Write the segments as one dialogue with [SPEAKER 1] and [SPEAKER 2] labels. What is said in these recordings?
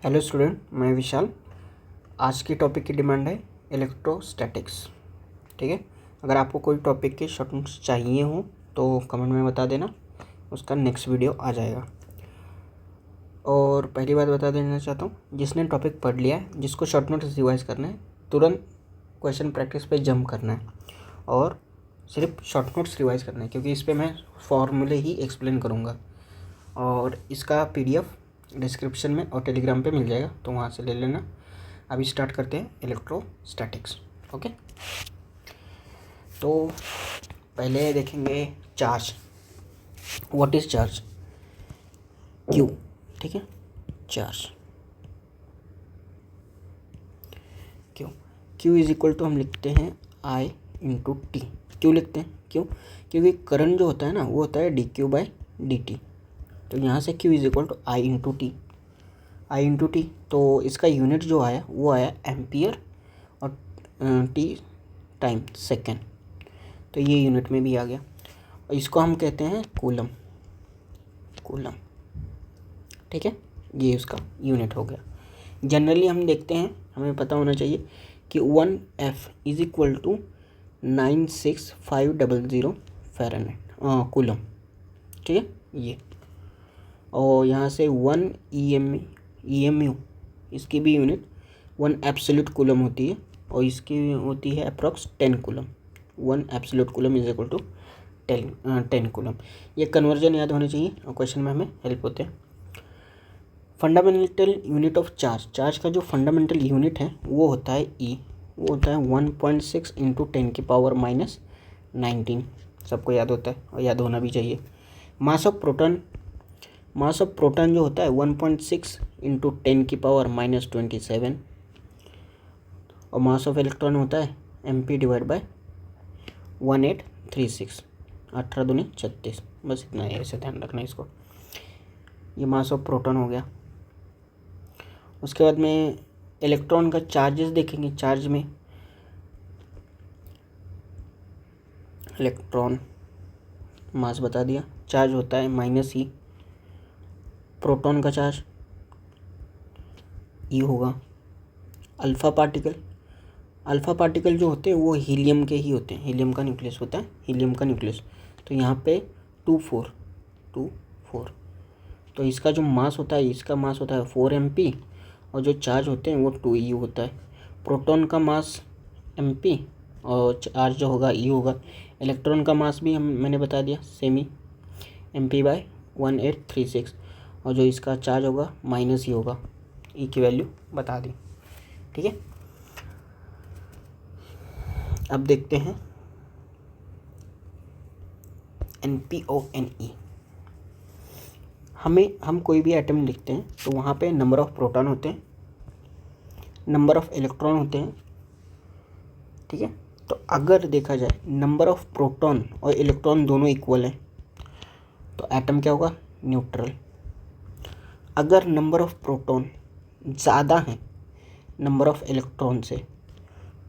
[SPEAKER 1] Hello student, मैं विशाल। आज की टॉपिक की डिमांड है इलेक्ट्रोस्टैटिक्स। ठीक है, अगर आपको कोई टॉपिक के शॉर्ट नोट्स चाहिए हो तो कमेंट में बता देना, उसका नेक्स्ट वीडियो आ जाएगा। और पहली बात बता देना चाहता हूँ, जिसने टॉपिक पढ़ लिया है, जिसको शॉर्ट नोट्स रिवाइज करना है, तुरंत क्वेश्चन प्रैक्टिस पे जंप करना है और सिर्फ शॉर्ट नोट्स रिवाइज करना है, क्योंकि इस पर मैं फॉर्मूले ही एक्सप्लेन करूँगा। और इसका PDF डिस्क्रिप्शन में और टेलीग्राम पे मिल जाएगा, तो वहाँ से ले लेना। अभी स्टार्ट करते हैं इलेक्ट्रोस्टैटिक्स। ओके, तो पहले देखेंगे charge. What is charge? Q. ठीक है, charge Q is equal to हम लिखते हैं I इंटू टी। क्यों लिखते हैं? क्यों? क्योंकि करंट जो होता है ना, वो होता है dQ/dt। तो यहाँ से Q is equal to I into T. तो इसका यूनिट जो आया वो आया एम्पियर और T टाइम सेकेंड, तो ये यूनिट में भी आ गया। और इसको हम कहते हैं कूलम। ठीक है, ये उसका यूनिट हो गया। जनरली हम देखते हैं, हमें पता होना चाहिए कि 1F is equal to 96500 Fahrenheit coulomb. ठीक है, ये। और यहाँ से 1 EMU इसकी भी यूनिट 1 एब्सोल्यूट कूलम होती है, और इसकी होती है approx 10 coulomb. 1 absolute coulomb is equal to 10 coulomb. ये कन्वर्जन याद होने चाहिए और क्वेश्चन में हमें हेल्प होते हैं। फंडामेंटल यूनिट ऑफ चार्ज का जो फंडामेंटल यूनिट है वो होता है E। वो होता है 1.6 इंटू 10⁻19। सबको याद होता है और याद होना भी चाहिए। मास ऑफ प्रोटॉन जो होता है 1.6 इंटू 10⁻27। और मास ऑफ इलेक्ट्रॉन होता है MP/1836। 18 दूनी 36। बस इतना है, ऐसे ध्यान रखना इसको। ये मास ऑफ प्रोटॉन हो गया। उसके बाद में इलेक्ट्रॉन का चार्जेस देखेंगे। चार्ज में इलेक्ट्रॉन मास बता दिया, चार्ज होता है -E। प्रोटॉन का चार्ज E होगा। अल्फ़ा पार्टिकल जो होते हैं वो हीलियम के ही होते हैं। हीलियम का न्यूक्लियस होता है, हीलियम का न्यूक्लियस। तो यहाँ पे 24। तो इसका जो मास होता है, इसका मास होता है 4 MP, और जो चार्ज होते हैं वो 2U होता है। प्रोटॉन का मास MP और चार्ज जो होगा E होगा। इलेक्ट्रॉन का मास भी मैंने बता दिया, सेमी MP/1836, और जो इसका चार्ज होगा -E होगा। E की वैल्यू बता दी। ठीक है, अब देखते हैं NPONE। हम कोई भी एटम लिखते हैं तो वहाँ पे नंबर ऑफ प्रोटॉन होते हैं, नंबर ऑफ इलेक्ट्रॉन होते हैं। ठीक है, तो अगर देखा जाए नंबर ऑफ प्रोटॉन और इलेक्ट्रॉन दोनों इक्वल हैं तो एटम क्या होगा? न्यूट्रल। अगर नंबर ऑफ प्रोटॉन ज़्यादा है नंबर ऑफ इलेक्ट्रॉन से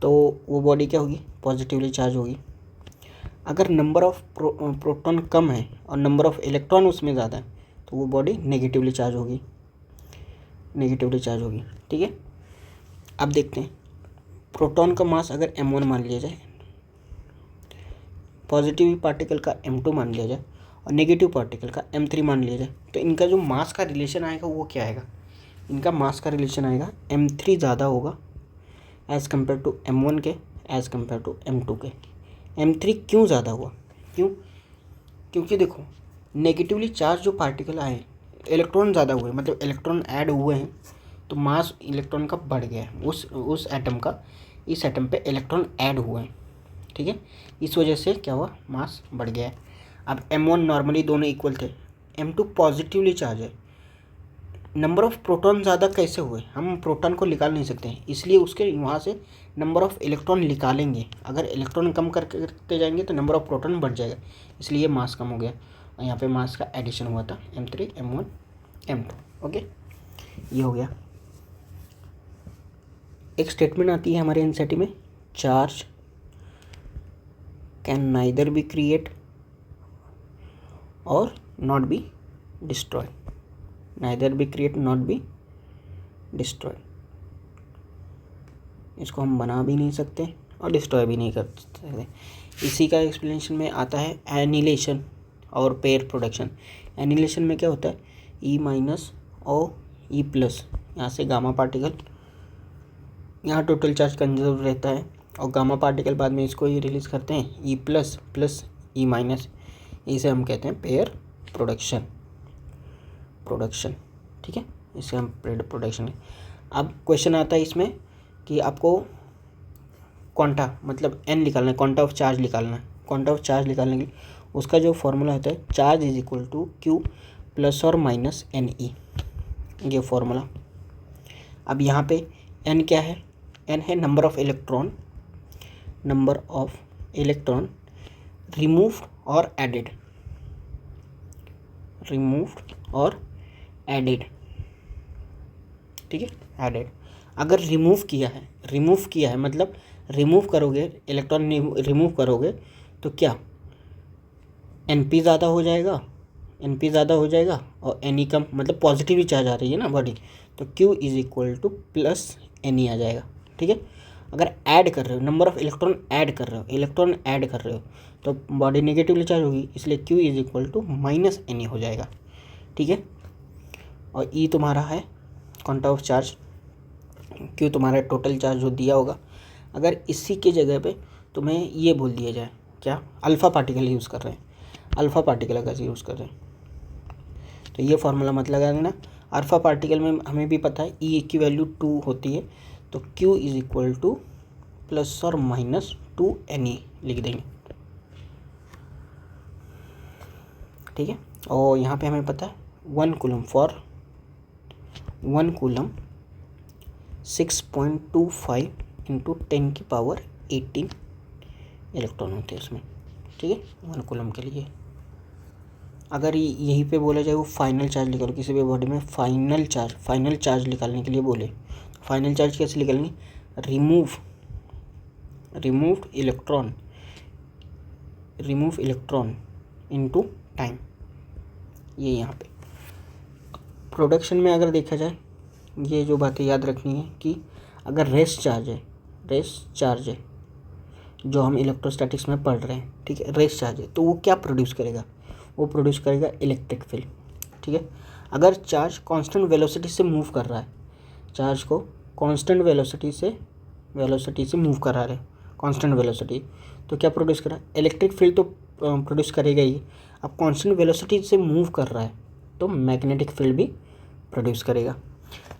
[SPEAKER 1] तो वो बॉडी क्या होगी? पॉजिटिवली चार्ज होगी। अगर नंबर ऑफ प्रोटॉन कम है और नंबर ऑफ इलेक्ट्रॉन उसमें ज़्यादा है तो वो बॉडी नेगेटिवली चार्ज होगी। ठीक है, अब देखते हैं प्रोटॉन का मास अगर M1 मान लिया जाए, पॉजिटिव पार्टिकल का M2 मान लिया जाए और नेगेटिव पार्टिकल का M3 मान लिया जाए, तो इनका जो मास का रिलेशन आएगा वो क्या आएगा? इनका मास का रिलेशन आएगा M3 ज़्यादा होगा एज़ कम्पेयर टू M1 के, एज़ कम्पेयर टू M2 के। M3 क्यों ज़्यादा हुआ? क्योंकि देखो, नेगेटिवली चार्ज जो पार्टिकल आए, इलेक्ट्रॉन ज़्यादा हुए, मतलब इलेक्ट्रॉन ऐड हुए हैं, तो मास इलेक्ट्रॉन का बढ़ गया है। उस एटम का इस एटम पे इलेक्ट्रॉन ऐड हुए हैं। ठीक है, इस वजह से क्या हुआ? मास बढ़ गया है। अब M1 नॉर्मली दोनों इक्वल थे, M2 पॉजिटिवली चार्ज है। नंबर ऑफ प्रोटॉन ज़्यादा कैसे हुए? हम प्रोटॉन को निकाल नहीं सकते हैं, इसलिए उसके वहाँ से नंबर ऑफ इलेक्ट्रॉन निकालेंगे। अगर इलेक्ट्रॉन कम करते जाएंगे तो नंबर ऑफ प्रोटॉन बढ़ जाएगा, इसलिए मास कम हो गया। और यहाँ पे मास का एडिशन हुआ था M3 M1 M2। ओके, ये हो गया। एक स्टेटमेंट आती है हमारे एनसीईआरटी में, charge can neither be create और not be destroy. Neither be create not be destroy. इसको हम बना भी नहीं सकते और डिस्ट्रॉय भी नहीं कर सकते। इसी का एक्सप्लेनेशन में आता है एनिलेशन और पेयर प्रोडक्शन। एनिलेशन में क्या होता है, ई माइनस और ई प्लस, यहाँ से गामा पार्टिकल, यहाँ टोटल चार्ज कंजर्व रहता है और गामा पार्टिकल बाद में इसको ही रिलीज़ करते हैं, E plus plus E minus, इसे हम कहते हैं पेयर प्रोडक्शन। ठीक है, इसे हम पेयर प्रोडक्शन। अब क्वेश्चन आता है इसमें कि आपको क्वांटा मतलब एन निकालना है, क्वांटा ऑफ चार्ज निकालना है। क्वांटा ऑफ चार्ज निकालने के लिए उसका जो फॉर्मूला होता है, charge is equal to Q plus और माइनस एन ई, ये फॉर्मूला। अब यहाँ पे एन क्या है, एन है नंबर ऑफ इलेक्ट्रॉन रिमूव्ड और एडेड, ठीक है, एडेड। अगर रिमूव किया है मतलब रिमूव करोगे, इलेक्ट्रॉन रिमूव करोगे तो क्या एनपी ज़्यादा हो जाएगा और एन ई कम, मतलब पॉजिटिव चार्ज आ रही है ना बॉडी, तो Q is equal to plus N E आ जाएगा। ठीक है, अगर ऐड कर रहे हो, नंबर ऑफ इलेक्ट्रॉन ऐड कर रहे हो तो बॉडी नेगेटिवली चार्ज होगी, इसलिए Q is equal to minus N E हो जाएगा। ठीक है, और ई तुम्हारा है क्वांटा ऑफ चार्ज, क्यू तुम्हारा टोटल चार्ज जो दिया होगा। अगर इसी के जगह पे तुम्हें ये बोल दिया जाए, क्या अल्फ़ा पार्टिकल यूज़ कर रहे हैं, अल्फ़ा पार्टिकल अगर यूज़ कर रहे हैं तो ये फार्मूला मत लगा देना। अल्फ़ा पार्टिकल में हमें भी पता है ई की वैल्यू 2 होती है, तो Q is equal to plus और माइनस 2 NE लिख देंगे। ठीक है, और यहाँ पे हमें पता है 1 कूलम 6.25 इंटू 10 की पावर 18 इलेक्ट्रॉन होते हैं उसमें। ठीक है, 1 कूलम के लिए। अगर यहीं पे बोला जाए वो फाइनल चार्ज निकालो, किसी भी बॉडी में फाइनल चार्ज निकालने के लिए बोले, फाइनल चार्ज कैसे निकालेंगे, रिमूव्ड इलेक्ट्रॉन इनटू टाइम, ये यहाँ पे। प्रोडक्शन में अगर देखा जाए, ये जो बातें याद रखनी है कि अगर रेस्ट चार्ज है जो हम इलेक्ट्रोस्टैटिक्स में पढ़ रहे हैं, ठीक है, रेस्ट चार्ज है, तो वो क्या प्रोड्यूस करेगा, वो प्रोड्यूस करेगा इलेक्ट्रिक फील्ड। ठीक है, अगर चार्ज कांस्टेंट वेलोसिटी से मूव कर रहा है, चार्ज को कांस्टेंट वेलोसिटी से मूव करा रहे, कांस्टेंट वेलोसिटी, तो क्या प्रोड्यूस करा, इलेक्ट्रिक फील्ड तो प्रोड्यूस करेगा ही। अब कांस्टेंट वेलोसिटी से मूव कर रहा है तो मैग्नेटिक फील्ड भी प्रोड्यूस करेगा।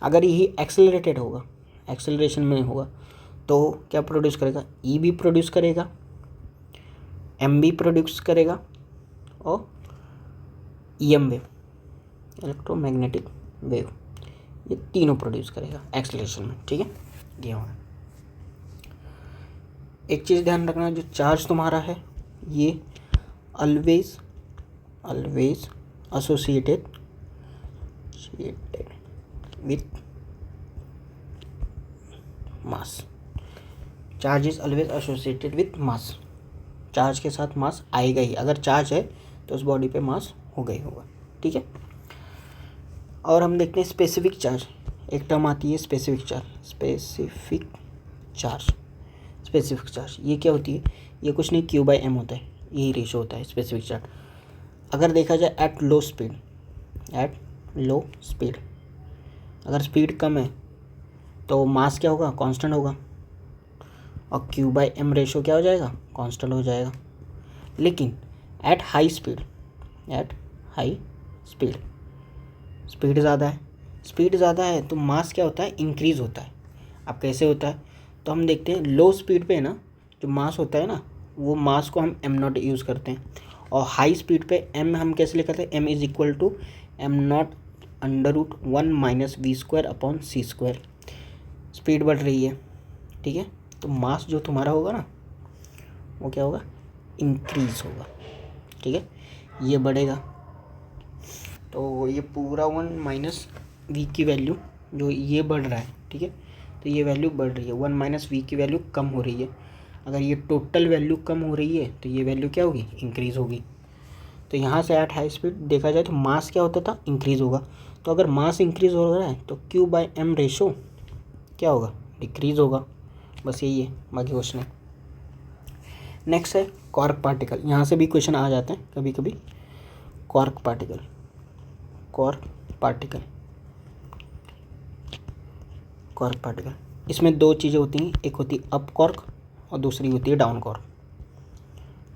[SPEAKER 1] अगर यही एक्सेलरेटेड होगा, एक्सेलरेशन में होगा, तो क्या प्रोड्यूस करेगा, ई भी प्रोड्यूस करेगा, एम भी प्रोड्यूस करेगा और EM वेव, इलेक्ट्रोमैग्नेटिक वेव, ये तीनों प्रोड्यूस करेगा एक्सेलरेशन में। ठीक है, ये होगा। एक चीज़ ध्यान रखना, जो चार्ज तुम्हारा है ये always associated with mass. Charge is always associated with mass, charge के साथ मास आएगा ही। अगर चार्ज है तो उस बॉडी पे मास होगा ही होगा। ठीक है, और हम देखते हैं स्पेसिफिक चार्ज। एक टर्म आती है स्पेसिफिक चार्ज, ये क्या होती है, ये कुछ नहीं Q/m होता है, यही रेशो होता है स्पेसिफिक चार्ज। अगर देखा जाए एट लो स्पीड, अगर स्पीड कम है तो मास क्या होगा, कांस्टेंट होगा, और Q/m रेशो क्या हो जाएगा, कांस्टेंट हो जाएगा। लेकिन एट हाई स्पीड स्पीड ज़्यादा है तो मास क्या होता है, इंक्रीज़ होता है। अब कैसे होता है, तो हम देखते हैं लो स्पीड पे ना जो मास होता है ना, वो मास को हम m0 यूज़ करते हैं, और हाई स्पीड पे m हम कैसे लिखते हैं, m is equal to m0 √1 - v² upon c²। Speed बढ़ रही है, ठीक है, तो मास जो तुम्हारा होगा ना वो क्या होगा, इंक्रीज़ होगा। ठीक है, ये बढ़ेगा, तो ये पूरा 1 - v की वैल्यू जो ये बढ़ रहा है, ठीक है, तो ये वैल्यू बढ़ रही है, 1 - v की वैल्यू कम हो रही है। अगर ये टोटल वैल्यू कम हो रही है तो ये वैल्यू क्या होगी, इंक्रीज़ होगी। तो यहाँ से एट हाई स्पीड देखा जाए तो मास क्या होता था, इंक्रीज़ होगा। तो अगर मास इंक्रीज हो रहा है तो Q बाय M रेशो क्या होगा, डिक्रीज होगा। बस यही है, बाकी कुछ नहीं। नेक्स्ट है क्वार्क पार्टिकल। यहाँ से भी क्वेश्चन आ जाते हैं कभी कभी। Quark particle, quark particle, quark particle, इसमें दो चीज़ें होती हैं, एक होती है अप क्वार्क और दूसरी होती है डाउन क्वार्क।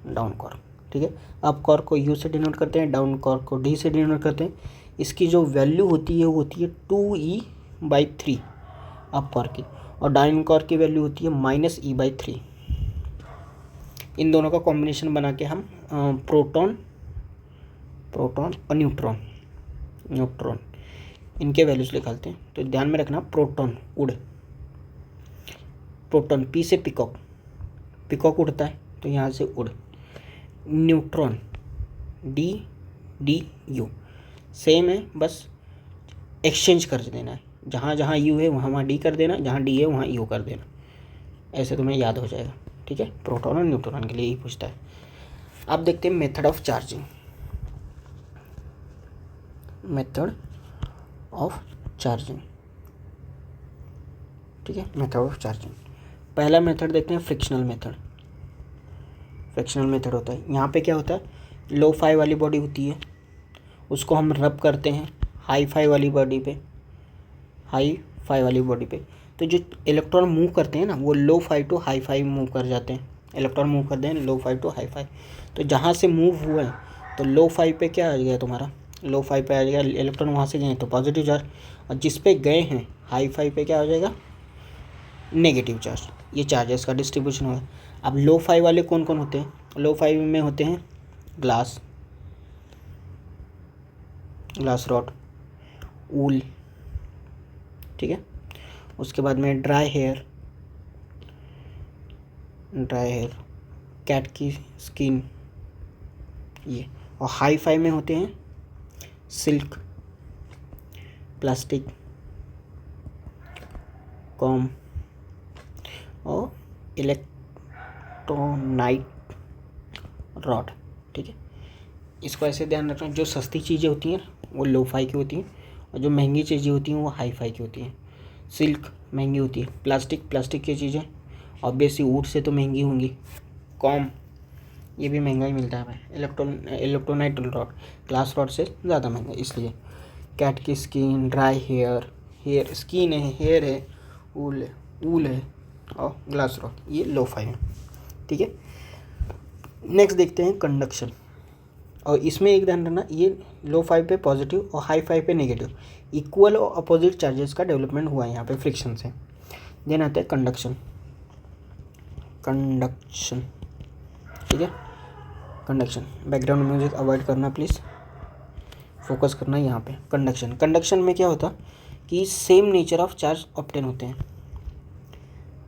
[SPEAKER 1] डाउन क्वार्क, ठीक है। अप क्वार्क को U से डिनोट करते हैं, डाउन क्वार्क को D से डिनोट करते हैं। इसकी जो वैल्यू होती है वो होती है 2E/3 अप क्वार्क की, और डाउन क्वार्क की वैल्यू होती है -E/3। इन दोनों का कॉम्बिनेशन बना के हम प्रोटॉन और न्यूट्रॉन इनके वैल्यूज निकालते हैं। तो ध्यान में रखना, प्रोटॉन उड़, प्रोटॉन P से पिकॉक उड़ता है तो यहाँ से उड़। न्यूट्रॉन DU सेम है, बस एक्सचेंज कर देना है, जहाँ जहाँ U है वहाँ D कर देना, जहाँ D है वहाँ U कर देना, ऐसे तुम्हें याद हो जाएगा, ठीक है। प्रोटॉन और न्यूट्रॉन के लिए यही पूछता है। अब देखते हैं method of charging. Method of charging, ठीक है। मेथड ऑफ चार्जिंग, पहला मेथड देखते हैं फ्रिक्शनल मेथड। फ्रिक्शनल मेथड होता है, यहाँ पे क्या होता है, लो फाई वाली बॉडी होती है, उसको हम रब करते हैं हाई फाई वाली बॉडी पे, हाई फाई वाली बॉडी पे। तो जो इलेक्ट्रॉन मूव करते हैं ना, वो low phi to high phi move कर जाते हैं। इलेक्ट्रॉन मूव करते हैं low phi to high phi. तो जहाँ से मूव हुआ है तो लो फाई पे क्या आ गया तुम्हारा, लो फाई पे आ जाएगा इलेक्ट्रॉन, वहाँ से गए हैं तो पॉजिटिव चार्ज, और जिस पे गए हैं हाई फाई पे क्या हो जाएगा, नेगेटिव चार्ज। ये चार्जेस का डिस्ट्रीब्यूशन होगा। अब लो फाई वाले कौन कौन होते हैं, लो फाई में होते हैं ग्लास रॉड, वूल, ठीक है। उसके बाद में ड्राई हेयर, कैट की स्किन, ये। और हाई फाई में होते हैं सिल्क, प्लास्टिक, कॉम और इलेक्ट्रोनाइट रॉड, ठीक है। इसको ऐसे ध्यान रखना, जो सस्ती चीज़ें होती हैं वो लो फाई की होती हैं, और जो महंगी चीज़ें होती हैं वो हाई फाई की होती हैं। सिल्क महंगी होती है, प्लास्टिक की चीज़ें ऑब्वियसली वुड से तो महंगी होंगी, कॉम ये भी महंगा ही मिलता है भाई। इलेक्ट्रोनाइट रॉड ग्लास रॉड से ज़्यादा महंगा, इसलिए। कैट की स्किन, ड्राई हेयर स्किन है, हेयर है, वूल है और ग्लास रॉड, ये लो फाई है, ठीक है। नेक्स्ट देखते हैं कंडक्शन, और इसमें एक ध्यान रखना, ये लो फाई पे पॉजिटिव और हाई फाई पे नेगेटिव, इक्वल और अपोजिट चार्जेस का डेवलपमेंट हुआ है यहाँ पे फ्रिक्शन से। देन आता है कंडक्शन, ठीक है। कंडक्शन, बैकग्राउंड म्यूजिक अवॉइड करना प्लीज़, फोकस करना यहाँ पे। कंडक्शन में क्या होता कि same nature of charge obtain होते हैं,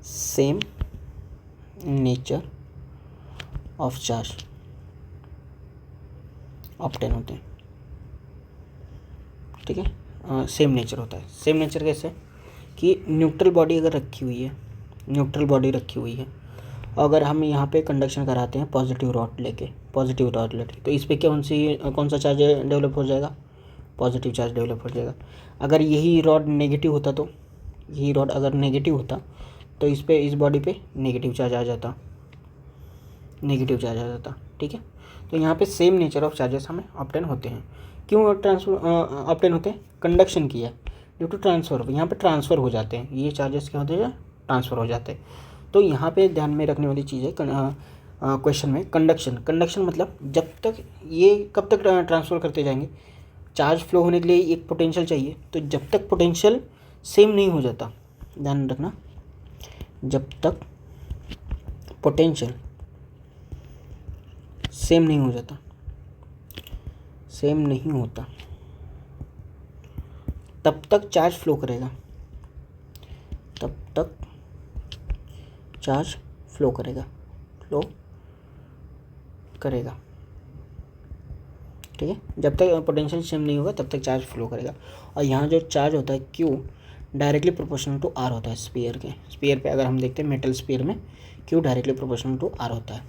[SPEAKER 1] same nature of charge obtain होते हैं, ठीक है। सेम नेचर होता है, सेम नेचर कैसे कि न्यूट्रल बॉडी अगर रखी हुई है, अगर हम यहाँ पे कंडक्शन कराते हैं पॉजिटिव रॉड लेके, तो इस पर कौन सा चार्ज डेवलप हो जाएगा, पॉजिटिव चार्ज डेवलप हो जाएगा। अगर यही रॉड नेगेटिव होता तो इस बॉडी पे नेगेटिव चार्ज आ जाता, ठीक है। तो यहाँ पे सेम नेचर ऑफ चार्जेस हमें ऑब्टेन होते हैं। क्यों ऑब्टेन होते हैं, कंडक्शन किया ड्यू टू ट्रांसफर, यहाँ पे ट्रांसफ़र हो जाते हैं, ये चार्जेस क्या होते हैं, ट्रांसफ़र हो जाते हैं। तो यहाँ पे ध्यान में रखने वाली चीज़ है क्वेश्चन में, कंडक्शन मतलब जब तक ये कब तक ट्रांसफ़र करते जाएंगे, चार्ज फ्लो होने के लिए एक पोटेंशियल चाहिए, तो जब तक पोटेंशियल सेम नहीं हो जाता, ध्यान रखना, जब तक पोटेंशियल सेम नहीं होता तब तक चार्ज फ्लो करेगा, ठीक है। जब तक पोटेंशियल सेम नहीं होगा तब तक चार्ज फ्लो करेगा। और यहाँ जो चार्ज होता है Q directly proportional to R होता है स्फीयर पे। अगर हम देखते हैं मेटल स्फीयर में Q directly proportional to R होता है,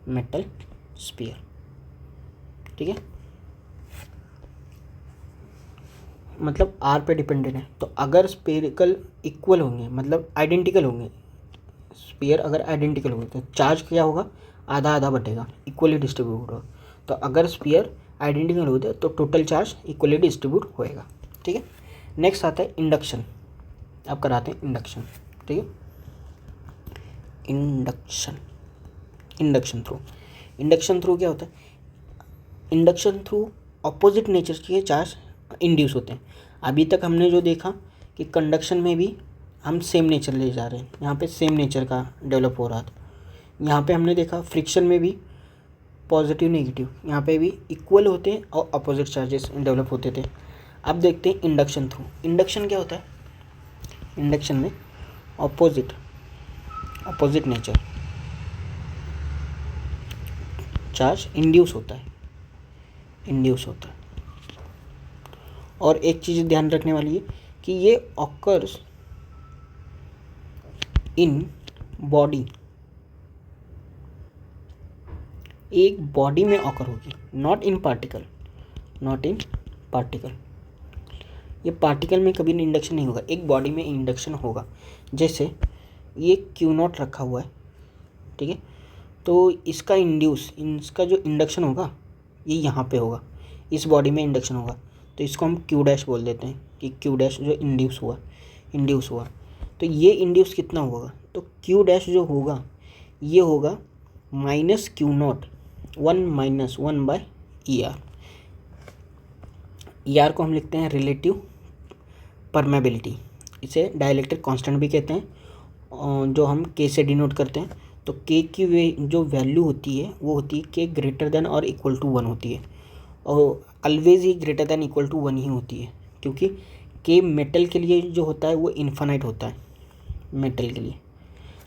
[SPEAKER 1] मेटल स्फीयर, ठीक है। मतलब आर पे डिपेंडेंट है, तो अगर स्पेरिकल इक्वल होंगे मतलब आइडेंटिकल होंगे, स्पेयर अगर आइडेंटिकल होंगे तो चार्ज क्या होगा, आधा आधा बटेगा, इक्वली डिस्ट्रीब्यूट होगा। तो अगर स्पेयर आइडेंटिकल होते तो टोटल चार्ज इक्वली डिस्ट्रीब्यूट होएगा। ठीक है, नेक्स्ट आता है इंडक्शन। अब कराते हैं इंडक्शन। ठीक है, इंडक्शन थ्रू क्या होता है, इंडक्शन थ्रू अपोजिट नेचर के चार्ज इंड्यूस होते हैं। अभी तक हमने जो देखा कि कंडक्शन में भी हम सेम नेचर ले जा रहे हैं, यहाँ पे सेम नेचर का डेवलप हो रहा था। यहाँ पे हमने देखा फ्रिक्शन में भी पॉजिटिव नेगेटिव, यहाँ पे भी इक्वल होते हैं और अपोजिट चार्जेस डेवलप होते थे। अब देखते हैं इंडक्शन थ्रू। इंडक्शन क्या होता है, इंडक्शन में अपोजिट नेचर चार्ज इंड्यूस होता है। और एक चीज़ ध्यान रखने वाली है कि ये ऑकर्स इन बॉडी, एक बॉडी में ऑकर होगी, नॉट इन पार्टिकल। ये पार्टिकल में कभी इंडक्शन नहीं होगा, एक बॉडी में इंडक्शन होगा। जैसे ये Q0 रखा हुआ है, ठीक है, तो इसका जो इंडक्शन होगा ये यहाँ पे होगा, इस बॉडी में इंडक्शन होगा, तो इसको हम Q डैश बोल देते हैं कि Q डैश जो इंड्यूस हुआ। तो ये इंड्यूस कितना होगा, तो Q डैश जो होगा ये होगा -Q0 1 ER को हम लिखते हैं रिलेटिव परमेबिलिटी, इसे डाइलेक्ट्रिक कांस्टेंट भी कहते हैं, जो हम K से डिनोट करते हैं। तो K की जो वैल्यू होती है वो होती है K ग्रेटर देन और इक्वल टू 1 होती है, और ऑलवेज ही ग्रेटर देन इक्वल टू 1 ही होती है, क्योंकि K मेटल के लिए जो होता है वो इन्फानाइट होता है। मेटल के लिए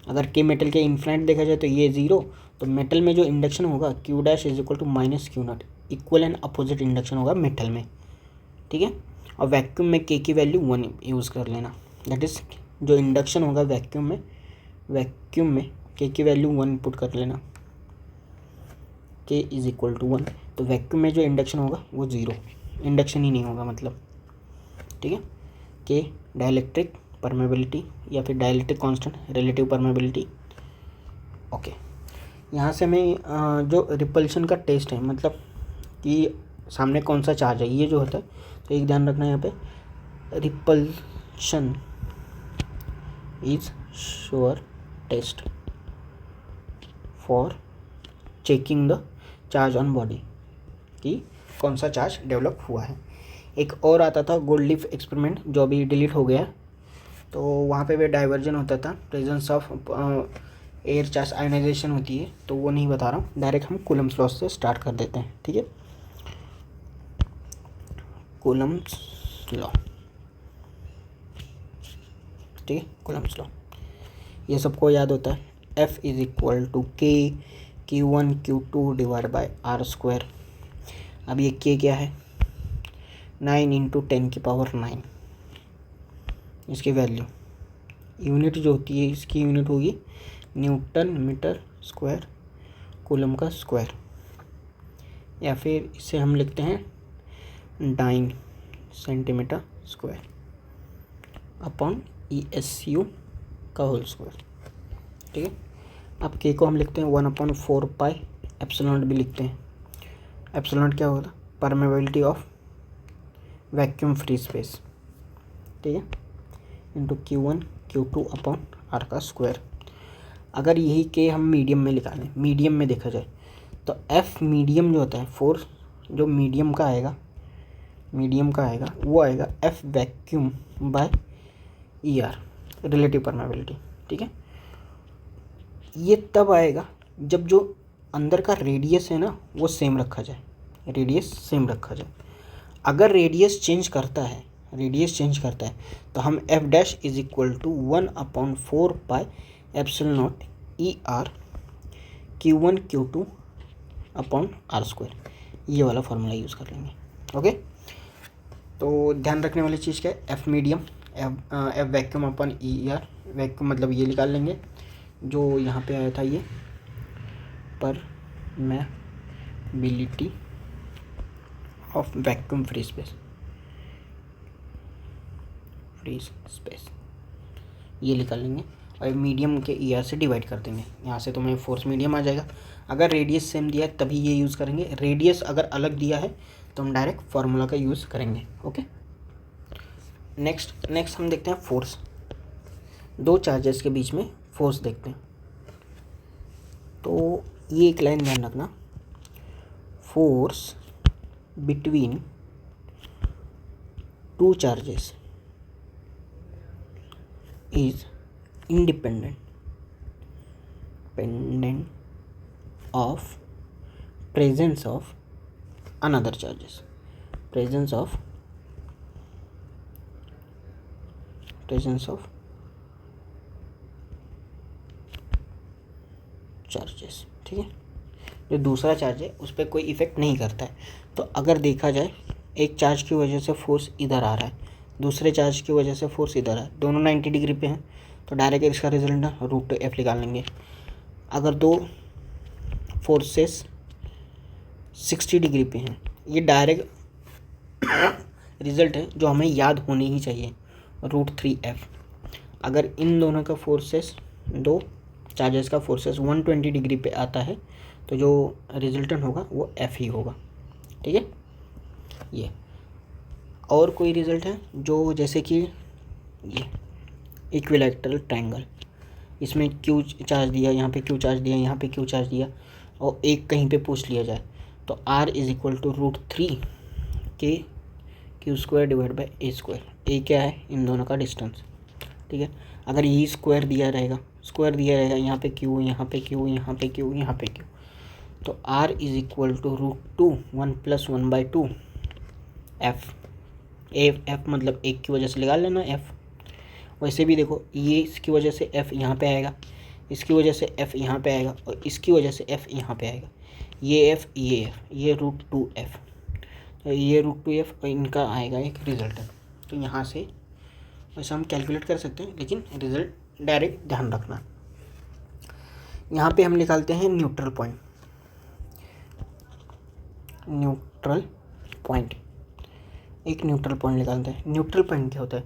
[SPEAKER 1] अगर K मेटल के इन्फानाइट देखा जाए तो ये 0, तो मेटल में जो इंडक्शन होगा Q dash is equal to -Q0, equal and opposite induction होगा मेटल में। ठीक है, और वैक्यूम में K की वैल्यू 1 यूज़ कर लेना, दैट इज़ जो इंडक्शन होगा वैक्यूम में K की वैल्यू 1 पुट कर लेना, K इज इक्वल टू 1। तो वैक्यूम में जो इंडक्शन होगा वो 0, इंडक्शन ही नहीं होगा मतलब। ठीक है, K डाइलेक्ट्रिक परमेबिलिटी या फिर dielectric constant relative permeability. Okay, यहाँ से हमें जो रिपल्शन का टेस्ट है, मतलब कि सामने कौन सा चार्ज है ये जो होता है, तो एक ध्यान रखना यहाँ पे, repulsion is sure test for checking the charge on body, कि कौन सा चार्ज डेवलप हुआ है। एक और आता था गोल्डलीफ एक्सपेरिमेंट, जो अभी डिलीट हो गया, तो वहाँ पे भी डाइवर्जन होता था, presence of air charge ionization होती है, तो वो नहीं बता रहा हूँ, डायरेक्ट हम कूलम्स लॉ से स्टार्ट कर देते हैं। ठीक है, कूलम्स लॉ, ठीक है, कूलम्स लॉ ये सबको याद होता है, F is equal to K Q1 Q2 divide by R²। अब ये K क्या है, 9 × 10⁹, इसकी वैल्यू, यूनिट जो होती है इसकी यूनिट होगी न्यूटन मीटर स्क्वायर कूलम का स्क्वायर, या फिर इसे हम लिखते हैं dyne centimetre square upon ESU का होल स्क्वायर। ठीक है, अब K को हम लिखते हैं 1/4 पाई, एप्सिलॉन भी लिखते हैं। एप्सिलॉन क्या होता, permeability of vacuum free space, ठीक है, into Q1 Q2 upon R का स्क्वायर। अगर यही K हम मीडियम में निकालें, मीडियम में देखा जाए तो F मीडियम जो होता है, फोर्स जो मीडियम का आएगा वो आएगा F vacuum by ER relative permeability. ठीक है, ये तब आएगा जब जो अंदर का रेडियस है ना वो सेम रखा जाए, अगर रेडियस चेंज करता है तो हम F dash is equal to 1/4 pi epsilon naught ER Q1 Q2 upon R², ये वाला फॉर्मूला यूज़ कर लेंगे। ओके, तो ध्यान रखने वाली चीज़ क्या है, F medium, F vacuum upon ER, vacuum मतलब ये निकाल लेंगे जो यहाँ पे आया था, ये permeability of vacuum free space, free space, ये निकाल लेंगे और मीडियम के ER से डिवाइड कर देंगे। यहाँ से तुम्हें फोर्स मीडियम आ जाएगा। अगर रेडियस सेम दिया है तभी ये यूज़ करेंगे, रेडियस अगर अलग दिया है तो हम डायरेक्ट फार्मूला का यूज़ करेंगे। ओके, नेक्स्ट हम देखते हैं फोर्स। दो चार्जेस के बीच में फोर्स देखते हैं। तो ये एक लाइन ध्यान रखना, force between two charges is independent of presence of another charges, presence of charges. ठीक है, जो दूसरा चार्ज है उस पर कोई इफ़ेक्ट नहीं करता है। तो अगर देखा जाए एक चार्ज की वजह से फोर्स इधर आ रहा है, दूसरे चार्ज की वजह से फोर्स इधर है, दोनों 90 डिग्री पे हैं, तो डायरेक्ट इसका रिजल्ट √f निकाल लेंगे। अगर दो फोर्सेस 60 डिग्री पे हैं, ये डायरेक्ट रिजल्ट है जो हमें याद होनी ही चाहिए, √3f। अगर इन दोनों का फोर्सेस, दो चार्जेस का फोर्सेस 120 डिग्री पे आता है तो जो रिजल्टेंट होगा वो f ही होगा। ठीक है, ये और कोई रिजल्ट है जो, जैसे कि ये इक्विलैटरल ट्रायंगल, इसमें Q चार्ज दिया, यहाँ पे Q चार्ज दिया, यहाँ पे Q चार्ज दिया, और एक कहीं पे पूछ लिया जाए तो R = √3 के Q² डिवाइड बाई A²। ए क्या है, इन दोनों का डिस्टेंस। ठीक है, अगर ये स्क्वायर दिया रहेगा यहाँ पे Q, यहाँ पे Q, यहाँ पे Q, यहाँ पे Q, तो R = √2 1 + 1/2 f। f मतलब एक की वजह से लगा लेना f। वैसे भी देखो, ये इसकी वजह से f यहाँ पे आएगा, इसकी वजह से f यहाँ पे आएगा, और इसकी वजह से f यहाँ पे आएगा। ये f, ये √2f, तो ये √2f, और इनका आएगा एक रिजल्ट। तो यहाँ से वैसे हम कैलकुलेट कर सकते हैं, लेकिन रिजल्ट डायरेक्ट ध्यान रखना। यहाँ पे हम निकालते हैं न्यूट्रल पॉइंट। एक न्यूट्रल पॉइंट निकालते हैं। न्यूट्रल पॉइंट क्या होता है,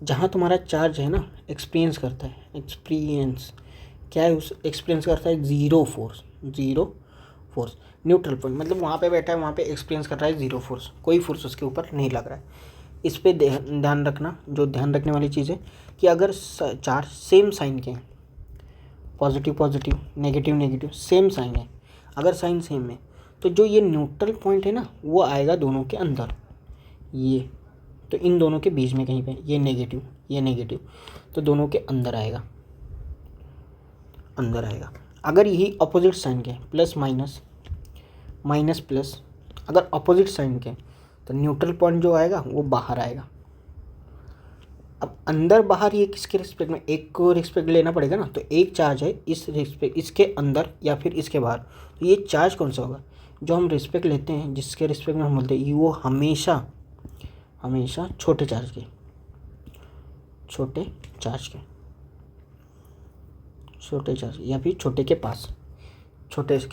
[SPEAKER 1] जहाँ तुम्हारा चार्ज है ना एक्सपीरियंस करता है, क्या है, उस एक्सपीरियंस करता है ज़ीरो फोर्स। न्यूट्रल पॉइंट मतलब वहाँ पे बैठा है, वहाँ पे एक्सपीरियंस कर रहा है ज़ीरो फोर्स, कोई फोर्स उसके ऊपर नहीं लग रहा है। इस पे ध्यान रखना, जो ध्यान रखने वाली चीज़ है कि अगर चार्ज सेम साइन के हैं, पॉजिटिव नेगेटिव सेम साइन है, अगर साइन सेम है तो जो ये न्यूट्रल पॉइंट है ना वो आएगा दोनों के अंदर, ये तो इन दोनों के बीच में कहीं पे, ये नेगेटिव, तो दोनों के अंदर आएगा। अगर यही अपोजिट साइन के, प्लस माइनस प्लस, अगर अपोजिट साइन के तो न्यूट्रल पॉइंट जो आएगा वो बाहर आएगा। अब अंदर बाहर ये किसके रिस्पेक्ट में, एक को रिस्पेक्ट लेना पड़ेगा ना, तो एक चार्ज है इस रिस्पेक्ट, इसके अंदर या फिर इसके बाहर, तो ये चार्ज कौन सा होगा, जो हम रिस्पेक्ट लेते हैं, जिसके रिस्पेक्ट में हम बोलते हैं, वो हमेशा छोटे चार्ज या फिर छोटे के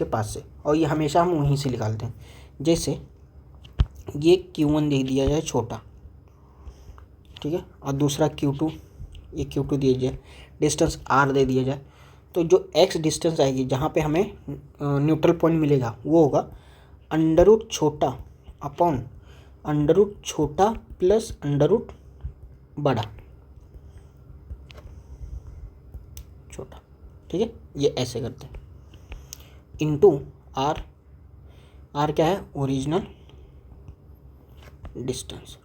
[SPEAKER 1] पास से, और ये हमेशा हम वहीं से निकालते हैं। जैसे ये Q1 दे दिया जाए छोटा, ठीक है, और दूसरा Q2, ये Q2 दिया जाए, डिस्टेंस R दे दिया जाए, तो जो x डिस्टेंस आएगी जहाँ पे हमें न्यूट्रल पॉइंट मिलेगा वो होगा अंडर रूट छोटा प्लस अंडर रूट बड़ा छोटा। ठीक है, ये ऐसे करते हैं, इंटू R क्या है, ओरिजिनल डिस्टेंस,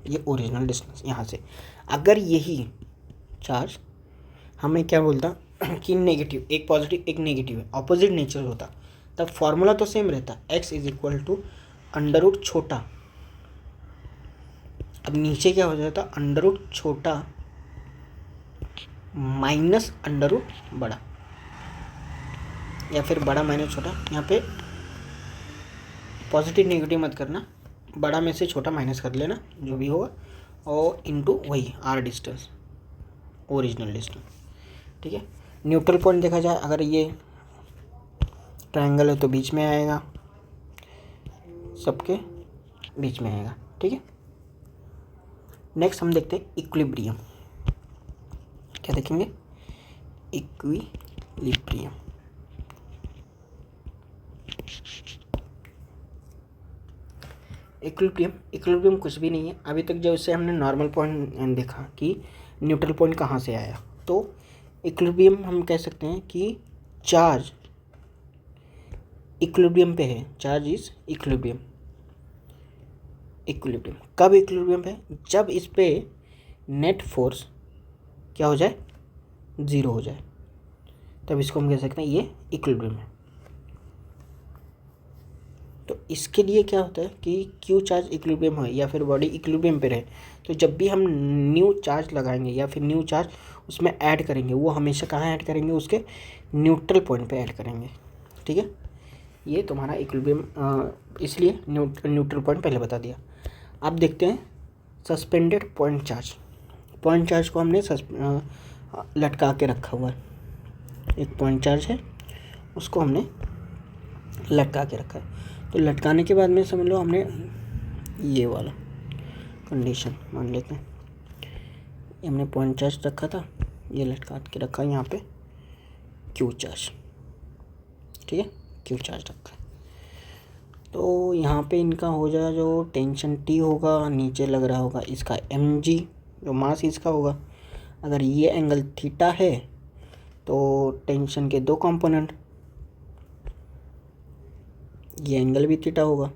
[SPEAKER 1] ये ओरिजिनल डिस्टेंस यहाँ से। अगर यही चार्ज हमें क्या बोलता कि नेगेटिव, एक पॉजिटिव एक नेगेटिव है, ऑपोजिट नेचर होता, तब फॉर्मूला तो सेम रहता, x = अंडर रूट छोटा। अब नीचे क्या हो जाता, अंडर रूट छोटा माइनस अंडर रूट बड़ा, या फिर बड़ा माइनस छोटा। यहाँ पे पॉजिटिव नेगेटिव मत करना, बड़ा में से छोटा माइनस कर लेना जो भी होगा, और इंटू वही R डिस्टेंस, ओरिजिनल डिस्टेंस। ठीक है, न्यूट्रल पॉइंट देखा जाए, अगर ये ट्रायंगल है तो बीच में आएगा, सबके बीच में आएगा। ठीक है, नेक्स्ट हम देखते हैं इक्विलिब्रियम। क्या देखेंगे? इक्विलिब्रियम। इक्विलिब्रियम कुछ भी नहीं है। अभी तक जो इससे हमने नॉर्मल पॉइंट देखा कि न्यूट्रल पॉइंट कहाँ से आया, तो इक्विलिब्रियम हम कह सकते हैं कि चार्ज इक्विलिब्रियम पे है। Charge is equilibrium. कब इक्विलिब्रियम पे? जब इस पे नेट फोर्स क्या हो जाए? 0 हो जाए, तब इसको हम कह सकते हैं ये इक्विलिब्रियम है। तो इसके लिए क्या होता है कि क्यू चार्ज इक्विलिब्रियम हो या फिर बॉडी इक्विलिब्रियम पे रहे, तो जब भी हम न्यू चार्ज लगाएंगे या फिर न्यू चार्ज उसमें ऐड करेंगे, वो हमेशा कहाँ ऐड करेंगे? उसके न्यूट्रल पॉइंट पे ऐड करेंगे। ठीक है, ये तुम्हारा इक्विलिब्रियम, इसलिए न्यूट्रल पॉइंट पहले बता दिया। अब देखते हैं suspended point charge. Point charge को हमने लटका के रखा हुआ है। एक पॉइंट चार्ज है, उसको हमने लटका के रखा है। तो लटकाने के बाद में समझ लो हमने ये वाला कंडीशन मान लेते हैं, हमने पॉइंट चार्ज रखा था, ये लटका के रखा है यहाँ पे क्यू चार्ज। ठीक है, क्यू चार्ज रखा है। तो यहाँ पे इनका हो जाए जो टेंशन टी होगा, नीचे लग रहा होगा इसका mg, जो मास इसका होगा। अगर ये एंगल थीटा है तो टेंशन के 2 कंपोनेंट, ये एंगल भी थीटा होगा,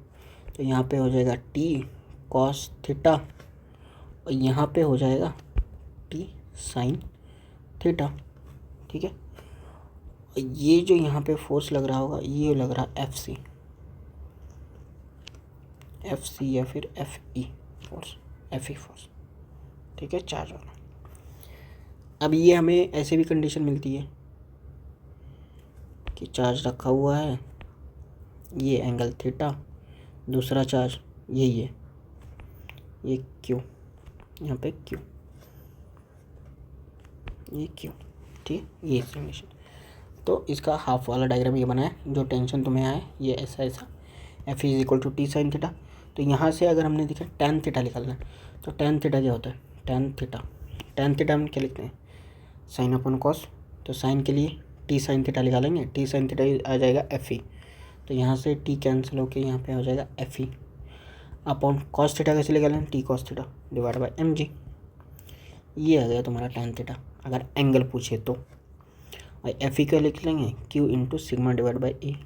[SPEAKER 1] तो यहाँ पे हो जाएगा टी कॉस थीटा और यहाँ पे हो जाएगा टी साइन थीटा। ठीक है, ये जो यहाँ पे फोर्स लग रहा होगा ये लग रहा एफ सी या फिर एफ ई फोर्स। ठीक है, चार्ज वाला। अब ये हमें ऐसे भी कंडीशन मिलती है कि चार्ज रखा हुआ है, ये एंगल थीटा, दूसरा चार्ज यही है, ये क्यू, यहाँ पे क्यू, ये क्यू। ठीक है, ये कंडीशन। तो इसका हाफ वाला डायग्राम ये बना है। जो टेंशन तुम्हें आए ये ऐसा F is equal to T sine theta. तो यहाँ से अगर हमने देखा टैन थीटा निकालना है, तो टैन थीटा क्या होता है? टैन थीटा हम क्या लिखते हैं? साइन अपन कॉस। तो साइन के लिए टी साइन थीटा निकालेंगे, टी साइन थीटा आ जाएगा एफ ई, तो यहाँ से टी कैंसिल होके यहाँ पे हो जाएगा F E upon cos theta कैसे निकालें? T cos theta divide by M G. ये आ गया तुम्हारा टैन थीटा अगर एंगल पूछे तो। और एफ ई का लिख लेंगे Q into sigma divide by A.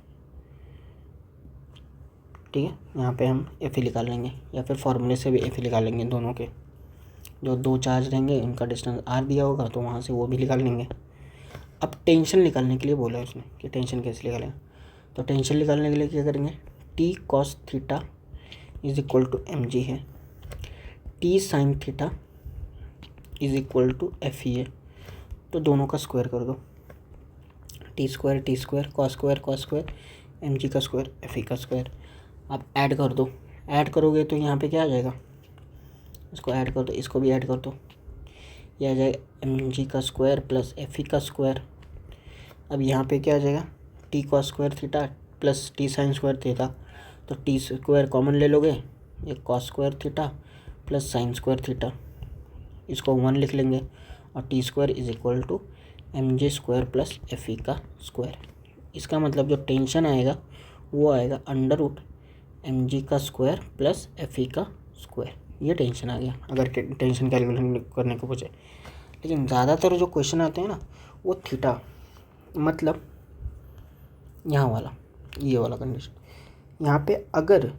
[SPEAKER 1] ठीक है, यहाँ पे हम एफ ई निकाल लेंगे या फिर फॉर्मूले से भी एफ ई निकाल लेंगे। दोनों के जो 2 चार्ज रहेंगे उनका डिस्टेंस आर दिया होगा, तो वहाँ से वो भी निकाल लेंगे। अब टेंशन निकालने के लिए बोला है उसने कि टेंशन कैसे निकालेंगे। तो टेंशन निकालने के लिए क्या करेंगे? T cos theta is equal to M G है, T sine theta is equal to F E है। तो दोनों का स्क्वायर कर दो, T square cos square M G का स्क्वायर एफ ई का स्क्वायर। अब ऐड कर दो, ऐड करोगे तो यहाँ पे क्या आ जाएगा? इसको ऐड कर दो, इसको भी ऐड कर दो, ये आ जाएगा एम जी का स्क्वायर प्लस एफ ई का स्क्वायर। अब यहाँ पे क्या आ जाएगा? T cos square theta plus T sine square theta. तो टी स्क्वायर कॉमन ले लोगे, ये cos square theta plus sine square theta, इसको 1 लिख लेंगे। और T square is equal to M G square plus F E का स्क्वायर। इसका मतलब जो टेंशन आएगा वो आएगा अंडर रूट एम जी का स्क्वायर प्लस एफ ई का स्क्वायर। ये टेंशन आ गया अगर टेंशन कैलकुलेशन करने को पूछे। लेकिन ज़्यादातर जो क्वेश्चन आते हैं ना वो थीटा, मतलब यहाँ वाला, ये वाला कंडीशन। यहाँ पे अगर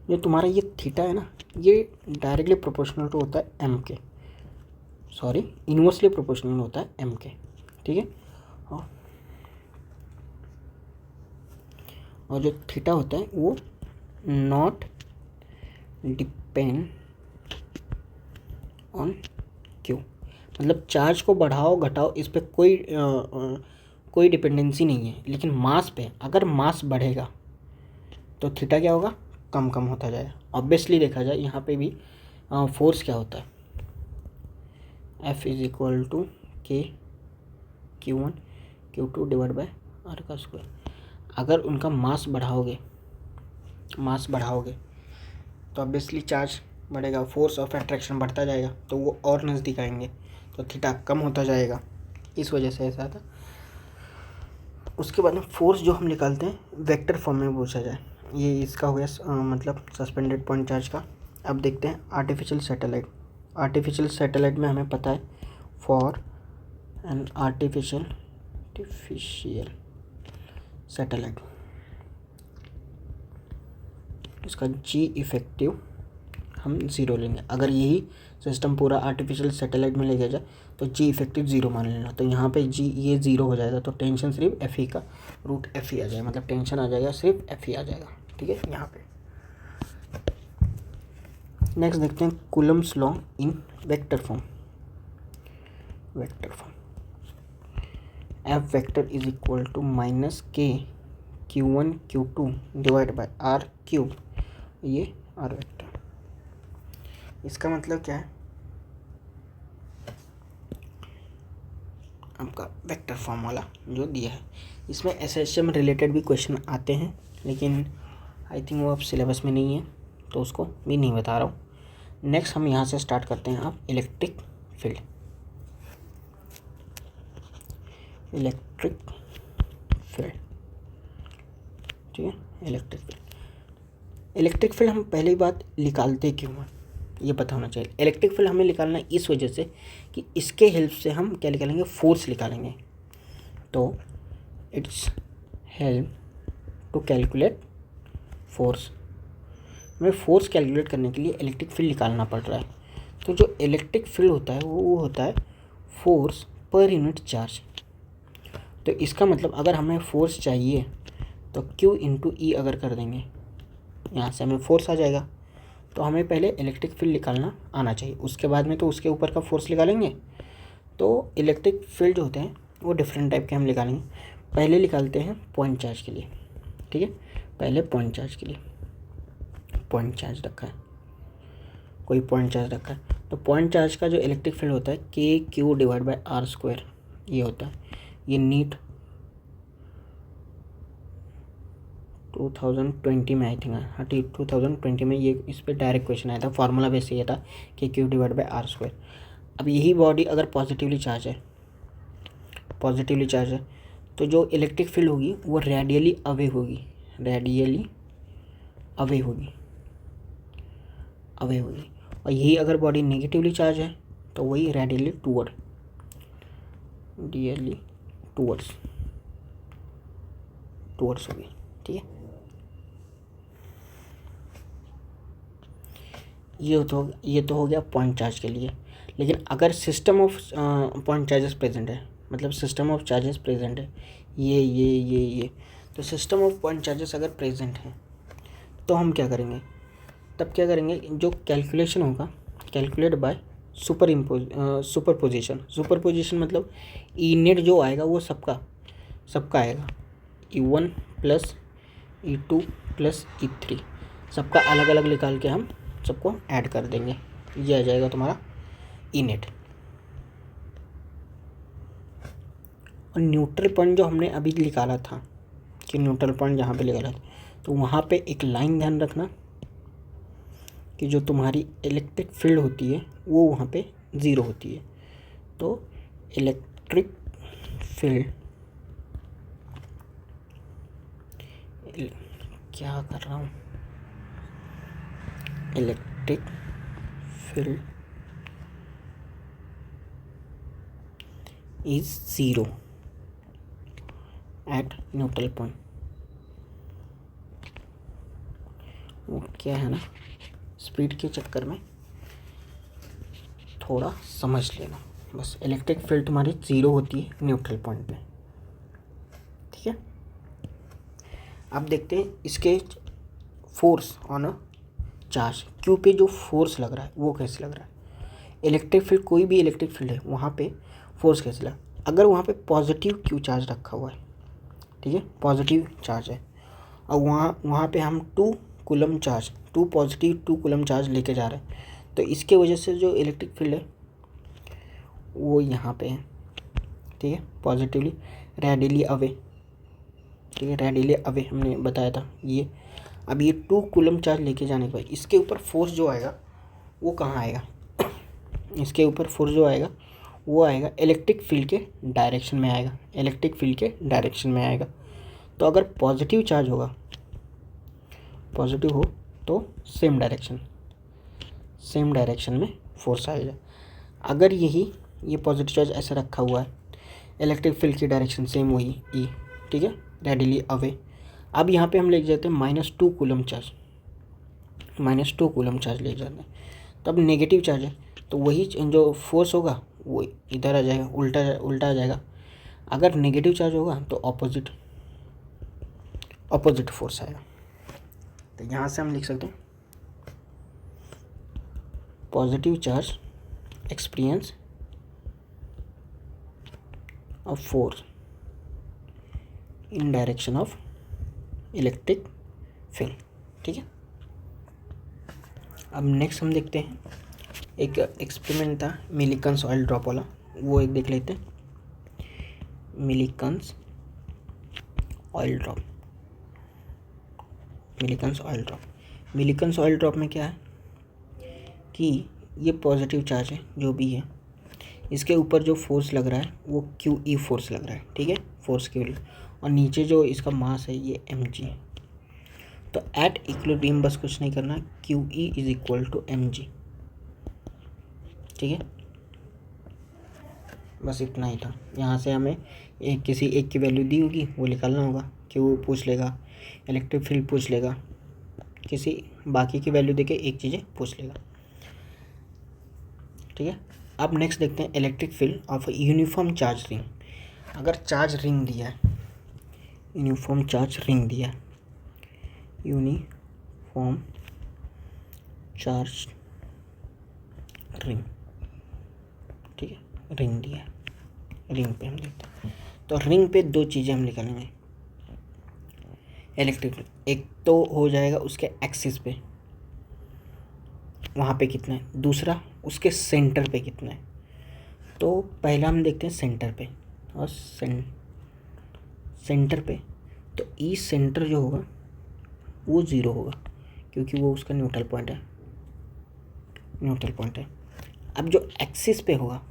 [SPEAKER 1] जो तुम्हारा ये थीटा है ना, ये डायरेक्टली प्रोपोर्शनल टू होता है एम के, सॉरी इन्वर्सली प्रोपोर्शनल होता है एम के। ठीक है, और जो थीटा होता है वो नॉट डिपेंड ऑन क्यू, मतलब चार्ज को बढ़ाओ घटाओ इस पर कोई डिपेंडेंसी नहीं है। लेकिन मास पे अगर मास बढ़ेगा तो थीटा क्या होगा? कम होता जाएगा। ऑब्वियसली देखा जाए यहाँ पे भी फोर्स क्या होता है? F is equal to K Q1 Q2 divide by R का स्क्वायर। अगर उनका मास बढ़ाओगे तो ऑब्वियसली चार्ज बढ़ेगा, फोर्स ऑफ अट्रैक्शन बढ़ता जाएगा तो वो और नज़दीक आएंगे, तो थीटा कम होता जाएगा, इस वजह से ऐसा था। उसके बाद में फोर्स जो हम निकालते हैं वेक्टर फॉर्म में पूछा जाए, ये इसका हो गया मतलब सस्पेंडेड पॉइंट चार्ज का। अब देखते हैं आर्टिफिशियल सैटेलाइट। आर्टिफिशियल सैटेलाइट में हमें पता है फॉर एन आर्टिफिशियल सैटेलाइट, इसका जी इफेक्टिव हम 0 लेंगे। अगर यही सिस्टम पूरा आर्टिफिशियल सैटेलाइट में ले गया जाए तो जी इफेक्टिव 0 मान लेना, तो यहाँ पे जी ये 0 हो जाएगा, तो टेंशन सिर्फ एफ ई का रूट एफ ई आ जाएगा, मतलब टेंशन आ जाएगा सिर्फ एफ ई आ जाएगा, ठीक है यहाँ पे। नेक्स्ट देखते हैं Coulomb's law in vector form. F vector is equal to minus K Q1 Q2 divide by are cube, ये आर वेक्टर। इसका मतलब क्या है, आपका वेक्टर फॉर्म वाला जो दिया है, इसमें एसएसएम रिलेटेड भी क्वेश्चन आते हैं, लेकिन आई थिंक वो अब सिलेबस में नहीं है तो उसको भी नहीं बता रहा हूँ। नेक्स्ट हम यहाँ से स्टार्ट करते हैं आप इलेक्ट्रिक फील्ड। ठीक है, इलेक्ट्रिक फील्ड हम पहली बात निकालते क्यों हैं ये पता होना चाहिए। इलेक्ट्रिक फील्ड हमें निकालना इस वजह से कि इसके हेल्प से हम क्या निकालेंगे, फोर्स निकालेंगे। तो it's help to calculate force, हमें फोर्स कैलकुलेट करने के लिए इलेक्ट्रिक फील्ड निकालना पड़ रहा है। तो जो इलेक्ट्रिक फील्ड होता है वो होता है फोर्स पर यूनिट चार्ज। तो इसका मतलब अगर हमें फोर्स चाहिए तो Q इंटू ई अगर कर देंगे, यहाँ से हमें फोर्स आ जाएगा। तो हमें पहले इलेक्ट्रिक फील्ड निकालना आना चाहिए, उसके बाद में तो उसके ऊपर का फोर्स निकालेंगे। तो इलेक्ट्रिक फील्ड जो होते हैं वो डिफरेंट टाइप के हम निकालेंगे। पहले निकालते हैं पॉइंट चार्ज के लिए, ठीक है। पहले पॉइंट चार्ज के लिए, पॉइंट चार्ज रखा है, कोई पॉइंट चार्ज रखा है, तो पॉइंट चार्ज का जो इलेक्ट्रिक फील्ड होता है K Q divide by are square, ये होता है। ये नीट 2020 में आई थिंक, हाँ 2020 में ये इस पर डायरेक्ट क्वेश्चन आया था, फार्मूला वैसे ये था कि Q divide by are square. अब यही बॉडी अगर पॉजिटिवली चार्ज है, तो जो इलेक्ट्रिक फील्ड होगी वो रेडियली अवे होगी, और यही अगर बॉडी नेगेटिवली चार्ज है तो वही रेडियली टूवर्ड्स होगी, ठीक है। ये तो हो गया पॉइंट चार्ज के लिए। लेकिन अगर system of point charges present है, मतलब सिस्टम ऑफ चार्जेस प्रेजेंट है, ये तो सिस्टम ऑफ पॉइंट चार्जेस अगर प्रेजेंट है तो हम क्या करेंगे, तब क्या करेंगे, जो कैलकुलेशन होगा कैलकुलेट बाय सुपरपोजिशन, मतलब ई नेट जो आएगा वो सबका आएगा, E1 plus E2 plus E3, सबका अलग अलग निकाल के हम सबको ऐड कर देंगे, ये आ जाएगा तुम्हारा ई नेट। और न्यूट्रल पॉइंट जो हमने अभी निकाला था, कि न्यूट्रल पॉइंट जहाँ पे निकाला था, तो वहाँ पे एक लाइन ध्यान रखना कि जो तुम्हारी इलेक्ट्रिक फील्ड होती है वो वहाँ पे 0 होती है। तो इलेक्ट्रिक फील्ड, क्या कर रहा हूँ, electric field is 0 at neutral point. वो क्या है ना, स्पीड के चक्कर में थोड़ा समझ लेना, बस इलेक्ट्रिक फील्ड तुम्हारी 0 होती है न्यूट्रल पॉइंट पे, ठीक है। अब देखते हैं इसके force on a charge, Q पे जो फोर्स लग रहा है वो कैसे लग रहा है। इलेक्ट्रिक फील्ड, कोई भी इलेक्ट्रिक फील्ड है वहाँ पे फोर्स कैसे लगा, अगर वहाँ पे पॉजिटिव क्यू चार्ज रखा हुआ है, ठीक है, पॉजिटिव चार्ज है, और वहाँ पे हम 2 coulomb charge, 2 positive 2 coulomb charge लेके जा रहे हैं, तो इसके वजह से जो इलेक्ट्रिक फील्ड है वो यहाँ पे है, ठीक है, पॉजिटिवली रेडियली अवे, ठीक है, रेडियली अवे हमने बताया था ये। अब ये 2 कूलम चार्ज लेके जाने के बाद इसके ऊपर फोर्स जो आएगा वो कहाँ आएगा, इसके ऊपर फोर्स जो आएगा वो आएगा इलेक्ट्रिक फील्ड के डायरेक्शन में आएगा, इलेक्ट्रिक फील्ड के डायरेक्शन में आएगा। तो अगर पॉजिटिव चार्ज होगा, पॉजिटिव हो तो सेम डायरेक्शन में फोर्स आएगा। अगर ये पॉजिटिव चार्ज ऐसा रखा हुआ है, इलेक्ट्रिक फील्ड की डायरेक्शन सेम हुई ई, ठीक है, रेडिली अवे। अब यहाँ पे हम ले जाते हैं -2 कूलम चार्ज, -2 कूलम चार्ज ले जाते हैं, तब नेगेटिव चार्ज है तो वही जो फोर्स होगा वो इधर आ जाएगा, उल्टा आ जाएगा। अगर नेगेटिव चार्ज होगा तो ऑपोजिट फोर्स आएगा। तो यहाँ से हम लिख सकते हैं positive charge experience of force in direction of electric field, ठीक है। अब नेक्स्ट हम देखते हैं एक एक्सपेरिमेंट था मिलिकन्स ऑयल ड्रॉप वाला, वो एक देख लेते हैं। मिलिकन्स ऑयल ड्रॉप में क्या है कि ये पॉजिटिव चार्ज है जो भी है, इसके ऊपर जो फोर्स लग रहा है वो QE फोर्स लग रहा है, ठीक है, फोर्स की वैल्यू, और नीचे जो इसका मास है ये mg है। तो एट इक्विलिब्रियम बस कुछ नहीं करना, QE = mg, ठीक है, बस इतना ही था। यहाँ से हमें किसी एक की वैल्यू दी होगी वो निकालना होगा, Q पूछ लेगा, इलेक्ट्रिक फील्ड पूछ लेगा, किसी बाकी की वैल्यू देके एक चीज़ें पूछ लेगा, ठीक है। अब नेक्स्ट देखते हैं electric field of uniform charge ring. अगर चार्ज रिंग दिया है, यूनिफॉर्म चार्ज रिंग दिया है, यूनिफॉर्म चार्ज रिंग, ठीक है, रिंग दिया है, रिंग पे हम देखते हैं। तो रिंग पे दो चीज़ें हम निकालेंगे इलेक्ट्रिक फील्ड, एक तो हो जाएगा उसके एक्सिस पे, वहाँ पे कितना है, दूसरा उसके सेंटर पे कितना है। तो पहला हम देखते हैं सेंटर पे, और सेंटर पे तो ई सेंटर जो होगा वो 0 होगा क्योंकि वो उसका न्यूट्रल पॉइंट है। अब जो एक्सिस पे होगा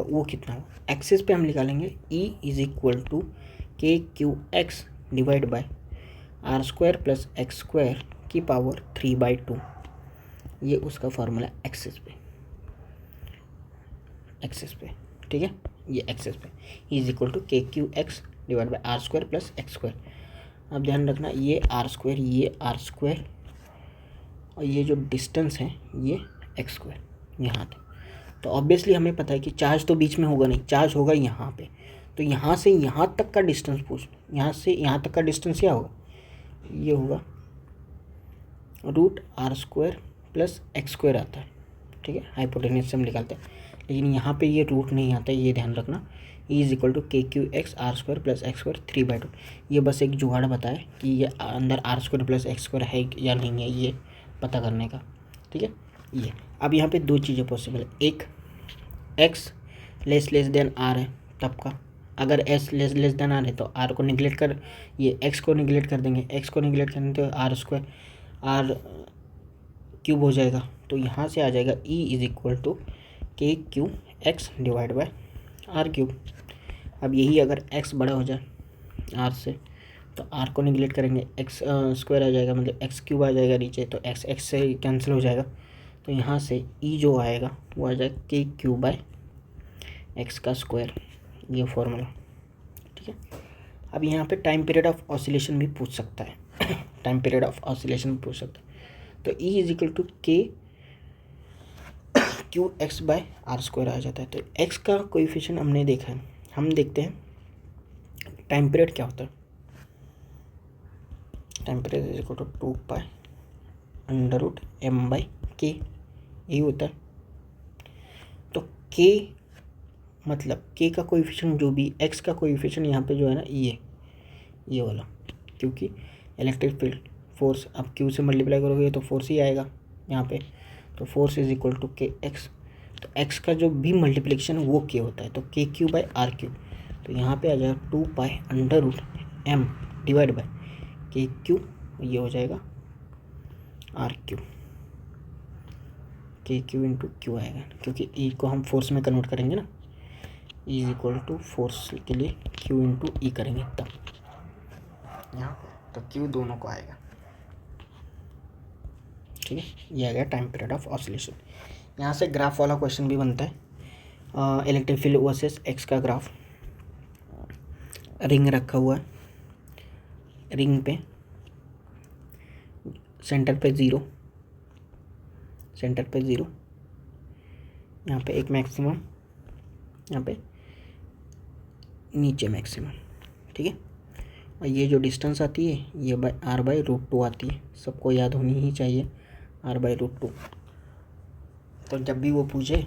[SPEAKER 1] वो कितना होगा, एक्सिस पे हम निकालेंगे E = KQX divide by R² + X² की पावर 3/2, ये उसका फॉर्मूला एक्सिस पे, ठीक है, ये एक्सिस पे = KQX divide by R² + X²। अब ध्यान रखना ये R² और ये जो डिस्टेंस है ये X² यहाँ था। तो ऑब्वियसली हमें पता है कि चार्ज तो बीच में होगा नहीं, चार्ज होगा यहाँ पे। तो यहाँ से यहाँ तक का डिस्टेंस यहाँ से यहाँ तक का डिस्टेंस क्या होगा, ये होगा √R² + X² आता है, ठीक है, हाइपोटेन्यूज से हम निकालते हैं, लेकिन यहाँ पे ये रूट नहीं आता है, ये ध्यान रखना। E = KQX R² + X² 3/2। ये बस एक जुगाड़ बताए कि ये अंदर R² + X² है या नहीं है, ये पता करने का, ठीक है। ये अब यहाँ पे दो चीज़ें पॉसिबल है, एक x लेस देन r है तब का, अगर s लेस देन r है तो r को निगलेक्ट कर, ये x को निगलेक्ट कर देंगे, x को निगलेक्ट करेंगे तो r³ हो जाएगा। तो यहाँ से आ जाएगा E = KQX divide by R³। अब यही अगर x बड़ा हो जाए r से तो r को निगलेक्ट करेंगे, x² आ जाएगा, मतलब x³ आ जाएगा नीचे, तो x से कैंसिल हो जाएगा। तो यहाँ से E जो आएगा वो आ जाएगा KQ/x², ये फॉर्मूला, ठीक है। अब यहाँ पे टाइम पीरियड ऑफ ऑसिलेशन भी पूछ सकता है तो E = KQX/R² आ जाता है। तो x का कोएफिशिएंट हमने देखा है, हम देखते हैं टाइम पीरियड क्या होता है। टाइम पीरियड = 2π√m/k, यही होता है। तो k मतलब k का कोएफिशिएंट जो भी, x का कोएफिशिएंट यहाँ पे जो है ना ये वाला, क्योंकि इलेक्ट्रिक फील्ड फोर्स अब q से मल्टीप्लाई करोगे तो फोर्स ही आएगा यहाँ पे, तो फोर्स = kx। तो x का जो भी मल्टीप्लिकेशन है वो k होता है, तो KQ/R³। तो यहाँ पे आ जाएगा 2π√m डिवाइड बाय KQ, ये हो जाएगा आर क्यू, के क्यू इंटू क्यू आएगा, क्योंकि ई को हम फोर्स में कन्वर्ट करेंगे ना, E is equal to force के लिए क्यू इंटू ई करेंगे तब यहाँ पे, तो क्यू दोनों को आएगा। ठीक है, ये आ गया टाइम पीरियड ऑफ ऑसिलेशन। यहाँ से ग्राफ वाला क्वेश्चन भी बनता है, इलेक्ट्रिक फील्ड वर्सेस एक्स का ग्राफ। रिंग रखा हुआ है, रिंग पे सेंटर पे ज़ीरो, सेंटर पे ज़ीरो, यहाँ पे एक मैक्सिमम, यहाँ पे नीचे मैक्सिमम। ठीक है, और ये जो डिस्टेंस आती है ये r/√2 आती है, सबको याद होनी ही चाहिए, r/√2। तो जब भी वो पूछे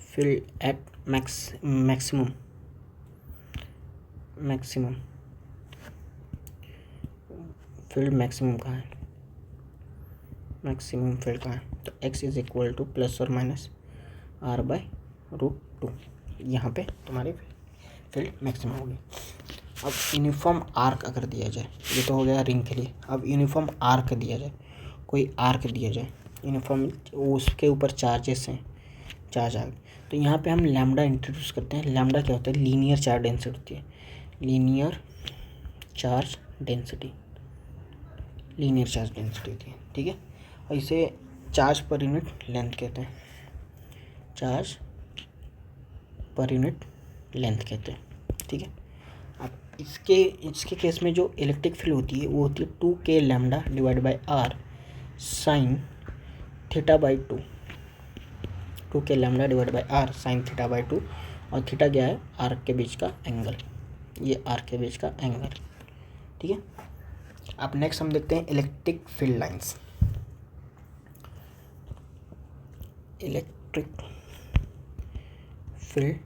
[SPEAKER 1] field at maximum field maximum कहाँ है, मैक्सिमम फील्ड कहाँ है, तो x is equal to plus और माइनस r/√2, यहाँ पे तुम्हारी फील्ड मैक्सिमम होगी। अब यूनिफॉर्म आर्क अगर दिया जाए, ये तो हो गया रिंग के लिए, अब यूनिफॉर्म आर्क दिया जाए, कोई आर्क दिया जाए यूनिफॉर्म, उसके ऊपर चार्जेस हैं, चार्ज आ गए, तो यहाँ पे हम लैम्डा इंट्रोड्यूस करते हैं। लैम्डा क्या होता है, लीनियर चार्ज डेंसिटी होती है, linear charge density, linear charge density होती है। ठीक है, और इसे चार्ज पर यूनिट लेंथ कहते हैं, चार्ज पर यूनिट लेंथ कहते हैं। ठीक है, अब इसके केस में जो इलेक्ट्रिक फील्ड होती है वो होती है 2k lambda divide by R sine θ/2, 2k lambda divide by R sine θ/2, और थीटा क्या है, आर्क के बीच का एंगल, ये आर्क के बीच का एंगल। ठीक है, अब नेक्स्ट हम देखते हैं electric field lines. Electric field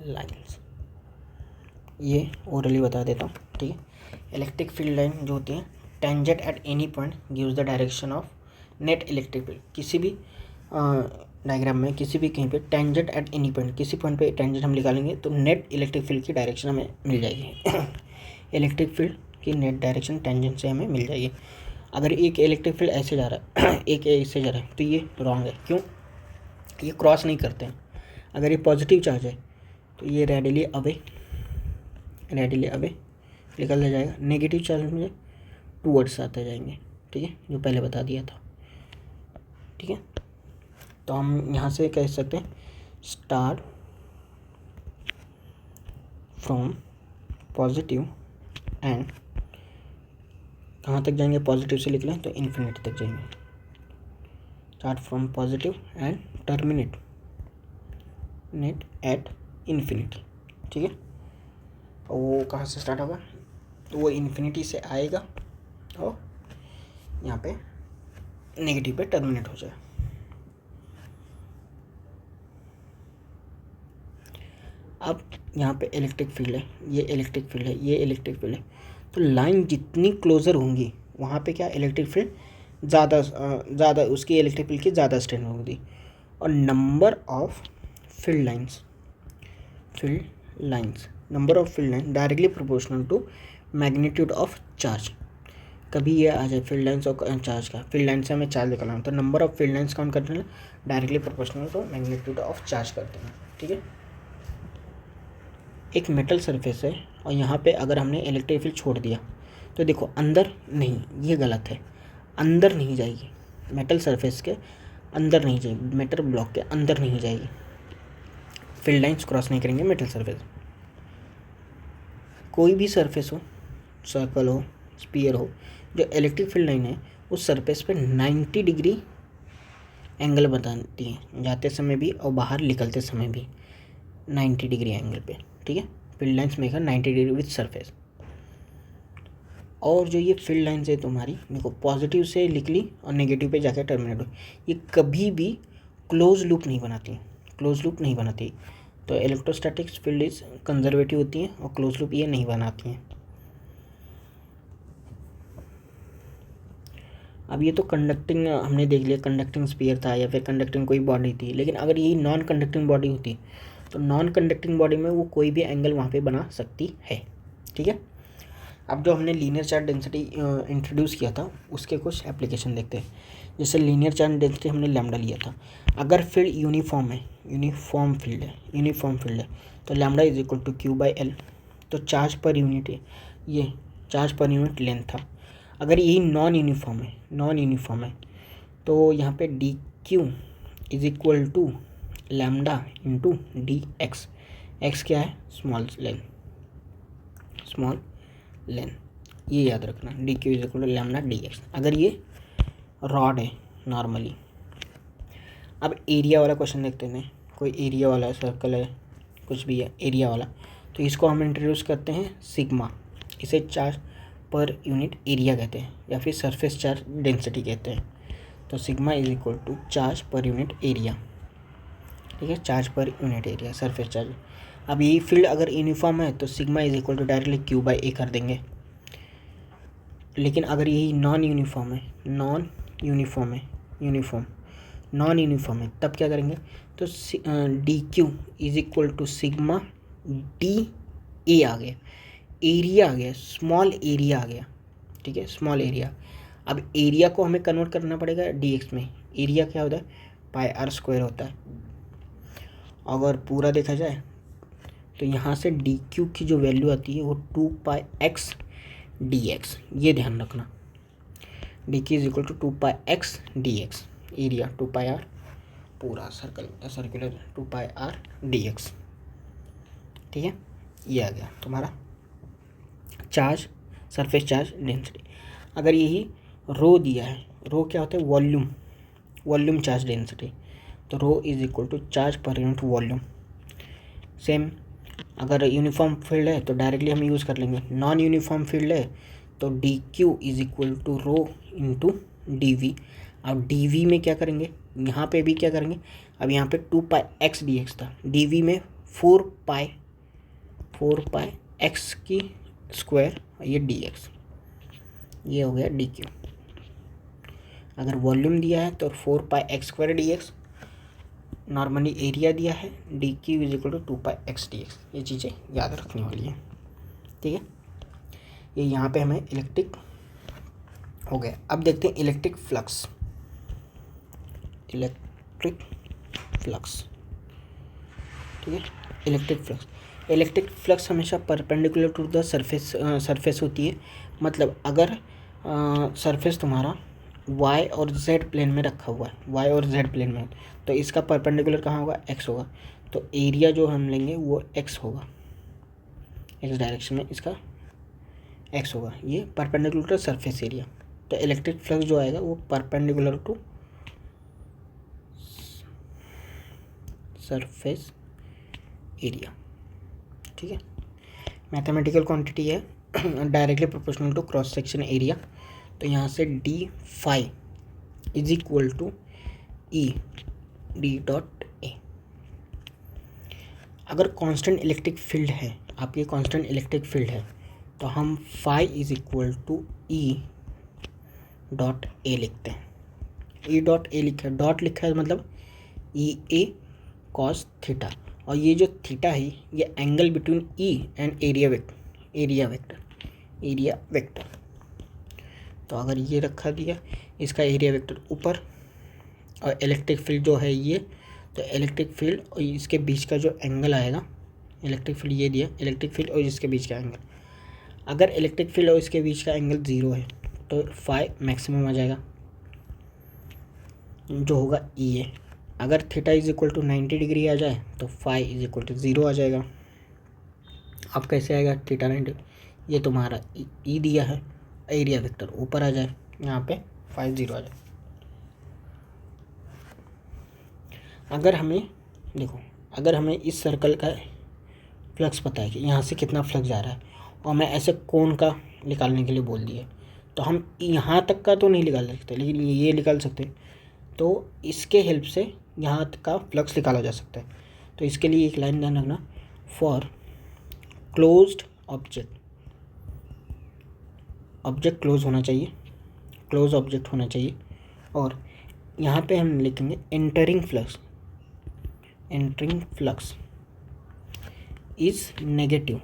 [SPEAKER 1] lines, ये ओरली बता देता हूँ। ठीक है, इलेक्ट्रिक फील्ड लाइन जो होती है, tangent at any point gives the direction of net electric field. किसी भी डायग्राम में किसी भी कहीं पे टेंजेंट एट एनी पॉइंट, किसी पॉइंट पे टेंजेंट हम निकालेंगे तो नेट इलेक्ट्रिक फील्ड की डायरेक्शन हमें मिल जाएगी। इलेक्ट्रिक फील्ड की नेट डायरेक्शन टेंजेंट से हमें मिल जाएगी। अगर एक इलेक्ट्रिक फील्ड ऐसे जा रहा है एक ऐसे जा रहा है तो ये रॉन्ग है, क्यों, ये क्रॉस नहीं करते हैं। अगर ये पॉजिटिव चार्ज है तो ये रेडिली अवे निकलता जाएगा, नेगेटिव चार्ज में टूवर्ड्स आते जाएंगे। ठीक है, जो पहले बता दिया था। ठीक है, तो हम यहाँ से कह सकते हैं स्टार्ट फ्रॉम पॉजिटिव एंड कहाँ तक जाएंगे, पॉजिटिव से लिख लें तो इन्फिनिटी तक जाएंगे। Start from positive and terminate at infinity. ठीक है, और वो कहाँ से स्टार्ट होगा, तो वो इन्फिनिटी से आएगा और यहाँ पे नेगेटिव पे टर्मिनेट हो जाए। अब यहाँ पे इलेक्ट्रिक फील्ड है, ये इलेक्ट्रिक फील्ड है, ये इलेक्ट्रिक फील्ड है, तो लाइन जितनी क्लोज़र होंगी वहाँ पे क्या इलेक्ट्रिक फील्ड ज़्यादा उसकी इलेक्ट्रिक फील्ड की ज़्यादा स्ट्रेंथ होगी। और number of field line directly proportional to magnitude of charge. कभी ये आ जाए फील्ड लाइन्स और चार्ज का, फील्ड लाइन से हमें चार्ज निकालना है तो number of field lines count करते हैं, directly proportional to magnitude of charge करते हैं। ठीक है, एक मेटल सरफेस है और यहाँ पे अगर हमने इलेक्ट्रिक फील्ड छोड़ दिया तो देखो अंदर नहीं, ये गलत है, अंदर नहीं जाएगी, मेटल सरफेस के अंदर नहीं जाएगी, मेटल ब्लॉक के अंदर नहीं जाएगी, फील्ड लाइन्स क्रॉस नहीं करेंगे मेटल सरफेस। कोई भी सरफेस हो, सर्कल हो, स्पीयर हो, जो इलेक्ट्रिक फील्ड लाइन है उस सरफेस पे 90 डिग्री एंगल बताती है, जाते समय भी और बाहर निकलते समय भी 90 डिग्री एंगल पे। ठीक है, field lines maker 90 degree with surface. और जो ये फील्ड लाइन्स है तुम्हारी, देखो पॉजिटिव से निकली और नेगेटिव पे जाकर टर्मिनेट हुई, ये कभी भी क्लोज लूप नहीं बनाती, तो इलेक्ट्रोस्टैटिक्स फील्ड इज कंजर्वेटिव होती हैं और क्लोज लूप ये नहीं बनाती हैं। अब ये तो कंडक्टिंग हमने देख लिया, कंडक्टिंग स्फीयर था या फिर कंडक्टिंग कोई बॉडी थी, लेकिन अगर ये नॉन कंडक्टिंग बॉडी होती तो नॉन कंडक्टिंग बॉडी में वो कोई भी एंगल वहाँ पे बना सकती है। ठीक है, अब जो हमने लीनियर चार्ज डेंसिटी इंट्रोड्यूस किया था उसके कुछ एप्लीकेशन देखते हैं। जैसे लीनियर चार्ज डेंसिटी हमने लैम्डा लिया था। अगर फील्ड यूनिफॉर्म है, यूनिफॉर्म फील्ड है तो lambda is equal to Q by L. तो चार्ज पर यूनिट है, ये चार्ज पर यूनिट लेंथ था। अगर यही नॉन यूनिफॉर्म है तो यहाँ पे D Q is equal to lambda into D X. X क्या है? स्मॉल लेन, ये याद रखना, D Q is equal to lambda D X. अगर ये रॉड है नॉर्मली। अब एरिया वाला क्वेश्चन देखते हैं। कोई एरिया वाला सर्कल है, कुछ भी है एरिया वाला, तो इसको हम इंट्रोड्यूस करते हैं सिग्मा। इसे चार्ज पर यूनिट एरिया कहते हैं या फिर सरफेस चार्ज डेंसिटी कहते हैं। तो sigma is equal to charge per unit area, ठीक है, charge per unit area surface charge. अब यही फील्ड अगर यूनिफॉर्म है तो sigma is equal to directly Q by A कर देंगे। लेकिन अगर यही नॉन यूनिफॉर्म है तब क्या करेंगे? तो D Q is equal to sigma D A आ गया, एरिया आ गया, स्मॉल एरिया आ गया, ठीक है, स्मॉल एरिया। अब एरिया को हमें कन्वर्ट करना पड़ेगा डी एक्स में। एरिया क्या होता है? पाई आर स्क्वायर होता है। अगर पूरा देखा जाए तो यहाँ से डी क्यू की जो वैल्यू आती है वो 2 पाई एक्स डी एक्स, ये ध्यान रखना। D Q is equal to 2 pi X D X, area 2 pi R, पूरा circular 2 pi R D X, ठीक है। ये आ गया तुम्हारा चार्ज, सरफेस चार्ज डेंसिटी। अगर यही रो दिया है, रो क्या होता है? Volume charge density. तो rho is equal to charge per unit volume. Same अगर यूनिफॉर्म फील्ड है तो डायरेक्टली हम यूज़ कर लेंगे। नॉन यूनिफॉर्म फील्ड है तो D Q is equal to rho into D V. अब डी वी में क्या करेंगे? यहाँ पे भी क्या करेंगे? अब यहाँ पे 2 पाई एक्स डी एक्स था, डी वी में 4 पाई एक्स की स्क्वायर, ये डी एक्स, ये हो गया डी क्यू। अगर वॉल्यूम दिया है तो 4 pi X square D X, normally area दिया है D Q is equal to 2 pi X D X. ये चीज़ें याद रखने वाली है, ठीक है। ये यहाँ पे हमें इलेक्ट्रिक हो गया। अब देखते हैं इलेक्ट्रिक फ्लक्स। ठीक है, इलेक्ट्रिक फ्लक्स हमेशा परपेंडिकुलर टू द सरफेस होती है। मतलब अगर सरफेस तुम्हारा y और z प्लेन में रखा हुआ है, y और z प्लेन में, तो इसका परपेंडिकुलर कहाँ होगा? x होगा। तो एरिया जो हम लेंगे वो x होगा, x डायरेक्शन में इसका x होगा। ये परपेंडिकुलर टू सरफेस एरिया। तो इलेक्ट्रिक फ्लक्स जो आएगा वो परपेंडिकुलर टू सरफेस एरिया, ठीक है। मैथमेटिकल क्वांटिटी है directly proportional to cross section area. तो यहाँ से D phi is equal to E D dot A. अगर कांस्टेंट इलेक्ट्रिक फील्ड है, आपकी कांस्टेंट इलेक्ट्रिक फील्ड है, तो हम phi is equal to E dot A लिखते हैं। ई डॉट ए लिखा है, डॉट लिखा है मतलब ई ए कॉस थीटा। और ये जो थीटा है ये angle between E and area vector. तो अगर ये रखा दिया, इसका एरिया वेक्टर ऊपर और इलेक्ट्रिक फील्ड जो है ये, तो इलेक्ट्रिक फील्ड और इसके बीच का जो एंगल आएगा, इलेक्ट्रिक फील्ड ये दिया, इलेक्ट्रिक फील्ड और इसके बीच का एंगल, अगर इलेक्ट्रिक फील्ड और इसके बीच का एंगल 0 है तो फाई मैक्सिमम आ जाएगा जो होगा ई ए। अगर theta is equal to 90 degree आ जाए तो फाई इज इक्वल टू 0 आ जाएगा। अब कैसे आएगा थीटा 90? ये तुम्हारा ई दिया है, एरिया वेक्टर ऊपर आ जाए, यहाँ पे फाई 0 आ जाए। अगर हमें इस सर्कल का फ्लक्स पता है कि यहाँ से कितना फ्लक्स जा रहा है और मैं ऐसे कोन का निकालने के लिए बोल दिया, तो हम यहाँ तक का तो नहीं निकाल सकते, लेकिन ये निकाल सकते हैं। तो इसके हेल्प से यहाँ तक का फ्लक्स निकाला जा सकता है। तो इसके लिए एक लाइन ध्यान रखना, for closed object close object होना चाहिए। और यहाँ पे हम लिखेंगे entering flux is negative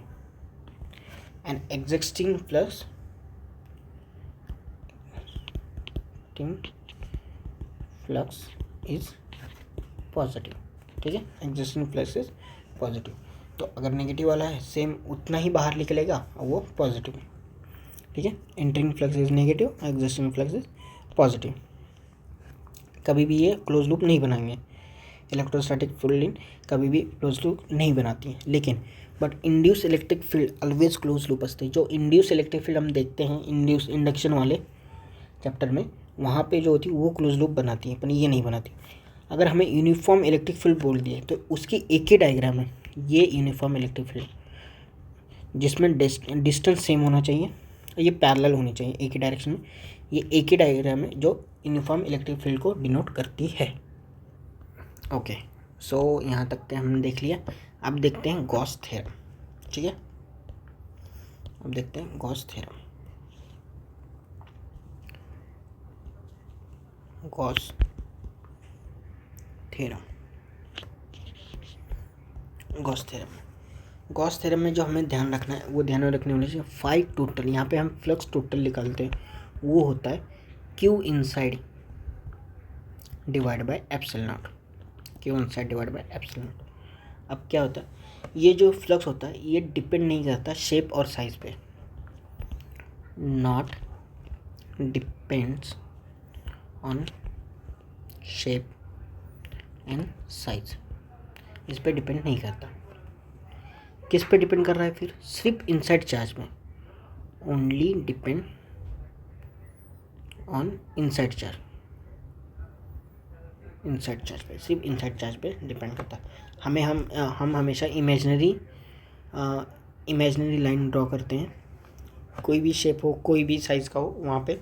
[SPEAKER 1] and existing flux is positive. ठीक है, एग्जिस्टिंग फ्लक्स इज पॉजिटिव। तो अगर नेगेटिव वाला है सेम उतना ही बाहर निकलेगा और वो पॉजिटिव है। ठीक है, entering flux is negative, existing flux is positive. कभी भी ये क्लोज लूप नहीं बनाएंगे, इलेक्ट्रोस्टैटिक फील्ड कभी भी क्लोज लूप नहीं बनाती है। लेकिन but induce electric field always close loop असते। जो इंड्यूस इलेक्ट्रिक फील्ड हम देखते हैं इंडक्शन वाले चैप्टर में, वहाँ पे जो होती है वो क्लोज लूप बनाती है, पर ये नहीं बनाती। अगर हमें यूनिफॉर्म इलेक्ट्रिक फील्ड बोल दिए तो उसकी एक ही डायग्राम है, ये यूनिफॉर्म इलेक्ट्रिक फील्ड, जिसमें डिस्टेंस सेम होना चाहिए और ये पैरेलल होनी चाहिए एक ही डायरेक्शन में। ये एक ही डायग्राम है जो यूनिफॉर्म इलेक्ट्रिक फील्ड को डिनोट करती है। ओके, सो यहाँ तक के हमने देख लिया। अब देखते हैं गॉस थ्योरम। ठीक है, अब देखते हैं Gauss theorem. Gauss theorem, Gauss theorem में जो हमें ध्यान रखना है वो ध्यान रखने होना चाहिए। फाइव टोटल, यहाँ पे हम फ्लक्स टोटल निकालते हैं, वो होता है Q inside divide by epsilon not, Q inside divide by epsilon not. अब क्या होता है, ये जो फ्लक्स होता है ये डिपेंड नहीं करता शेप और साइज पे, not depends on shape and size, इस पे डिपेंड नहीं करता। किस पे डिपेंड कर रहा है फिर, सिर्फ इनसाइड चार्ज में, only depend on inside charge, inside charge पे, सिर्फ इनसाइड चार्ज पे डिपेंड करता है। हम हमेशा इमेजनरी लाइन ड्रॉ करते हैं, कोई भी शेप हो कोई भी साइज़ का हो वहाँ पे,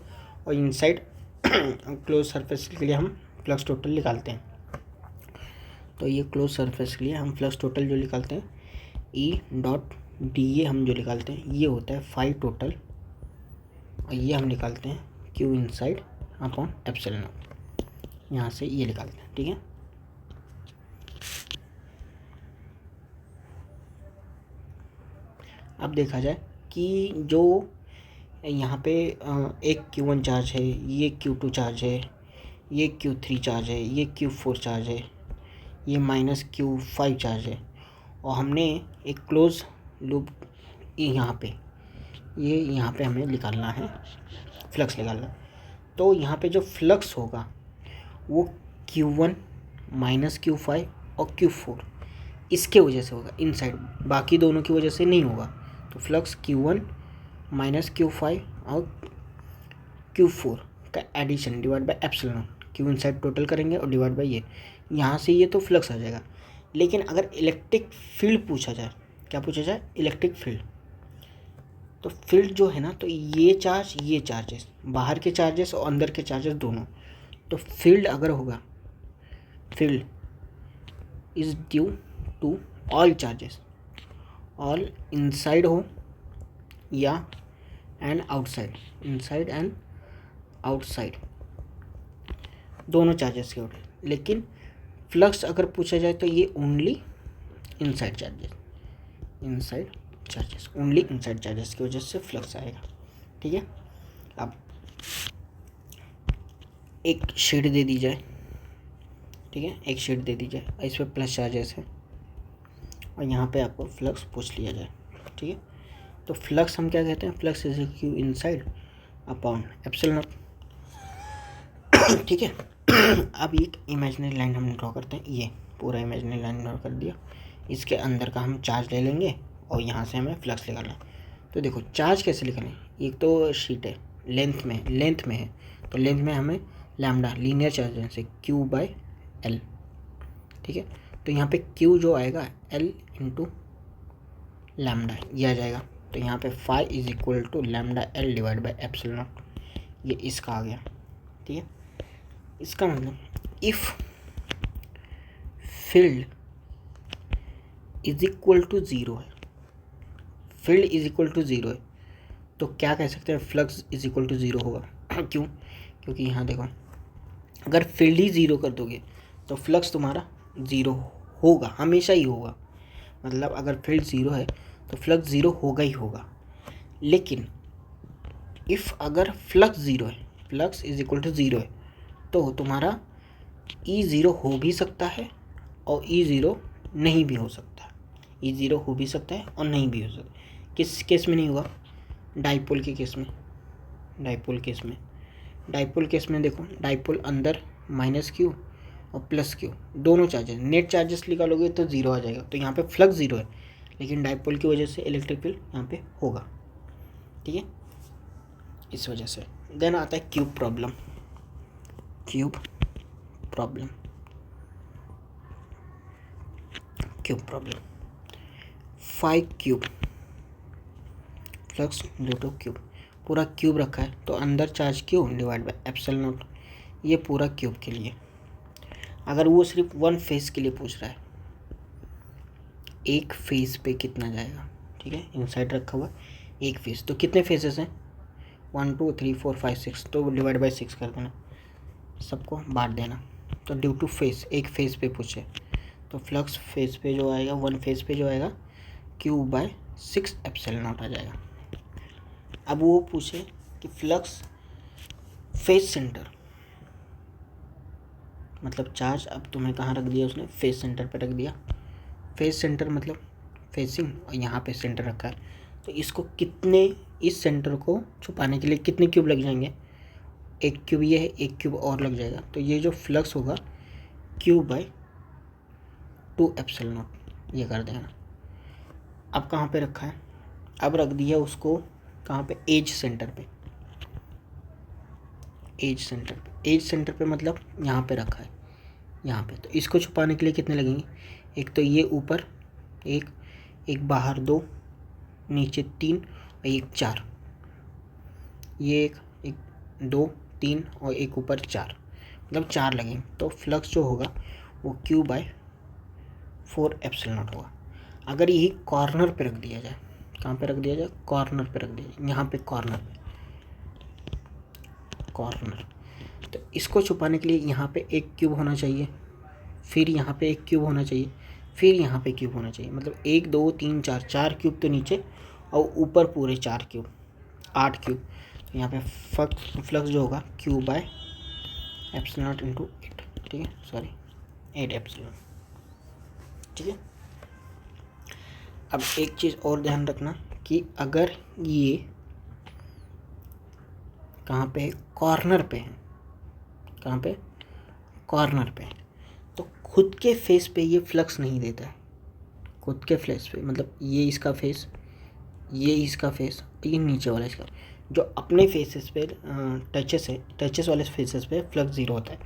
[SPEAKER 1] और इनसाइड क्लोज सरफेस के लिए हम फ्लक्स टोटल निकालते हैं। तो ये क्लोज सरफेस के लिए हम फ्लक्स टोटल जो निकालते हैं ई डॉट डी, ये हम जो निकालते हैं ये होता है फाइव टोटल, और ये हम निकालते हैं Q inside upon epsilon not, यहाँ से ये निकालते हैं। ठीक है, अब देखा जाए कि जो यहाँ पे एक Q1 चार्ज है, ये Q2 चार्ज है, ये Q3 चार्ज है, ये Q4 चार्ज है, ये -Q5 चार्ज है, और हमने एक क्लोज लूप यहाँ पे हमें निकालना है, फ्लक्स निकालना है। तो यहाँ पे जो फ्लक्स होगा वो Q1 -Q5 और Q4 इसके वजह से होगा इनसाइड, बाकी दोनों की वजह से नहीं होगा। तो फ्लक्स Q1 -Q5 और Q4 का addition divide by epsilon, Q inside total करेंगे और डिवाइड बाय ये, यहाँ से ये तो फ्लक्स आ जाएगा। लेकिन अगर इलेक्ट्रिक फील्ड पूछा जाए, क्या पूछा जाए, इलेक्ट्रिक फील्ड, तो फील्ड जो है ना, तो ये चार्जेस, बाहर के चार्जेस और अंदर के चार्जेस दोनों, तो फील्ड अगर होगा, field is due to all charges, all inside हो या and outside, inside and outside दोनों चार्जेस के होते हैं। लेकिन फ्लक्स अगर पूछा जाए तो ये only inside charges, only inside charges की वजह से फ्लक्स आएगा। ठीक है, अब एक शीट दे दी जाए, ठीक है, एक शीट दे दी जाए, इस पर प्लस चार्जेस है और यहाँ पे आपको फ्लक्स पूछ लिया जाए। ठीक है, तो फ्लक्स हम क्या कहते हैं, flux is Q inside upon epsilon not. ठीक है, अब एक इमेजिनरी लाइन हम ड्रॉ करते हैं, ये पूरा इमेजिनरी लाइन ड्रॉ कर दिया, इसके अंदर का हम चार्ज ले लेंगे और यहाँ से हमें फ्लक्स निकालना है। तो देखो चार्ज कैसे निकालें, एक तो शीट है लेंथ में है, तो लेंथ में हमें लैम्डा लीनियर चार्ज से Q बाय L। ठीक है, तो यहाँ पे Q जो आएगा L इंटू लैम्डा ये आ जाएगा, तो यहाँ पे phi is equal to lambda L divide by epsilon naught, ये इसका आ गया। ठीक है, इसका मतलब if field is equal to zero है, field is equal to zero है, तो क्या कह सकते हैं, flux is equal to zero होगा। क्यों, क्योंकि यहाँ देखो अगर फील्ड ही ज़ीरो कर दोगे तो फ्लक्स तुम्हारा ज़ीरो होगा, हमेशा ही होगा। मतलब अगर फील्ड ज़ीरो है तो फ्लक्स ज़ीरो होगा ही होगा। लेकिन इफ़ अगर फ्लक्स ज़ीरो है, flux is equal to zero है, तो तुम्हारा ई ज़ीरो हो भी सकता है और ई ज़ीरो नहीं भी हो सकता है। ई ज़ीरो हो भी सकता है और नहीं भी हो सकता है। किस केस में नहीं होगा? डाइपोल के केस में। डाइपोल केस में, डाइपोल केस में देखो, डाइपोल अंदर माइनस क्यू और प्लस क्यू दोनों चार्जेस, नेट चार्जेस निकालोगे तो ज़ीरो आ जाएगा। तो यहाँ पे फ्लक्स ज़ीरो है, लेकिन डाइपोल की वजह से इलेक्ट्रिक फील्ड यहाँ पे होगा, ठीक है, इस वजह से। देन आता है cube problem. Cube problem, cube problem, 5 cube flux due two cube. पूरा क्यूब रखा है तो अंदर charge Q divide by epsilon naught, ये पूरा क्यूब के लिए। अगर वो सिर्फ वन फेस के लिए पूछ रहा है, एक फेस पे कितना जाएगा, ठीक है, इनसाइड रखा हुआ एक फेस, तो कितने फेसेस हैं? 1 2 3 4 5 6, तो डिवाइड बाय 6 कर देना, सबको बांट देना। तो ड्यू टू फेस, एक फेस पे पूछे तो फ्लक्स फेस पे जो आएगा, वन फेस पे जो आएगा, क्यू बाय 6 एप्सिलॉन नॉट आ जाएगा। अब वो पूछे कि फ्लक्स फेस सेंटर, मतलब चार्ज अब तुम्हें कहाँ रख दिया उसने? फेस सेंटर पे रख दिया। फेस सेंटर मतलब फेसिंग, और यहाँ पे सेंटर रखा है, तो इसको कितने, इस सेंटर को छुपाने के लिए कितने क्यूब लग जाएंगे? एक क्यूब ये है, एक क्यूब और लग जाएगा, तो ये जो फ्लक्स होगा क्यू बाय 2 एप्सिलॉन नॉट, ये कर देना। अब कहाँ पे रखा है? अब रख दिया उसको कहाँ पे? एज सेंटर पे। एज सेंटर पे, एज सेंटर पे मतलब यहाँ पे रखा है, यहाँ पे। तो इसको छुपाने के लिए कितने लगेंगे? एक तो ये ऊपर एक, एक बाहर 2, नीचे 3 और एक 4, ये एक 2 3 और एक ऊपर 4, मतलब 4 लगेंगे। तो फ्लक्स जो होगा वो क्यू बाय 4 एप्सिलॉन नॉट होगा। अगर यही कॉर्नर पे रख दिया जाए, कहाँ पे रख दिया जाए? कॉर्नर पे रख दिया जाए, यहाँ पे कॉर्नर पे, कॉर्नर। तो इसको छुपाने के लिए यहाँ पे एक क्यूब होना चाहिए, फिर यहाँ पे एक क्यूब होना चाहिए, फिर यहाँ पे क्यूब होना चाहिए, मतलब 1 2 3 4, 4 क्यूब तो नीचे और ऊपर पूरे 4 क्यूब, 8 क्यूब। तो यहाँ पे फ्लक्स जो होगा Q by epsilon naught into 8, ठीक है, सॉरी 8 एप्सिलॉन, ठीक है। अब एक चीज़ और ध्यान रखना कि अगर ये कहाँ पे? कॉर्नर पे है, कहाँ पे? कॉर्नर पे, तो खुद के फेस पे ये फ्लक्स नहीं देता है। खुद के फेस पे मतलब ये इसका फेस, ये इसका फेस, ये नीचे वाला इसका, जो अपने फेसेस पे टचेस है, टचेस वाले फेसेस पे फ्लक्स ज़ीरो होता है।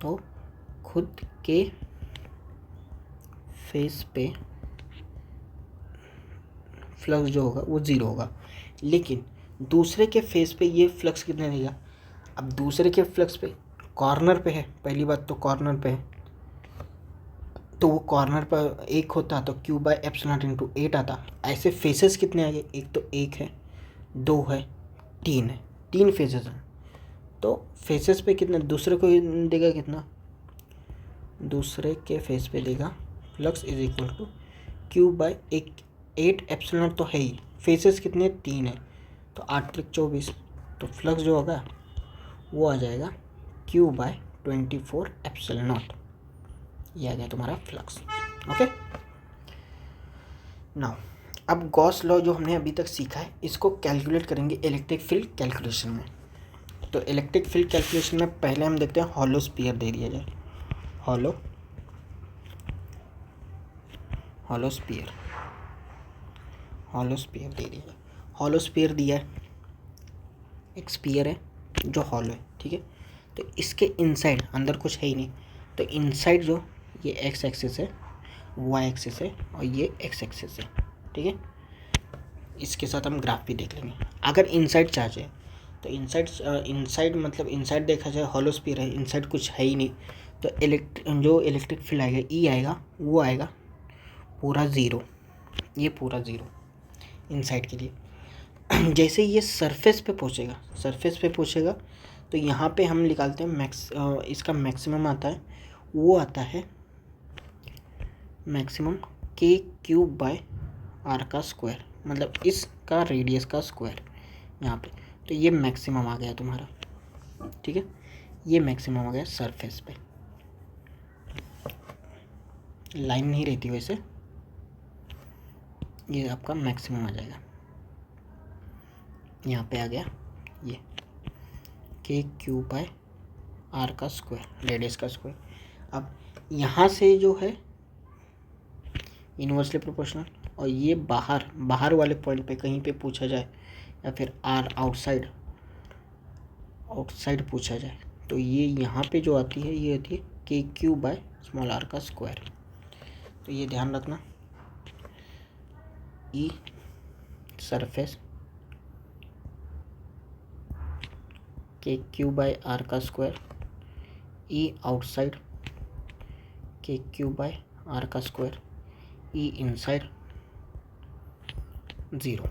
[SPEAKER 1] तो खुद के फेस पे फ्लक्स जो होगा वो ज़ीरो होगा, लेकिन दूसरे के फेस पे ये फ्लक्स कितने देगा? अब दूसरे के फ्लक्स पे कॉर्नर पे है, पहली बात तो कॉर्नर पे है, तो वो कॉर्नर पर एक होता तो Q by epsilon naught into 8 आता। ऐसे फेसेस कितने आ गए? एक तो एक है, 2 है, 3 है, 3 फेसेस हैं। तो फेसेस पे कितना दूसरे को देगा? कितना दूसरे के फेस पे देगा? Flux is equal to Q by 8 epsilon naught तो है ही, फेसेस कितने? 3 है, तो 8 त्रिक 24, तो फ्लक्स जो होगा वो आ जाएगा क्यू बाय 24 एप्सिलॉन नॉट, ये आ गया तुम्हारा फ्लक्स। ओके, नाउ अब गॉस लॉ जो हमने अभी तक सीखा है, इसको कैलकुलेट करेंगे इलेक्ट्रिक फील्ड कैलकुलेशन में। तो इलेक्ट्रिक फील्ड कैलकुलेशन में पहले हम देखते हैं हॉलो स्फीयर दे दिया जाए, हॉलो स्फीयर, हॉलो स्फीयर दे दिया जाए। हॉलो स्फीयर दिया है, एक स्फीयर है जो हॉलो है, ठीक है। तो इसके इनसाइड अंदर कुछ है ही नहीं, तो इनसाइड जो ये एक्स एक्सिस है, वाई एक्सिस है और ये एक्स एक्सिस है, ठीक है। इसके साथ हम ग्राफ भी देख लेंगे। अगर इनसाइड चार्ज है तो इनसाइड मतलब इनसाइड देखा जाए हॉलो स्फीयर है, इनसाइड कुछ है ही नहीं, तो जो इलेक्ट्रिक फील्ड आएगा ई आएगा, वो आएगा पूरा ज़ीरो, ये पूरा ज़ीरो इनसाइड के लिए। जैसे ये सरफेस पे पहुँचेगा, तो यहाँ पे हम निकालते हैं इसका मैक्सिमम आता है, वो आता है मैक्सिमम के क्यूब बाय आर का स्क्वायर, मतलब इसका रेडियस का स्क्वायर यहाँ पे। तो ये मैक्सिमम आ गया तुम्हारा, ठीक है, ये मैक्सिमम आ गया सरफेस पे। लाइन नहीं रहती वैसे, ये आपका मैक्सिमम आ जाएगा। यहाँ पे आ गया ये k³ r का स्क्वायर, रेडियस का स्क्वायर। अब यहाँ से जो है इन्वर्सली प्रोपोर्शनल, और ये बाहर वाले पॉइंट पे कहीं पे पूछा जाए या फिर r आउटसाइड पूछा जाए, तो ये यहाँ पे जो आती है ये आती है k³ r का स्क्वायर। तो ये ध्यान रखना, ई सरफेस k³ r का स्क्वायर, ई आउटसाइड k³ r का स्क्वायर, ई इनसाइड 0,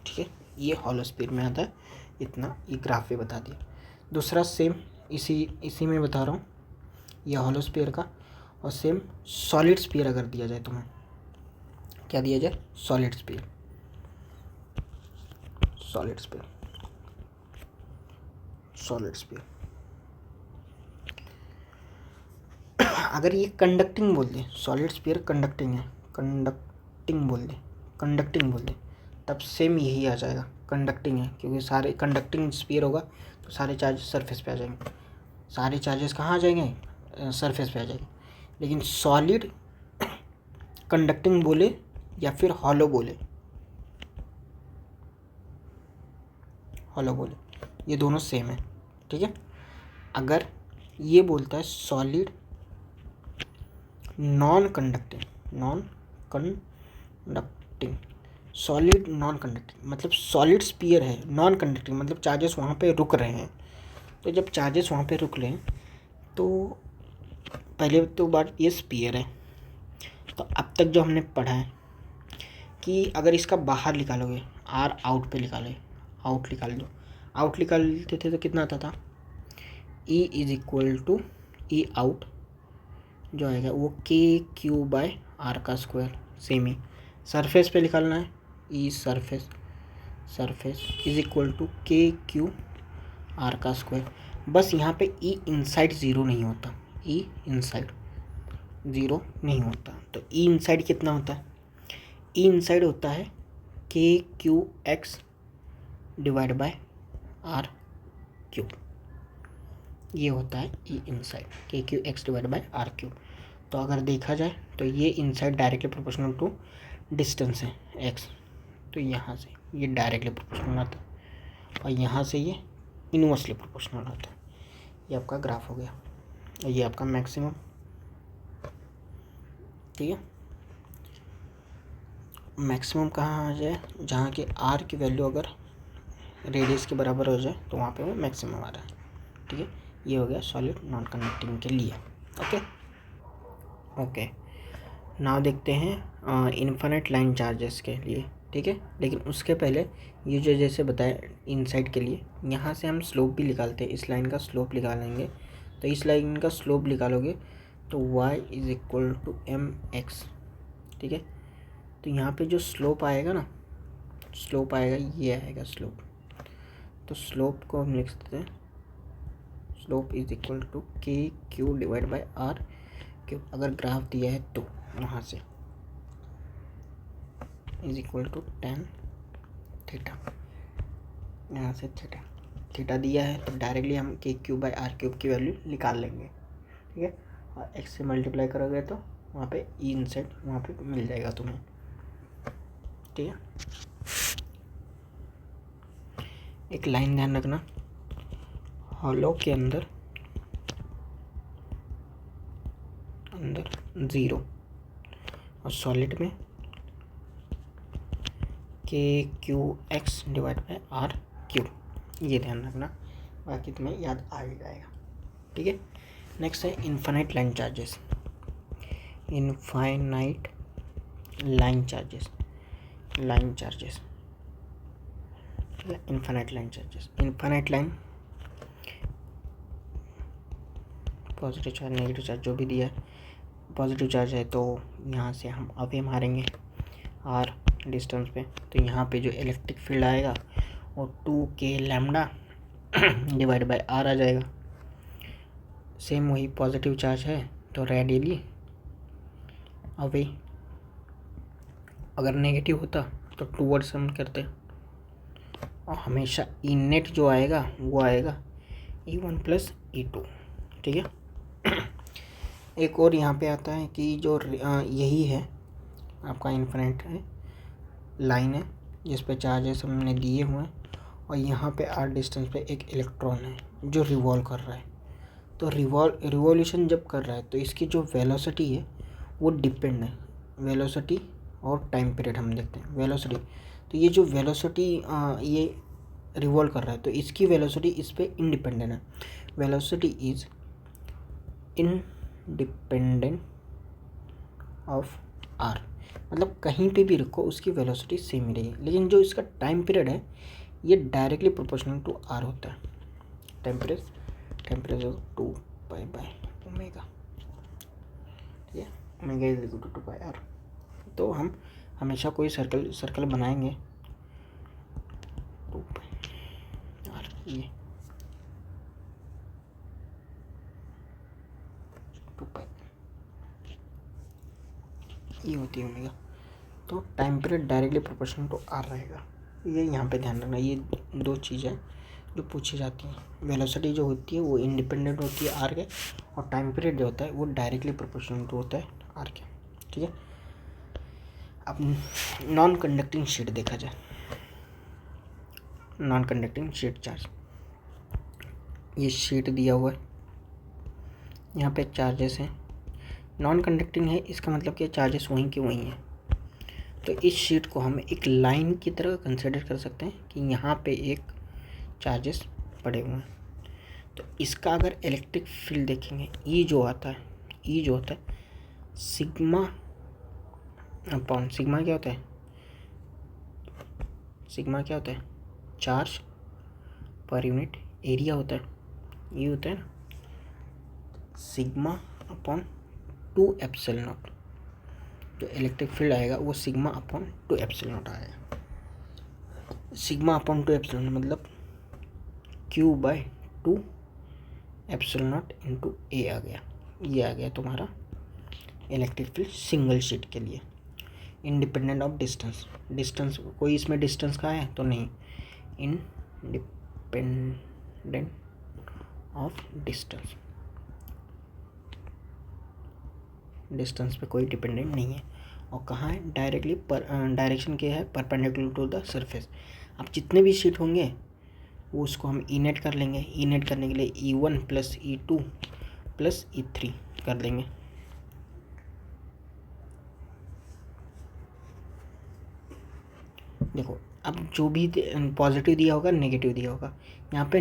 [SPEAKER 1] ठीक है। ये हॉलो स्फीयर में आता है, इतना ये ग्राफ पे बता दिया। दूसरा सेम इसी में बता रहा हूँ, ये हॉलो स्फीयर का। और सेम सॉलिड स्फीयर अगर दिया जाए तुम्हें, क्या दिया जाए, सॉलिड स्फीयर अगर ये कंडक्टिंग बोल दे, सॉलिड स्फीयर कंडक्टिंग है, कंडक्टिंग बोल दे, तब सेम यही आ जाएगा, कंडक्टिंग है, क्योंकि सारे कंडक्टिंग स्फीयर होगा तो सारे चार्जेस सरफेस पे आ जाएंगे। सारे चार्जेस कहाँ आ जाएंगे, सरफेस पे आ जाएंगे। लेकिन सॉलिड कंडक्टिंग बोले या फिर हॉलो बोले, ये दोनों सेम है, ठीक है। अगर ये बोलता है solid non conducting, solid non conducting मतलब सॉलिड स्फीयर है, नॉन कंडक्टिंग मतलब चार्जेस वहाँ पे रुक रहे हैं। तो जब चार्जेस वहाँ पे रुक लें तो पहले तो बात ये स्फीयर है। तो अब तक जो हमने पढ़ा है कि अगर इसका बाहर निकालोगे, आर आउट पे निकाले, आउट निकालते थे तो कितना आता था, E = ई आउट जो आएगा वो k³ r का स्क्वायर। सेम ही सरफेस पे निकालना है, ई सरफेस = k³ r का स्क्वायर। बस यहाँ पे ई इनसाइड 0 नहीं होता, तो ई इनसाइड कितना होता है, ई इनसाइड होता है k⁴x / r³, ये होता है ई इनसाइड k⁴x / r³। तो अगर देखा जाए तो ये inside directly proportional to distance है x, तो यहाँ से ये डायरेक्टली प्रोपोर्शनल आता है और यहाँ से ये इनवर्सली प्रोपोर्शनल आता है। ये आपका ग्राफ हो गया, ये आपका मैक्सिमम, ठीक है। मैक्सिमम कहाँ आ जाए, जहाँ की r की वैल्यू अगर रेडियस के बराबर हो जाए तो वहाँ पे वो मैक्सिमम आ रहा है, ठीक है। ये हो गया सॉलिड नॉन कंडक्टिंग के लिए। ओके नाउ देखते हैं इनफाइनाइट लाइन चार्जेस के लिए, ठीक है। लेकिन उसके पहले ये जो जैसे बताया इनसाइड के लिए, यहाँ से हम स्लोप भी निकालते हैं, इस लाइन का स्लोप निकालेंगे। तो इस लाइन का स्लोप निकालोगे तो y = mx, ठीक है। तो यहाँ पे जो स्लोप आएगा ना, ये आएगा स्लोप। तो स्लोप को हम लिख सकते हैं, स्लोप = k³ / r³। अगर ग्राफ दिया है तो वहाँ से tan थीटा, यहाँ से थीटा दिया है तो डायरेक्टली हम k³ / r³ की वैल्यू निकाल लेंगे, ठीक है। और x से मल्टीप्लाई करोगे तो वहाँ पे ई इनसाइड वहाँ पे मिल जाएगा तुम्हें, ठीक है। एक लाइन ध्यान रखना, हॉलो के अंदर 0 और सॉलिड में k⁴x / r³, ये ध्यान रखना, बाकी तुम्हें याद आ ही जाएगा, ठीक है। नेक्स्ट है infinite line charges. Infinite line charges, infinite line positive charge negative charge जो भी दिया है, पॉजिटिव चार्ज है तो यहाँ से हम अवे मारेंगे r डिस्टेंस पे, तो यहाँ पे जो इलेक्ट्रिक फील्ड आएगा वो 2k lambda divide by r आ जाएगा। सेम वही पॉजिटिव चार्ज है तो रेडियली अवे, अगर नेगेटिव होता तो टूवर्ड्स हम करते, और हमेशा ई नेट जो आएगा वो आएगा E1 प्लस E2। ठीक है। एक और यहाँ पे आता है कि जो यही है आपका इन्फिनिट है लाइन है जिस पे चार्जेस हमने दिए हुए हैं, और यहाँ पे r डिस्टेंस पे एक इलेक्ट्रॉन है जो रिवॉल्व कर रहा है। तो रिवॉल्यूशन जब कर रहा है तो इसकी जो वेलोसिटी है वो डिपेंड है, वेलोसिटी और टाइम पीरियड हम देखते हैं। वेलोसिटी, तो ये जो वेलोसिटी ये रिवॉल्व कर रहा है तो इसकी वेलोसिटी इस पे इंडिपेंडेंट है। Velocity is independent of r, मतलब कहीं पे भी रखो उसकी वेलोसिटी सेम ही रहेगी, लेकिन जो इसका टाइम पीरियड है ये डायरेक्टली प्रोपोर्शनल टू r होता है। टेम्परेचर 2 पाई बाय ओमेगा, ठीक है, omega is equal to 2 pi r। तो हम हमेशा कोई सर्कल बनाएंगे 2 पाई r, ये 2 पाई ये होती है ओमेगा। तो time period directly proportional to r रहेगा। ये यहाँ पे ध्यान रखना, ये दो चीज़ें जो पूछी जाती हैं। वेलोसिटी जो होती है वो इंडिपेंडेंट होती है r के, और टाइम पीरियड जो होता है वो डायरेक्टली प्रोपोर्शनल टू होता है r के। ठीक है। अब नॉन कंडक्टिंग शीट देखा जाए, नॉन कंडक्टिंग शीट चार्ज, ये शीट दिया हुआ है, यहाँ पे चार्जेस हैं, नॉन कंडक्टिंग है, इसका मतलब कि चार्जेस वहीं के वहीं हैं। तो इस शीट को हम एक लाइन की तरह कंसिडर कर सकते हैं कि यहाँ पे एक चार्जेस पड़े हुए हैं। तो इसका अगर इलेक्ट्रिक फील्ड देखेंगे, ई जो होता है सिग्मा अपॉन सिग्मा क्या होता है, चार्ज पर यूनिट एरिया होता है, ये होता है ना, सिग्मा अपॉन 2 एप्सिलॉन नॉट। जो इलेक्ट्रिक फील्ड आएगा वो सिग्मा अपॉन 2 एप्सिलॉन नॉट आएगा। सिग्मा अपॉन 2 एप्सिलॉन मतलब Q by 2 epsilon naught into A आ गया। ये आ गया तुम्हारा इलेक्ट्रिक फील्ड सिंगल शीट के लिए, इंडिपेंडेंट ऑफ डिस्टेंस कोई इसमें डिस्टेंस का है तो नहीं, इंडिपेंडेंट ऑफ डिस्टेंस पे कोई डिपेंडेंट नहीं है। और कहाँ है, डायरेक्टली डायरेक्शन क्या है, परपेंडिकुलर टू द सरफेस। अब जितने भी शीट होंगे वो उसको हम ई नेट कर लेंगे। ई नेट करने के लिए E1 plus E2 plus E3 कर देंगे। देखो अब जो भी पॉजिटिव दिया होगा नेगेटिव दिया होगा, यहाँ पे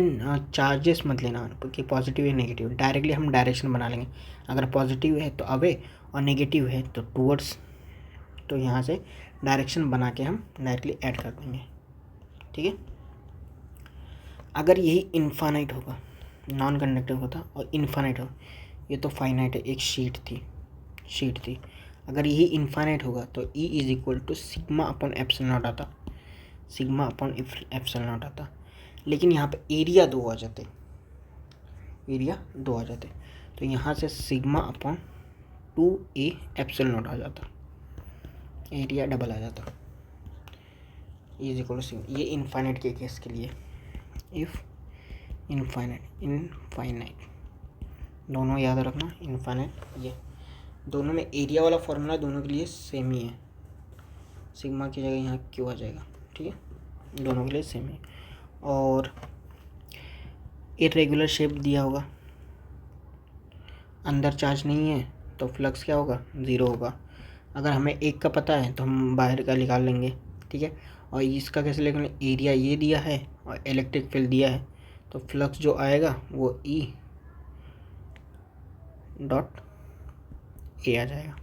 [SPEAKER 1] चार्जेस मत लेना कि पॉजिटिव है नेगेटिव, डायरेक्टली हम डायरेक्शन बना लेंगे। अगर पॉजिटिव है तो अवे और नेगेटिव है तो टूवर्ड्स, तो यहाँ से डायरेक्शन बना के हम डायरेक्टली ऐड कर देंगे। ठीक है। अगर यही इनफाइनाइट होगा, नॉन कंडक्टिव होता और इनफाइनाइट हो, ये तो फाइनाइट है, एक शीट थी। अगर यही इनफाइनाइट होगा तो E is equal to sigma upon epsilon naught आता, लेकिन यहाँ पे एरिया दो आ जाते, तो यहाँ से sigma upon 2a epsilon naught आ जाता, एरिया डबल आ जाता, E is equal to sigma. ये इनफाइनाइट के केस के लिए, इफ़ इनफाइनाइट दोनों याद रखना, इनफाइनाइट ये दोनों में एरिया वाला फॉर्मूला दोनों के लिए सेम ही है, सिग्मा की जगह यहाँ क्यू आ जाएगा। ठीक है, दोनों के लिए सेम है। और इरेगुलर शेप दिया होगा, अंदर चार्ज नहीं है तो फ्लक्स क्या होगा, 0 होगा। अगर हमें एक का पता है तो हम बाहर का निकाल लेंगे। ठीक है, और इसका कैसे लेंगे, एरिया ये दिया है और इलेक्ट्रिक फील्ड दिया है, तो फ्लक्स जो आएगा वो E डॉट ए आ जाएगा।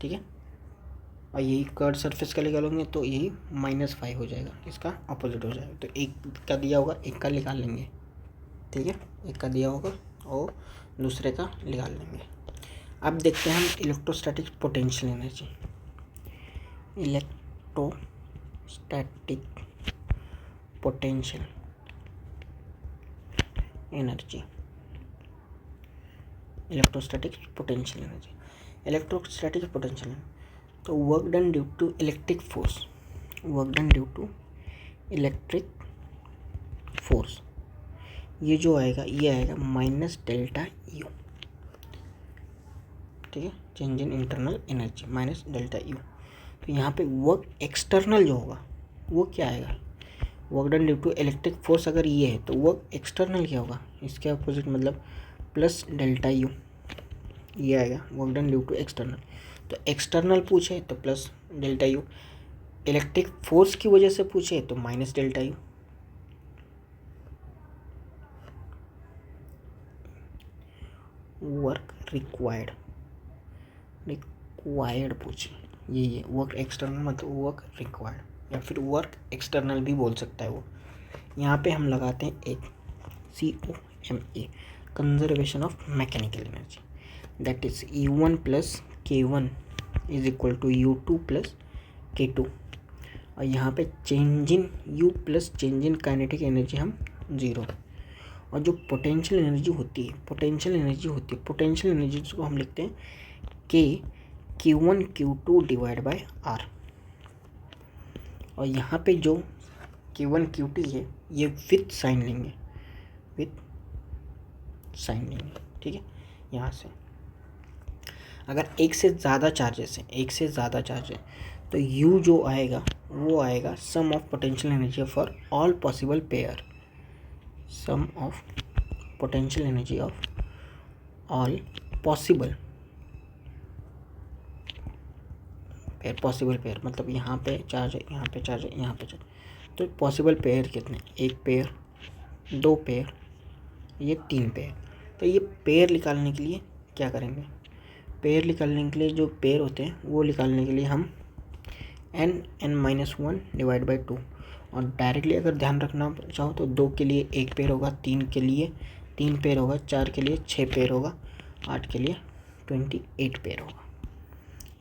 [SPEAKER 1] ठीक है, और यही कर्व सरफेस का निकालेंगे तो यही -5 हो जाएगा, इसका अपोजिट हो जाएगा। तो एक का दिया होगा, एक का निकाल लेंगे। ठीक है, एक का दिया होगा और दूसरे का निकाल लेंगे। अब देखते हैं हम electrostatic potential energy. Static potential energy, electrostatic potential energy, electrostatic potential. तो work done due to electric force, work done due to electric force, ये जो आएगा ये आएगा माइनस डेल्टा यू, ठीक है, change in internal energy minus delta you. तो यहाँ पे वर्क एक्सटर्नल जो होगा वो क्या आएगा, work done due to electric force अगर ये है तो वर्क एक्सटर्नल क्या होगा, इसके अपोजिट मतलब प्लस डेल्टा यू, ये आएगा work done due to external. तो एक्सटर्नल पूछे तो plus delta U, electric force की वजह से पूछे तो minus delta U. Work required, required पूछे, ये वर्क एक्सटर्नल मतलब वर्क रिक्वायर्ड या फिर वर्क एक्सटर्नल भी बोल सकता है वो। यहाँ पे हम लगाते हैं एक COMA, conservation of mechanical energy, that is U1 plus K1 is equal to U2 plus K2, और यहाँ पे change in U plus change in kinetic energy हम 0, और जो पोटेंशियल एनर्जी होती है, पोटेंशियल एनर्जी को हम लिखते हैं Q1 Q2 divide by R, और यहाँ पे जो Q1 Q2 है ये विथ साइन लेंगे, ठीक है। यहाँ से अगर एक से ज़्यादा चार्जेस हैं, तो U जो आएगा वो आएगा sum of potential energy for all possible pair, sum of potential energy of all possible pair, मतलब यहाँ पे चार्ज है, यहाँ पे चार्ज है, यहाँ पे चार्ज, तो पॉसिबल पेयर कितने, एक पेयर, दो पेयर, ये तीन पेयर। तो ये पेयर निकालने के लिए क्या करेंगे, पेयर निकालने के लिए जो पेयर होते हैं वो निकालने के लिए हम n-1 डिवाइड बाई 2, और डायरेक्टली अगर ध्यान रखना चाहो तो 2 के लिए एक पेयर होगा, 3 के लिए 3 पेयर होगा, 4 के लिए 6 पेयर होगा, 8 के लिए 28 पेयर होगा।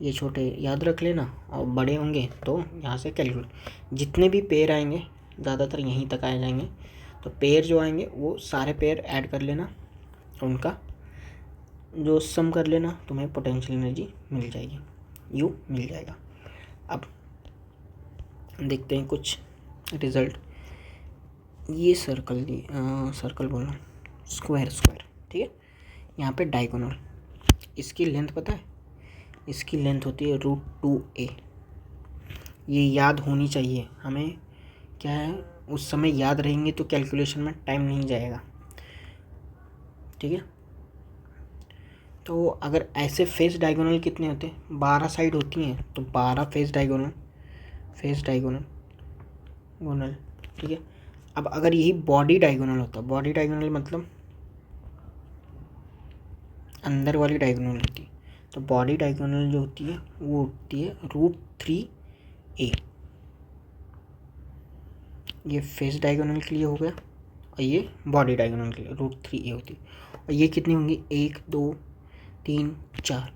[SPEAKER 1] ये छोटे याद रख लेना, और बड़े होंगे तो यहाँ से कैलकुलेट, जितने भी पेयर आएंगे ज़्यादातर यहीं तक आ जाएंगे, तो पेयर जो आएंगे वो सारे पेयर ऐड कर लेना, उनका जो सम कर लेना, तुम्हें पोटेंशियल एनर्जी मिल जाएगी, यू मिल जाएगा। अब देखते हैं कुछ रिज़ल्ट। ये सर्कल बोलना, स्क्वायर, ठीक है। यहाँ पे डायगोनल, इसकी लेंथ पता है, इसकी लेंथ होती है √2a, ये याद होनी चाहिए हमें, क्या है उस समय याद रहेंगे तो कैलकुलेशन में टाइम नहीं जाएगा, ठीक है। तो अगर ऐसे फेस डायगोनल कितने होते हैं, 12 साइड होती हैं, तो 12 फेस डायगोनल, ठीक है। अब अगर यही बॉडी डायगोनल होता, बॉडी डायगोनल मतलब अंदर वाली डायगोनल होती है, तो बॉडी डायगोनल जो होती है वो होती है √3a, ये फेस डायगोनल के लिए हो गया, और ये बॉडी डायगोनल के लिए √3a होती है, और ये कितनी होंगी, 1 2 3 4,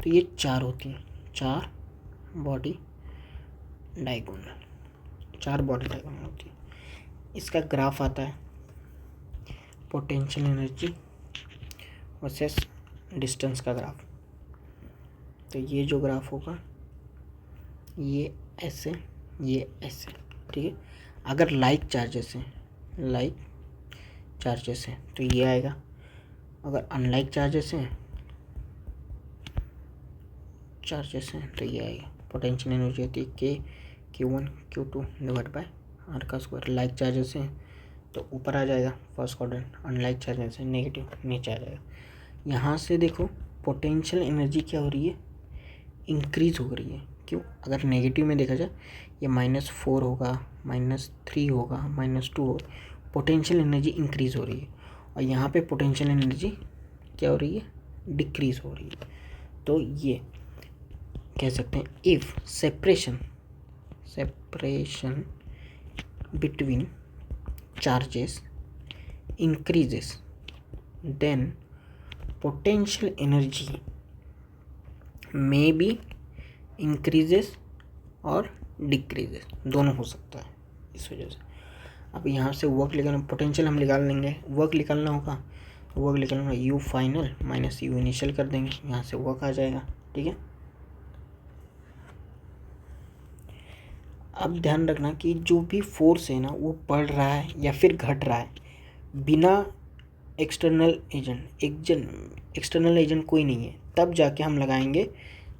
[SPEAKER 1] तो ये 4 होती हैं, 4 बॉडी डायगोनल, 4 बॉडी डायगोनल होती है। इसका ग्राफ आता है पोटेंशियल एनर्जी वर्सेस डिस्टेंस का ग्राफ। तो ये जो ग्राफ होगा ये ऐसे, ठीक है। अगर लाइक चार्जेस हैं तो ये आएगा, अगर अनलाइक चार्जेस हैं तो ये आएगा। पोटेंशियल एनर्जी होती है Q1 Q2 divide by R का स्क्वायर। लाइक चार्जेस हैं तो ऊपर आ जाएगा फर्स्ट क्वाड्रेंट, अनलाइक चार्जेस हैं नेगेटिव नीचे आ जाएगा। यहाँ से देखो पोटेंशियल एनर्जी क्या हो रही है, इंक्रीज हो रही है। क्यों, अगर नेगेटिव में देखा जाए ये -4 होगा, -3 होगा, -2 होगा, पोटेंशियल एनर्जी इंक्रीज हो रही है, और यहाँ पे पोटेंशियल एनर्जी क्या हो रही है, डिक्रीज हो रही है। तो ये कह सकते हैं if separation between charges increases then potential energy may be increases और डिक्रीजेस, दोनों हो सकता है इस वजह से। अब यहाँ से वर्क निकालना, पोटेंशियल हम निकाल लेंगे, वर्क निकालना होगा तो वर्क निकालना होगा you final minus you initial कर देंगे, यहाँ से वर्क आ जाएगा। ठीक है, अब ध्यान रखना कि जो भी फोर्स है ना वो बढ़ रहा है या फिर घट रहा है बिना एक्सटर्नल एजेंट कोई नहीं है, तब जाके हम लगाएंगे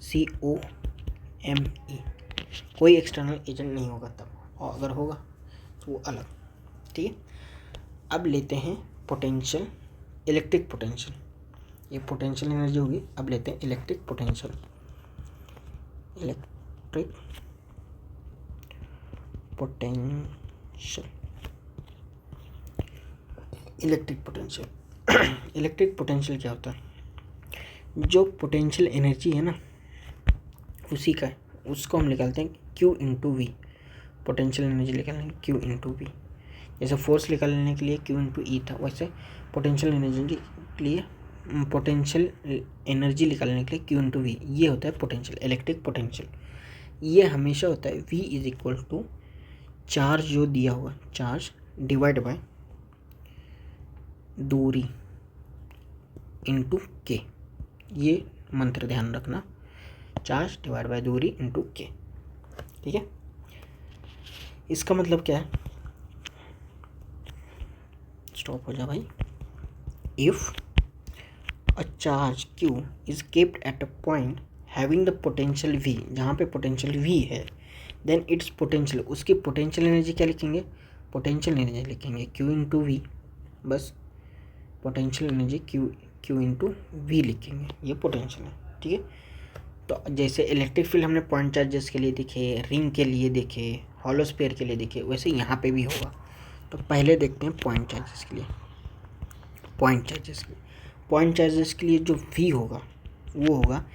[SPEAKER 1] COME। कोई एक्सटर्नल एजेंट नहीं होगा तब, और अगर होगा तो वो अलग। ठीक है, अब लेते हैं पोटेंशियल, इलेक्ट्रिक पोटेंशियल। ये पोटेंशियल एनर्जी होगी, अब लेते हैं electric potential. Electric potential, electric potential. Electric potential क्या होता है? जो पोटेंशियल एनर्जी है ना उसी का, उसको हम निकालते हैं Q into V. Potential energy निकालने Q इंटू वी, जैसे फोर्स निकालने के लिए Q इंटू ई था, वैसे पोटेंशियल एनर्जी के लिए, पोटेंशियल एनर्जी निकालने के लिए Q इंटू वी। ये होता है पोटेंशियल, इलेक्ट्रिक पोटेंशियल। ये हमेशा होता है V is equal to charge जो दिया हुआ, चार्ज डिवाइड बाय दूरी इंटू के। ये मंत्र ध्यान रखना, चार्ज डिवाइड बाय दूरी इंटू के। ठीक है, इसका मतलब क्या है? स्टॉप हो जा भाई। If a charge Q is kept at a point having the potential V, जहाँ पे पोटेंशियल V है, देन इट्स पोटेंशियल, उसकी पोटेंशियल एनर्जी क्या लिखेंगे? पोटेंशियल एनर्जी लिखेंगे Q इंटू वी, बस potential energy Q into V लिखेंगे, ये पोटेंशियल है। ठीक है, तो जैसे इलेक्ट्रिक फील्ड हमने पॉइंट चार्जेस के लिए देखे, रिंग के लिए देखे, हॉलो स्फीयर के लिए देखे, वैसे यहाँ पे भी होगा। तो पहले देखते हैं पॉइंट चार्जेस के लिए। पॉइंट चार्जेस के लिए जो V होगा वो होगा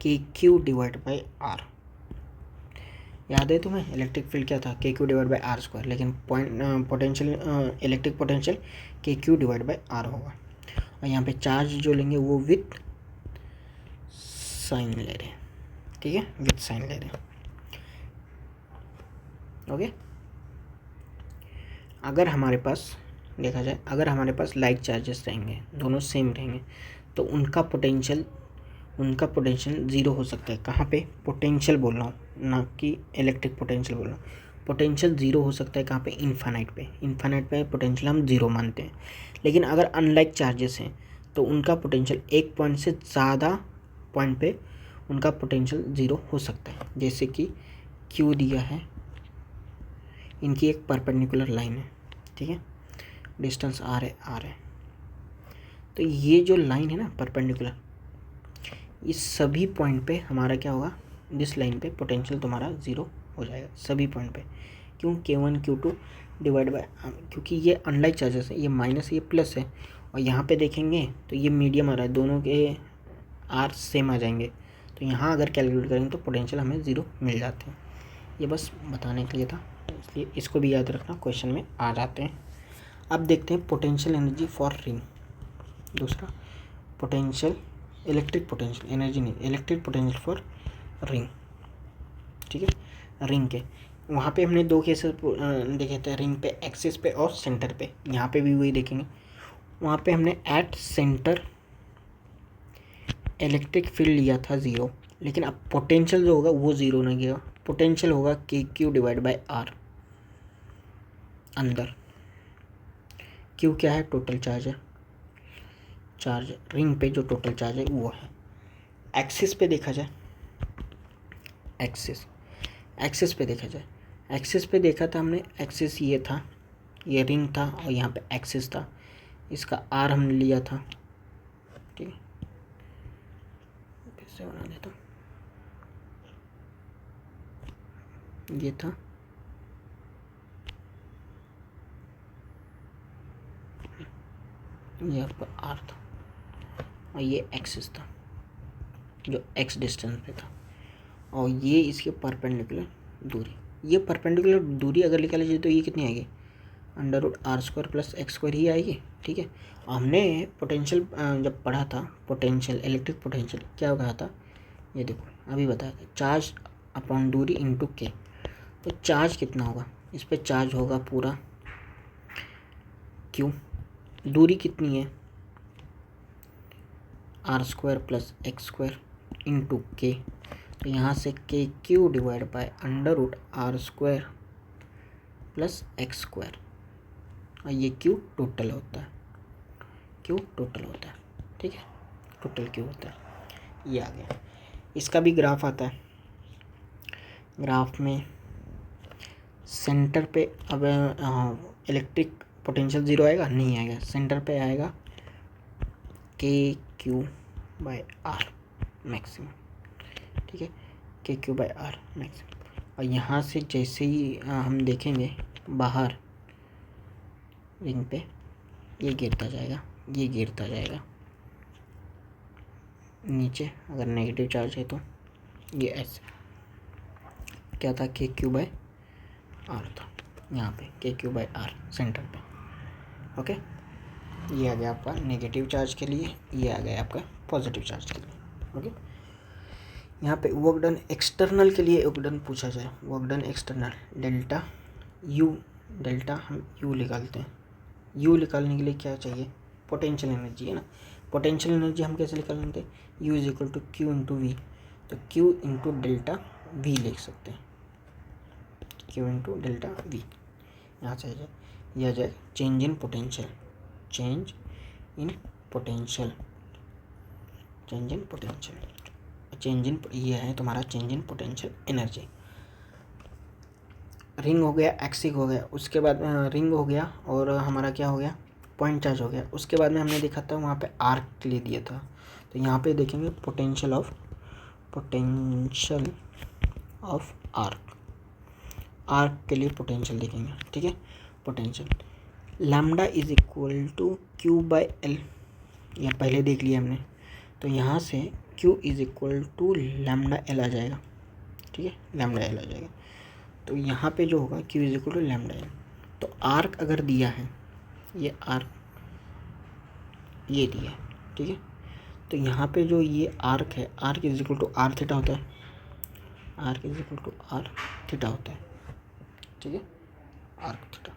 [SPEAKER 1] KQ डिवाइड बाई आर। याद है तुम्हें इलेक्ट्रिक फील्ड क्या था? KQ divide by R square, लेकिन potential, electric potential KQ divide by R होगा। और यहाँ पे चार्ज जो लेंगे वो विथ साइन ले रहे हैं। ठीक है, विथ साइन ले रहे हैं। ओके, अगर हमारे पास देखा जाए, अगर हमारे पास लाइक चार्जेस रहेंगे, दोनों सेम रहेंगे, तो उनका पोटेंशियल ज़ीरो हो सकता है। कहाँ पे? पोटेंशियल बोल रहा हूँ, ना कि इलेक्ट्रिक पोटेंशियल बोल रहा हूँ। पोटेंशियल ज़ीरो हो सकता है कहाँ पे? इन्फानाइट पे पोटेंशियल हम ज़ीरो मानते हैं। लेकिन अगर अनलाइक चार्जेस हैं तो उनका पोटेंशियल एक पॉइंट से ज़्यादा पॉइंट पे उनका पोटेंशियल ज़ीरो हो सकता है। जैसे कि Q दिया है, इनकी एक परपेंडिकुलर लाइन है। ठीक है, डिस्टेंस R है, तो ये जो लाइन है ना परपेंडिकुलर, इस सभी पॉइंट पे हमारा क्या होगा? दिस लाइन पे पोटेंशियल तुम्हारा ज़ीरो हो जाएगा सभी पॉइंट पे। क्यों? K1 Q2 डिवाइड बाय, क्योंकि ये अनलाइक चार्जेस है, ये माइनस ये प्लस है, और यहाँ पे देखेंगे तो ये मीडियम आ रहा है, दोनों के R सेम आ जाएंगे। तो यहाँ अगर कैलकुलेट करेंगे तो पोटेंशियल हमें ज़ीरो मिल जाते हैं। ये बस बताने के लिए था, इसलिए इसको भी याद रखना, क्वेश्चन में आ जाते हैं। अब देखते हैं पोटेंशियल एनर्जी फॉर रिंग। दूसरा पोटेंशियल, इलेक्ट्रिक पोटेंशियल एनर्जी नहीं, इलेक्ट्रिक पोटेंशियल फॉर रिंग। ठीक है, रिंग के वहाँ पे हमने दो केसेस देखे थे, रिंग पे एक्सिस पे और सेंटर पे। यहाँ पे भी वही देखेंगे। वहाँ पे हमने एट सेंटर इलेक्ट्रिक फील्ड लिया था ज़ीरो, लेकिन अब पोटेंशियल जो होगा वो ज़ीरो नहीं गिरा, पोटेंशियल होगा KQ डिवाइड बाय आर। अंदर Q क्या है? टोटल चार्ज है, चार्ज रिंग पे जो टोटल चार्ज है वो है। एक्सिस पे देखा जाए, एक्सिस पे देखा था हमने, एक्सिस ये था, ये रिंग था, और यहाँ पे एक्सिस था, इसका R हमने लिया था। ठीक है, फिर से बना देता हूँ, ये था, ये आपका R था, और ये एक्सिस था जो X डिस्टेंस पे था, और ये इसके परपेंडिकुलर दूरी। ये परपेंडिकुलर दूरी अगर निकाली जाए तो ये कितनी आएगी? √R² प्लस x² ही आएगी। ठीक है, हमने पोटेंशियल जब पढ़ा था, पोटेंशियल, इलेक्ट्रिक पोटेंशियल क्या कहा था? ये देखो अभी बताया था, चार्ज अपॉन दूरी इंटू के। तो चार्ज कितना होगा, इस पे चार्ज होगा पूरा क्यू, दूरी कितनी है r² प्लस x² इंटू के, तो यहाँ से के Q divide by √r² plus x², और ये क्यू टोटल होता है, क्यू टोटल होता है, ठीक है, टोटल क्यू होता है, ये आ गया। इसका भी ग्राफ आता है, ग्राफ में सेंटर पे अब इलेक्ट्रिक पोटेंशियल ज़ीरो आएगा, नहीं आएगा, सेंटर पे आएगा K Q by R maximum, ठीक है, K Q by R maximum. और यहाँ से जैसे ही हम देखेंगे बाहर रिंग पे, ये गिरता जाएगा, ये गिरता जाएगा नीचे, अगर नेगेटिव चार्ज है तो ये ऐसे क्या था, के क्यू बाय आर था, यहाँ पे के क्यू बाय आर सेंटर पे, ओके। ये आ गया आपका नेगेटिव चार्ज के लिए, ये आ गया आपका पॉजिटिव चार्ज के लिए, ओके। यहाँ पे वर्क डन एक्सटर्नल के लिए वर्क डन पूछा जाए, work done external delta U, delta हम यू निकालते हैं, यू निकालने के लिए क्या चाहिए, पोटेंशियल एनर्जी है ना, पोटेंशियल एनर्जी हम कैसे निकाल लेते हैं, U is equal to Q into V, तो क्यू इंटू डेल्टा वी लिख सकते हैं, क्यू इंटू डेल्टा वी, यहाँ से आ जाए, यह आ जाए change in potential, change in potential, change in potential, change in, ये है तुम्हारा change in potential energy. Ring हो गया, एक्सिक हो गया, उसके बाद रिंग हो गया और हमारा क्या हो गया, पॉइंट चार्ज हो गया। उसके बाद में हमने देखा था वहाँ पे आर्क के लिए दिया था, तो यहाँ पे देखेंगे पोटेंशियल ऑफ आर्क, आर्क के लिए पोटेंशियल देखेंगे, ठीक है, potential lambda is equal to Q by L, यह पहले देख लिया हमने, तो यहाँ से Q is equal to lambda L आ जाएगा, ठीक है, लैम्डा एल आ जाएगा। तो यहाँ पे जो होगा Q is equal to lambda L, तो आर्क अगर दिया है, ये आर्क ये दिया है, ठीक है, तो यहाँ पे जो ये आर्क है, arc is equal to R theta होता है, arc is equal to R theta होता है, ठीक है, arc theta,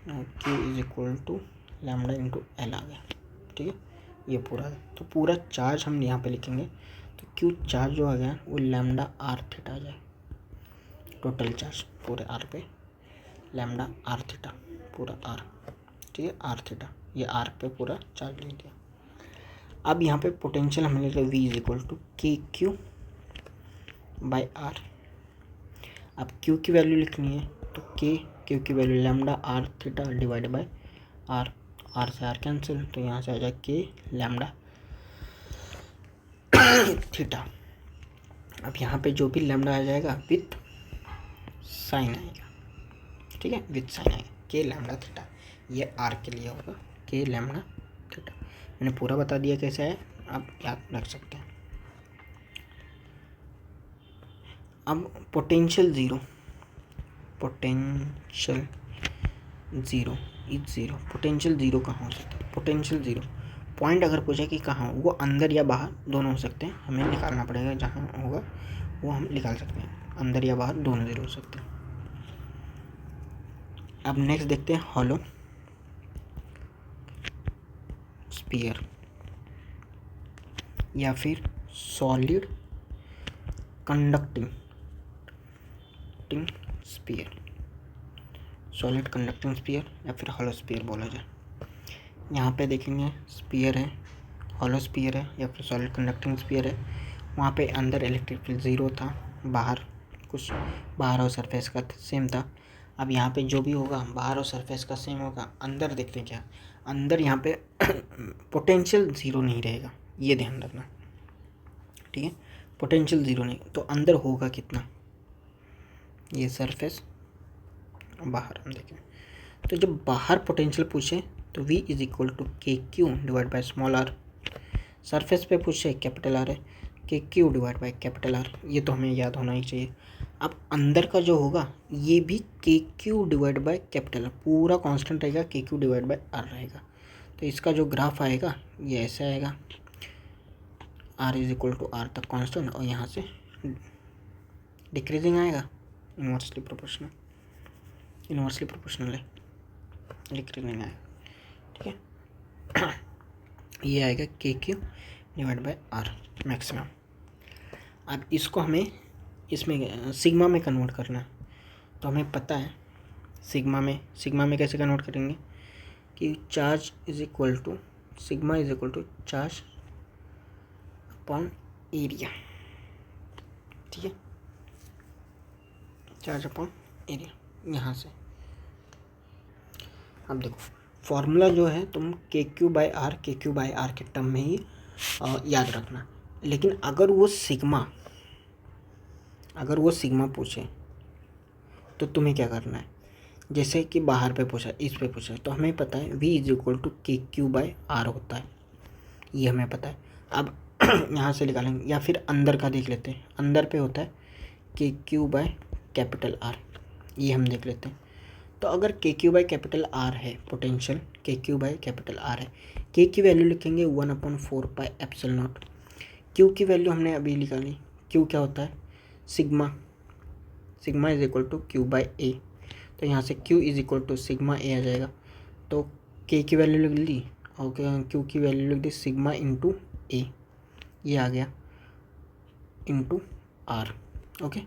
[SPEAKER 1] Q is equal to lambda into L आ गया, ठीक है, ये पूरा है। तो पूरा चार्ज हम यहाँ पे लिखेंगे, तो क्यू चार्ज जो आ गया वो लैम्डा आर थीटा आ जाए, टोटल चार्ज पूरे आर पे लैम्डा आर थीटा, पूरा आर, ठीक है, आर थीटा, ये आर पे पूरा चार्ज ले लिया। अब यहाँ पे पोटेंशियल हमने लिखा V is equal to K Q by R, अब क्यू की वैल्यू लिखनी है, तो के क्यू की value lambda R theta divide by R, R से आर कैंसिल, तो यहाँ से आ जाए के लैम्डा थीटा। अब यहाँ पे जो भी लैम्डा आ जाएगा विथ साइन आएगा, ठीक है, विथ साइन आएगा, के लैम्डा थीटा, ये आर के लिए होगा के लैम्डा थीटा। मैंने पूरा बता दिया कैसे है, आप याद रख सकते हैं। अब potential zero, potential zero is zero, potential zero कहाँ हो सकता है, पोटेंशियल ज़ीरो पॉइंट अगर पूछे कि कहाँ, वो अंदर या बाहर दोनों हो सकते हैं, हमें निकालना पड़ेगा, जहाँ होगा वो हम निकाल सकते हैं, अंदर या बाहर दोनों ज़ीरो हो सकते हैं। अब नेक्स्ट देखते हैं हॉलो स्फीयर या फिर solid conducting sphere, solid conducting sphere या फिर हॉलो स्फीयर बोला जाए। यहाँ पे देखेंगे स्फीयर है, हॉलो स्फीयर है या फिर सॉलिड कंडक्टिंग स्फीयर है, वहाँ पे अंदर इलेक्ट्रिक फील्ड ज़ीरो था, बाहर कुछ बाहर और सरफेस का सेम था। अब यहाँ पे जो भी होगा बाहर और सरफेस का सेम होगा, अंदर देखते हैं क्या, अंदर यहाँ पे पोटेंशियल ज़ीरो नहीं रहेगा, ये ध्यान रखना, ठीक है, पोटेंशियल ज़ीरो नहीं, तो अंदर होगा कितना, ये सरफेस बाहर हम देखें, तो जब बाहर पोटेंशियल पूछे तो v is equal to K Q divide by small R, surface पे पूछे कैपिटल आर है, K Q divide by capital R, ये तो हमें याद होना ही चाहिए। अब अंदर का जो होगा ये भी के Q divide by capital are, पूरा कांस्टेंट रहेगा, के क्यू डिवाइड बाई आर रहेगा, तो इसका जो ग्राफ आएगा ये ऐसे आएगा, R is equal to R तक कांस्टेंट, और यहाँ से डिक्रीजिंग आएगा, इन्वर्सली प्रोपोर्शनल है, लिख नहीं आएगा, ठीक है। ये आएगा K Q divide by R maximum. अब इसको हमें इसमें सिग्मा में कन्वर्ट करना है, तो हमें पता है सिग्मा में कैसे कन्वर्ट करेंगे कि charge is equal to sigma is equal to charge upon area, ठीक है, चार्ज अपॉन एरिया। यहाँ से अब देखो फॉर्मूला जो है तुम के क्यू बाई आर के टर्म में ही याद रखना। लेकिन अगर वो सिग्मा पूछे तो तुम्हें क्या करना है, जैसे कि बाहर पे पूछा, इस पे पूछा, तो हमें पता है v is equal to K Q by are होता है, ये हमें पता है। अब यहाँ से निकालेंगे, या फिर अंदर का देख लेते हैं, अंदर पे होता है K Q by capital R, ये हम देख लेते हैं। तो अगर के क्यू बाई कैपिटल आर है, पोटेंशियल के क्यू बाई कैपिटल आर है, के की वैल्यू लिखेंगे 1/4πε0। क्यू की वैल्यू हमने अभी निकाली, क्यू क्या होता है sigma is equal to Q by A, तो यहाँ से Q is equal to sigma A आ जाएगा। तो के की वैल्यू लिख ली और क्यू की वैल्यू लिख दी सिग्मा इंटू ए, ये आ गया इंटू आर, ओके।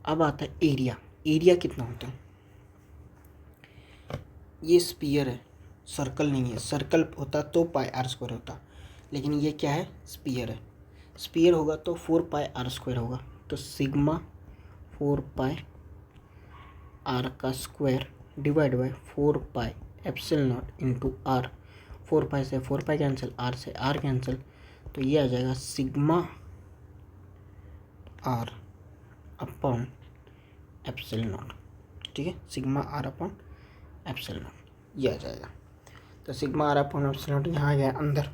[SPEAKER 1] अब आता है एरिया कितना होता है, ये स्पीयर है, सर्कल नहीं है। सर्कल होता तो πr² होता, लेकिन ये क्या है, स्पीयर है। स्पीयर होगा तो 4πr² होगा, तो sigma 4πr² divide by 4πε0 into R. 4π से 4π कैंसिल, आर से आर कैंसिल, तो ये आ जाएगा सिग्मा आर अपॉन ε0, ठीक है, सिग्मा आर अपॉन ε0 ये आ जाएगा। तो सिग्मा आर अपॉन ε0 यहाँ आ गया अंदर।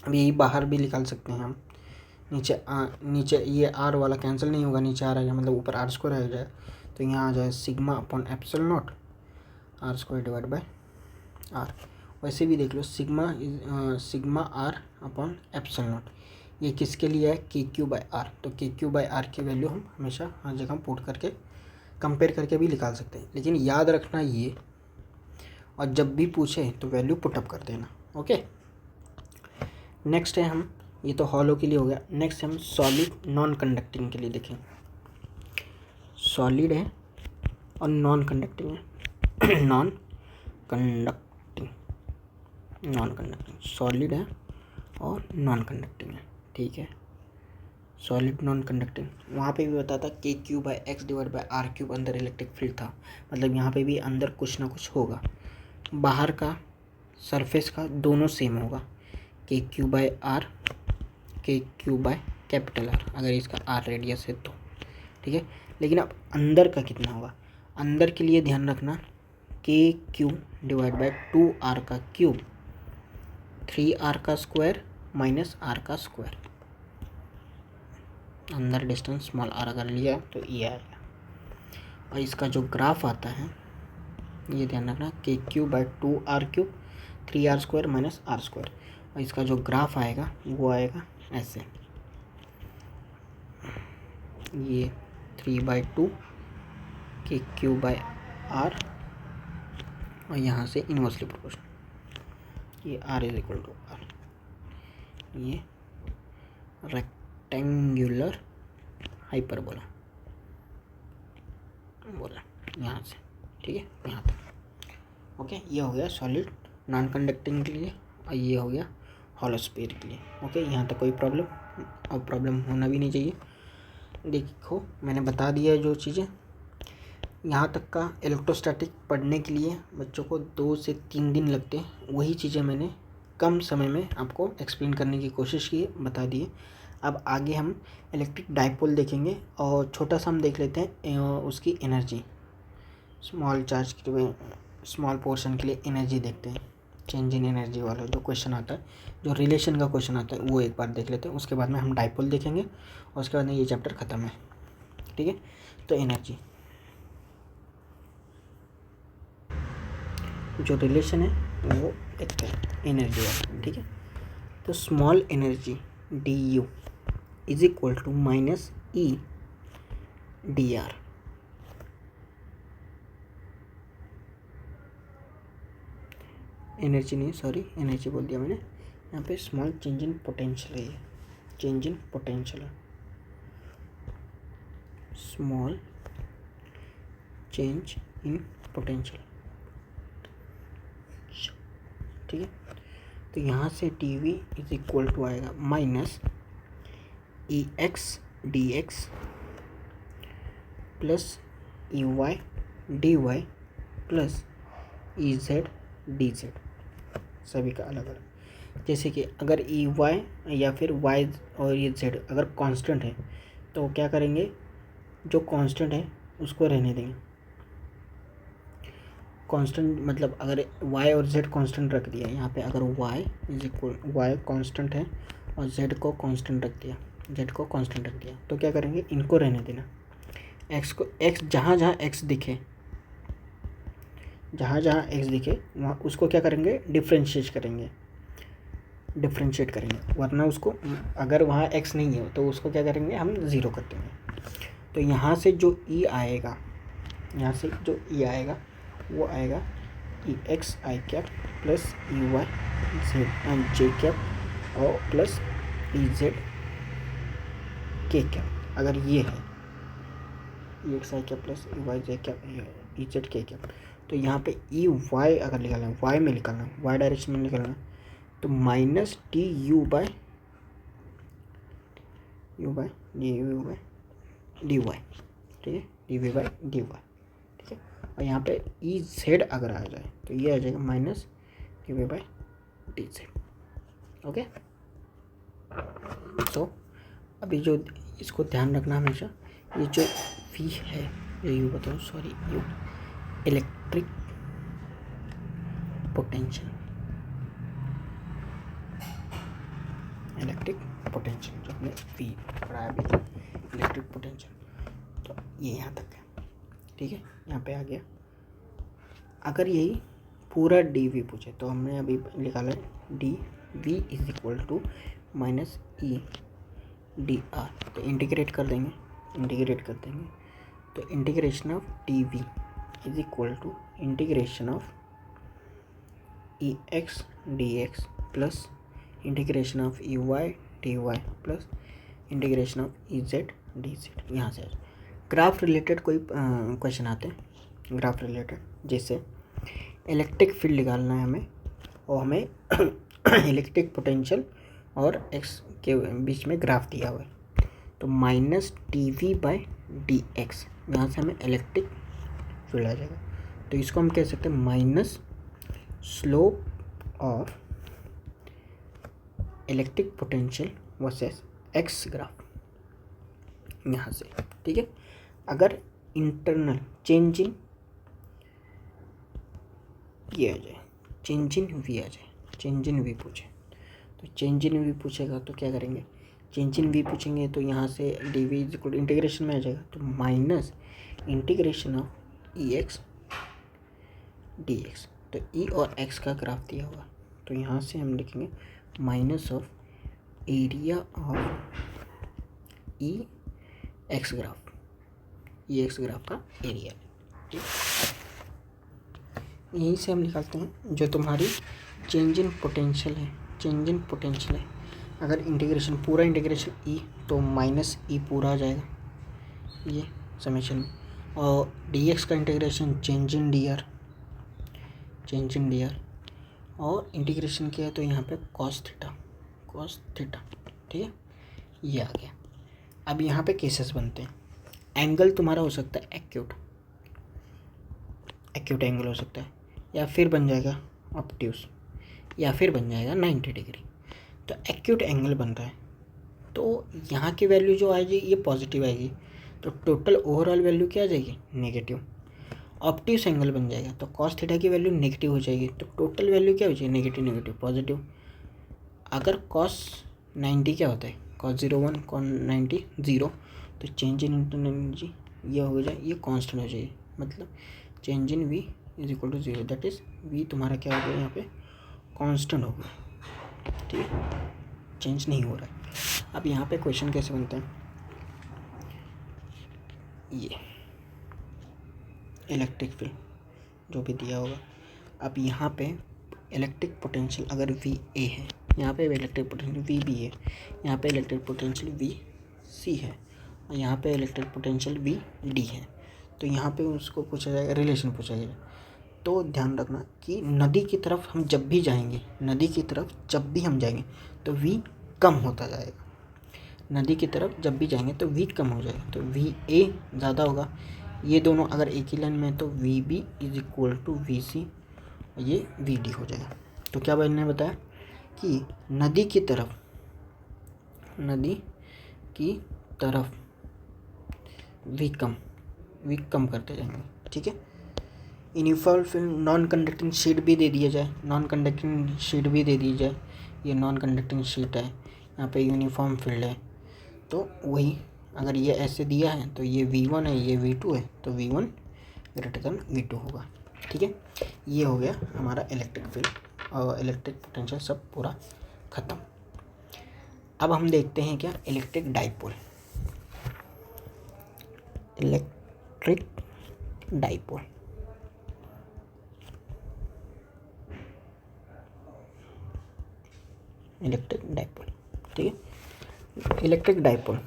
[SPEAKER 1] अब यही बाहर भी निकाल सकते हैं हम, नीचे ये आर वाला कैंसिल नहीं होगा, नीचे आ गया, मतलब ऊपर r² आ जाएगा, तो यहाँ आ जाए sigma upon ε0 r² divide by R. वैसे भी देख लो सिग्मा आर अपॉन ε0, ये किसके लिए है, के क्यू बाई आर। तो के क्यू बाई आर की वैल्यू हम हमेशा हर जगह पुट करके कंपेयर करके भी निकाल सकते हैं, लेकिन याद रखना ये, और जब भी पूछे तो वैल्यू पुटअप कर देना, ओके। नेक्स्ट है हम, ये तो हॉलो के लिए हो गया, नेक्स्ट हम सॉलिड नॉन कंडक्टिंग के लिए देखें। सॉलिड है और नॉन कंडक्टिंग है, नॉन कंडक्टिंग सॉलिड है और नॉन कंडक्टिंग है, ठीक है। सॉलिड नॉन कंडक्टिंग, वहाँ पे भी बताता K Q by X divide by R cube अंदर इलेक्ट्रिक फील्ड था, मतलब यहाँ पे भी अंदर कुछ ना कुछ होगा। बाहर का सरफेस का दोनों सेम होगा, के क्यू बाई आर के क्यू बाई कैपिटल आर, अगर इसका आर रेडियस है तो, ठीक है। लेकिन अब अंदर का कितना होगा, अंदर के लिए ध्यान रखना के क्यू डिवाइड बाई 2r का क्यूब 3r का स्क्वायर माइनस r का स्क्वायर। अंदर डिस्टेंस स्मॉल r अगर लिया तो ये आ गया। और इसका जो ग्राफ आता है ये ध्यान रखना, के Q by 2r cube 3r square minus r square, और इसका जो ग्राफ आएगा वो आएगा ऐसे, ये 3/2 के क्यू बाई आर, और यहाँ से इन्वर्सली प्रोपोर्शनल, ये r is equal to R, ये रेक्टेंगुलर हाइपरबोला बोला यहाँ से, ठीक है, यहाँ तक, ओके। ये हो गया सॉलिड नॉन कंडक्टिंग के लिए, और ये हो गया हॉलो स्फीयर के लिए, ओके। यहाँ तक कोई प्रॉब्लम होना भी नहीं चाहिए। देखो मैंने बता दिया जो चीज़ें, यहाँ तक का इलेक्ट्रोस्टैटिक पढ़ने के लिए बच्चों को 2 से 3 दिन लगते हैं, वही चीज़ें मैंने कम समय में आपको एक्सप्लेन करने की कोशिश की, बता दिए। अब आगे हम इलेक्ट्रिक डाइपोल देखेंगे, और छोटा सा हम देख लेते हैं उसकी एनर्जी, स्मॉल चार्ज के लिए, स्मॉल पोर्शन के लिए एनर्जी देखते हैं, चेंज इन एनर्जी वाला जो क्वेश्चन आता है, जो रिलेशन का क्वेश्चन आता है, वो एक बार देख लेते हैं। उसके बाद में हम डाइपोल देखेंगे, और उसके बाद में ये चैप्टर ख़त्म है, ठीक है। तो एनर्जी जो रिलेशन है वो एक है एनर्जी वाला, ठीक है। तो small energy D U is equal to minus E D R. Energy नहीं, सॉरी एनर्जी बोल दिया मैंने, यहाँ पे स्मॉल चेंज इन पोटेंशियल है, ये चेंज इन पोटेंशियल है, स्मॉल चेंज इन पोटेंशियल। ठीक है, तो यहाँ से T V is equal to आएगा minus E X D X plus E Y D Y plus E Z D Z, सभी का अलग अलग। जैसे कि अगर ई वाई या फिर वाई और ये जेड अगर कांस्टेंट है तो क्या करेंगे, जो कांस्टेंट है उसको रहने देंगे। कांस्टेंट मतलब अगर y और z कांस्टेंट रख दिया यहाँ पे, अगर y is equal Y constant है और z को कांस्टेंट रख दिया, z को कांस्टेंट रख दिया, तो क्या करेंगे, इनको रहने देना। x को x जहाँ जहाँ x दिखे, जहाँ जहाँ x दिखे वहाँ उसको क्या करेंगे, डिफ्रेंशिएट करेंगे, वरना उसको अगर वहाँ x नहीं है तो उसको क्या करेंगे, हम ज़ीरो कर देंगे। तो यहाँ से जो e आएगा, यहाँ से जो e आएगा वो आएगा E X I cap plus E Y Z and J cap और plus E Z K cap. अगर ये है E X I cap plus E Y J cap E Z K cap, तो यहाँ पे ई वाई अगर निकालना है, वाई में निकालना है, वाई डायरेक्शन में निकालना है, तो minus T U by D Y. ठीक है, D V by D Y. ठीक है, और यहाँ पे ई जेड अगर आ जाए तो ये आ जाएगा minus D V by D Z. Okay, तो अभी जो इसको ध्यान रखना हमेशा, ये जो वी है, ये यू बताओ, सॉरी यू इलेक्ट्रिक पोटेंशियल, जो हमने वी पढ़ाया अभी इलेक्ट्रिक पोटेंशियल, तो ये यहाँ तक है। ठीक है, यहाँ पे आ गया। अगर यही पूरा डी वी पूछे तो हमने अभी निकाला है D V is equal to minus E D R, तो इंटीग्रेट कर देंगे, तो integration of D V is equal to integration of E X D X plus integration of E Y D Y plus integration of E Z D Z. यहाँ से graph related कोई question आते हैं, graph related, जैसे electric field निकालना है हमें, और हमें इलेक्ट्रिक पोटेंशियल और एक्स के बीच में ग्राफ दिया हुआ है, तो minus T V by D x, यहाँ से हमें इलेक्ट्रिक फील्ड आ जाएगा। तो इसको हम कह सकते हैं minus slope of electric potential versus x graph, यहाँ से। ठीक है, अगर इंटरनल चेंज इन ये आ जाए, चेंज इन वी आ जाए, चेंज इन वी पूछे, तो चेंज इन वी पूछेगा तो क्या करेंगे, चेंज इन वी पूछेंगे तो यहाँ से D V is equal integration में आ जाएगा, तो minus integration of E X D X, तो ई और एक्स का ग्राफ दिया हुआ, तो यहाँ से हम लिखेंगे minus of area of E x graph, E x graph का एरिया। ठीक, यहीं से हम निकालते हैं जो तुम्हारी चेंज इन पोटेंशियल है, अगर इंटीग्रेशन पूरा इंटीग्रेशन ई, तो माइनस ई पूरा आ जाएगा ये समेशन में, और डी एक्स का integration change in D R, और इंटीग्रेशन किया है तो यहाँ पे कॉस थीटा। ठीक है, ये आ गया। अब यहाँ पे केसेस बनते हैं, एंगल तुम्हारा हो सकता है एक्यूट एंगल हो सकता है, या फिर बन जाएगा ऑब्ट्यूस, या फिर बन जाएगा 90 डिग्री। तो एक्यूट एंगल बन रहा है तो यहाँ की वैल्यू जो आएगी ये पॉजिटिव आएगी, तो टोटल ओवरऑल वैल्यू क्या आ जाएगी, नेगेटिव। ऑब्ट्यूस एंगल बन जाएगा तो कॉस थीटा की वैल्यू नेगेटिव हो जाएगी, तो टोटल वैल्यू क्या हो जाएगी, नेगेटिव पॉजिटिव। अगर कॉस 90 क्या होता है, कॉस 01 कॉस 90 0, तो चेंज इन इंटरनल एनर्जी ये हो जाए, ये कांस्टेंट हो जाए, मतलब change in V is equal to 0, that is V तुम्हारा क्या हो गया, यहाँ पे कांस्टेंट हो गया। ठीक है, चेंज नहीं हो रहा है। अब यहाँ पे क्वेश्चन कैसे बनते हैं, ये इलेक्ट्रिक फील्ड जो भी दिया होगा। अब यहाँ पे इलेक्ट्रिक पोटेंशियल अगर वी ए है, यहाँ पे इलेक्ट्रिक पोटेंशियल वी बी है, यहाँ पे इलेक्ट्रिक पोटेंशियल वी सी है, और यहाँ पे इलेक्ट्रिक पोटेंशियल वी डी है। तो यहाँ पे उसको पूछा जाएगा, रिलेशन पूछा जाएगा। तो ध्यान रखना कि नदी की तरफ हम जब भी जाएंगे, नदी की तरफ जब भी हम जाएंगे तो वी कम होता जाएगा। नदी की तरफ जब भी जाएंगे तो वी कम हो जाएगा, तो वी ए ज़्यादा होगा। ये दोनों अगर एक ही लाइन में है तो V B is equal to V C, ये वी डी हो जाएगा। तो क्या मैंने बताया कि नदी की तरफ वी कम करते जाएंगे, ठीक है। Uniform field non conducting sheet भी दे दिया जाए, ये नॉन कंडक्टिंग शीट है, यहाँ पे यूनिफॉर्म फील्ड है। तो वही अगर ये ऐसे दिया है तो ये V1 है, ये V2 है, तो V1 ग्रेटर देन V2 होगा, ठीक है। ये हो गया हमारा इलेक्ट्रिक फील्ड और इलेक्ट्रिक पोटेंशियल सब पूरा ख़त्म। अब हम देखते हैं क्या, इलेक्ट्रिक डाइपोल। इलेक्ट्रिक डाइपोल ठीक है। इलेक्ट्रिक डाइपोल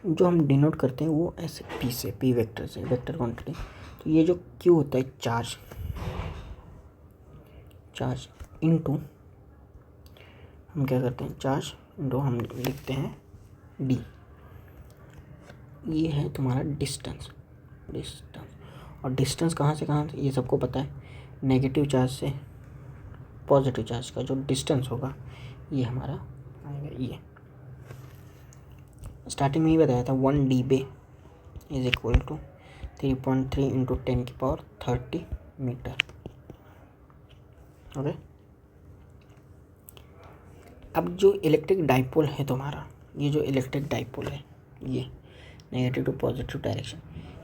[SPEAKER 1] जो हम डिनोट करते हैं वो ऐसे पी से, पी वेक्टर से, वेक्टर क्वांटिटी। तो ये जो क्यू होता है चार्ज इनटू, हम क्या करते हैं, चार्ज इनटू हम लिखते हैं डी। ये है तुम्हारा डिस्टेंस, और डिस्टेंस कहाँ से कहाँ से ये सबको पता है, नेगेटिव चार्ज से पॉजिटिव चार्ज का जो डिस्टेंस होगा ये हमारा आएगा। ये स्टार्टिंग में ही बताया था 1 dB is equal to 3.3 into 10⁻30 metre. Okay, अब जो इलेक्ट्रिक डाइपोल है तुम्हारा, ये जो इलेक्ट्रिक डाइपोल है, ये नेगेटिव टू पॉजिटिव डायरेक्शन,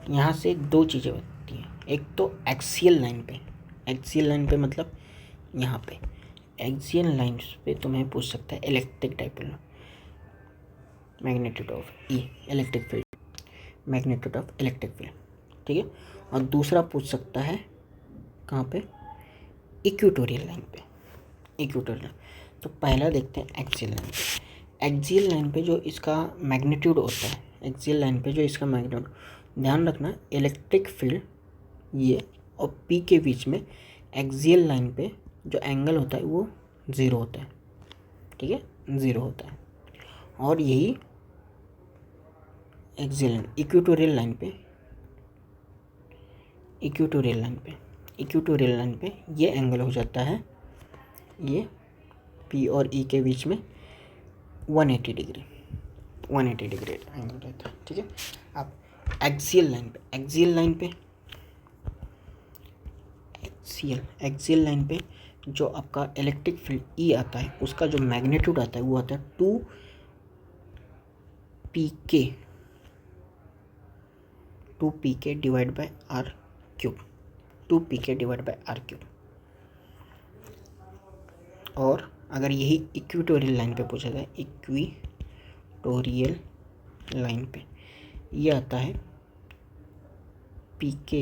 [SPEAKER 1] यहाँ से दो चीज़ें बनती हैं। एक तो एक्सियल लाइन पे मतलब यहाँ पे एक्सियल लाइन पे तुम्हें पूछ सकता है electric dipole, magnitude of E electric field, magnitude of electric field, ठीक है। और दूसरा पूछ सकता है कहाँ पे, इक्वेटोरियल लाइन पे, इक्वेटोरियल। तो पहला देखते हैं एक्सियल लाइन पे। एक्सियल लाइन पे जो इसका मैग्नीट्यूड होता है, एक्सियल लाइन पे जो इसका मैग्नीट्यूड, ध्यान रखना इलेक्ट्रिक फील्ड ये और पी के बीच में एक्सियल लाइन पे जो एंगल होता है वो 0 होता है, ठीक है, 0 होता है। और यही एक्सियल इक्वेटोरियल लाइन पे ये एंगल हो जाता है, ये पी और ई के बीच में 180 डिग्री एंगल रहता है, ठीक है। अब एक्सियल लाइन पे जो आपका इलेक्ट्रिक फील्ड ई आता है उसका जो मैग्नीट्यूड आता है वो आता है 2pk divide by are cube, 2pk divide by are cube. और अगर यही इक्वेटोरियल लाइन पे पूछा जाए, इक्वेटोरियल लाइन पे ये आता है pk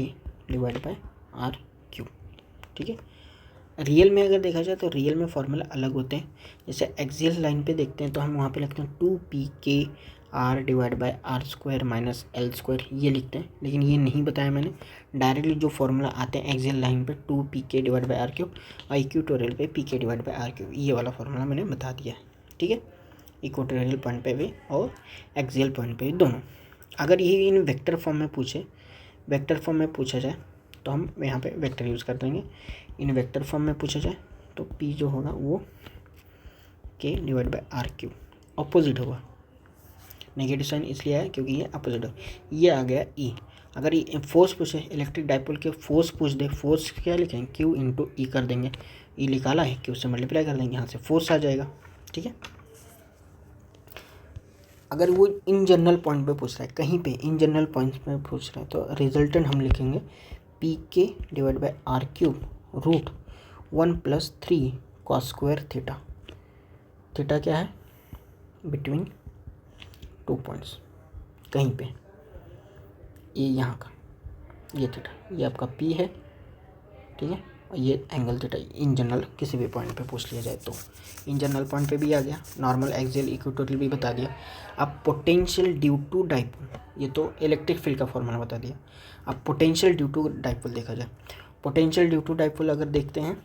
[SPEAKER 1] divide by are cube, ठीक है। रियल में अगर देखा जाए तो रियल में फॉर्मूला अलग होते हैं। जैसे एक्सियल लाइन पे देखते हैं तो हम वहाँ पे लिखते हैं 2pk R divide by are square minus L square, ये लिखते हैं। लेकिन ये नहीं बताया मैंने, डायरेक्टली जो फॉर्मूला आते हैं एक्सियल लाइन पे 2pk divide by are cube और इक्वेटोरियल पे pk divide by are cube, ये वाला फॉर्मूला मैंने बता दिया है, ठीक है। इक्वेटोरियल पॉइंट पे भी और एक्सियल पॉइंट पे दोनों। अगर यही इन वेक्टर फॉर्म में पूछा जाए तो हम यहाँ पे वेक्टर यूज़ कर देंगे। इन वेक्टर फॉर्म में पूछा जाए तो p जो होगा वो k divide by are cube, opposite होगा, नेगेटिव साइन इसलिए है क्योंकि ये अपोजिट है। ये आ गया ई। अगर ये फोर्स पूछे, इलेक्ट्रिक डाइपोल के फोर्स पूछ दे, फोर्स क्या लिखेंगे, क्यू इंटू ई कर देंगे, ई निकाला है क्यू से मल्टीप्लाई कर देंगे, यहाँ से फोर्स आ जाएगा, ठीक है। अगर वो इन जनरल पॉइंट पे पूछ रहा है, कहीं पे इन जनरल पॉइंट पे पूछ रहा है तो रिजल्टेंट हम लिखेंगे pk divide by are cube root 1 + 3 cos square theta. Theta क्या है, बिटवीन 2 पॉइंट्स कहीं पे, ये यहाँ का, ये थीटा, ये आपका पी है, ठीक है, और ये एंगल थीटा। इन जनरल किसी भी पॉइंट पे पूछ लिया जाए तो इन जनरल पॉइंट पे भी आ गया, नॉर्मल, एक्सियल, इक्वेटोरियल भी बता दिया। अब पोटेंशियल ड्यू टू डाइपोल, ये तो इलेक्ट्रिक फील्ड का फॉर्मूला बता दिया। अब पोटेंशियल ड्यू टू डाइपोल देखा जाए, पोटेंशियल ड्यू टू डाइपोल अगर देखते हैं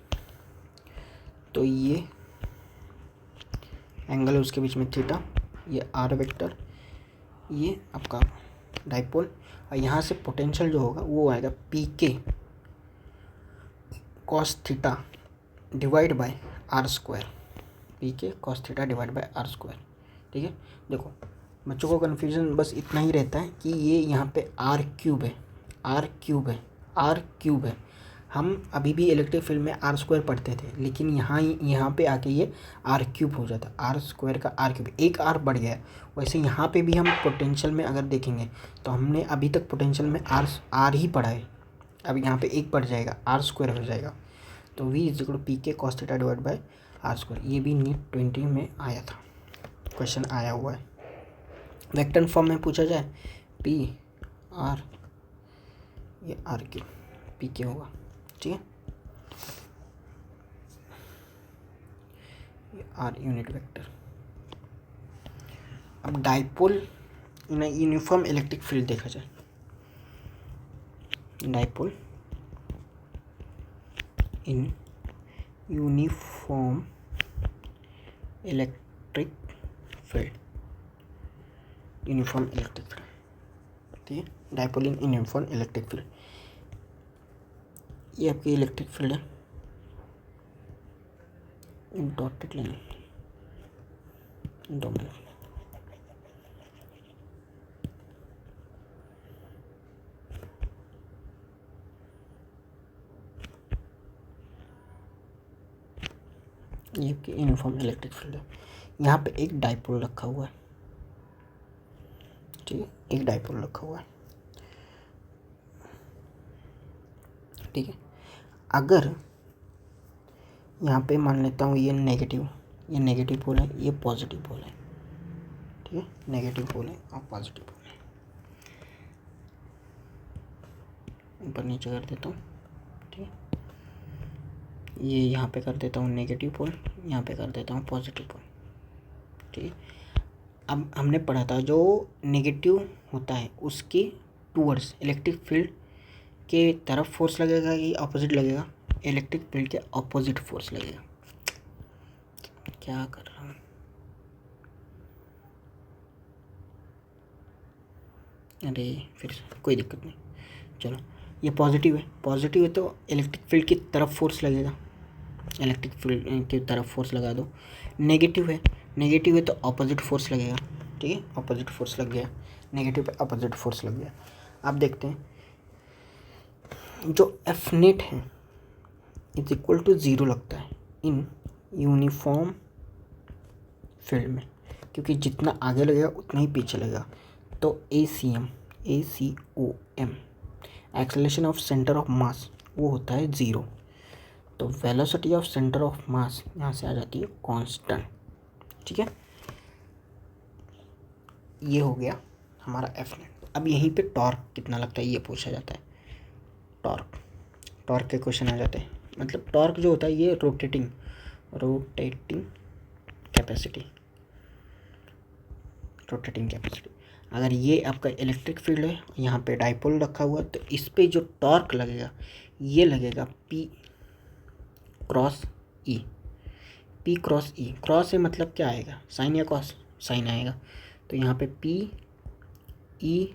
[SPEAKER 1] तो ये एंगल है उसके बीच में थीटा, ये आर वेक्टर, ये आपका डाइपोल, और यहाँ से पोटेंशियल जो होगा वो आएगा पी के cos theta divide by are square, P के cos theta divide by are square. ठीक है, देखो बच्चों को कन्फ्यूजन बस इतना ही रहता है कि ये यहाँ पे आर क्यूब है, आर क्यूब है, आर क्यूब है। हम अभी भी इलेक्ट्रिक फील्ड में आर स्क्वायर पढ़ते थे, लेकिन यहाँ पे आके ये आर क्यूब हो जाता है, आर स्क्वायर का आर क्यूब, एक आर बढ़ गया। वैसे यहाँ पे भी हम पोटेंशियल में अगर देखेंगे तो हमने अभी तक पोटेंशियल में आर ही पढ़ा है, अब यहाँ पे एक बढ़ जाएगा, आर स्क्वायर हो जाएगा। तो v इज इक्वल पी के cos theta divide by are square. ये भी नीट 20 में आया था, क्वेश्चन आया हुआ है। वेक्टर फॉर्म में पूछा जाए पी आर, ये आर क्यूब पी के होगा, ठीक है, ये आर यूनिट वेक्टर। अब dipole in uniform electric field देखा जाए, dipole in uniform electric field, uniform electric field, ठीक है, dipole in uniform electric field. ये आपकी इलेक्ट्रिक फील्ड है, डॉटेड लाइन डोमेन, ये आपकी यूनिफॉर्म इलेक्ट्रिक फील्ड है। यहाँ पे एक डाइपोल रखा हुआ है, ठीक है, एक डाइपोल रखा हुआ है, ठीक है। अगर यहाँ पे मान लेता हूँ ये नेगेटिव पोल है, ये पॉजिटिव पोल है, ठीक है, नेगेटिव पोल है और पॉजिटिव पोल है। ऊपर नीचे कर देता हूँ, ठीक है, ये यहाँ पे कर देता हूँ नेगेटिव पोल, यहाँ पे कर देता हूँ पॉजिटिव पोल, ठीक है। अब हमने पढ़ा था जो नेगेटिव होता है उसके टूवर्ड्स इलेक्ट्रिक फील्ड के तरफ फोर्स लगेगा कि ऑपोजिट लगेगा, इलेक्ट्रिक फील्ड के ऑपोजिट फोर्स लगेगा। क्या कर रहा हूँ, अरे फिर कोई दिक्कत नहीं, चलो ये पॉजिटिव है तो इलेक्ट्रिक फील्ड की तरफ फोर्स लगेगा, इलेक्ट्रिक फील्ड की तरफ फोर्स लगा दो। नेगेटिव है तो ऑपोजिट फोर्स लगेगा, ठीक है, ऑपोजिट फोर्स लग गया, नेगेटिव पे ऑपोजिट फोर्स लग गया। आप देखते हैं जो एफ नेट है इज इक्वल टू 0 लगता है इन यूनिफॉर्म फील्ड में, क्योंकि जितना आगे लगेगा उतना ही पीछे लगेगा। तो ACM acceleration of centre of mass वो होता है 0, तो velocity of centre of mass यहाँ से आ जाती है कांस्टेंट, ठीक है। ये हो गया हमारा एफ नेट। अब यहीं पे टॉर्क कितना लगता है ये पूछा जाता है, टॉर्क के क्वेश्चन आ जाते हैं। मतलब टॉर्क जो होता है ये रोटेटिंग कैपेसिटी, अगर ये आपका इलेक्ट्रिक फील्ड है, यहाँ पे डाइपोल रखा हुआ है, तो इस पे जो टॉर्क लगेगा ये लगेगा P क्रॉस E। क्रॉस से मतलब क्या आएगा, साइन या कॉस, साइन आएगा, तो यहाँ पे PE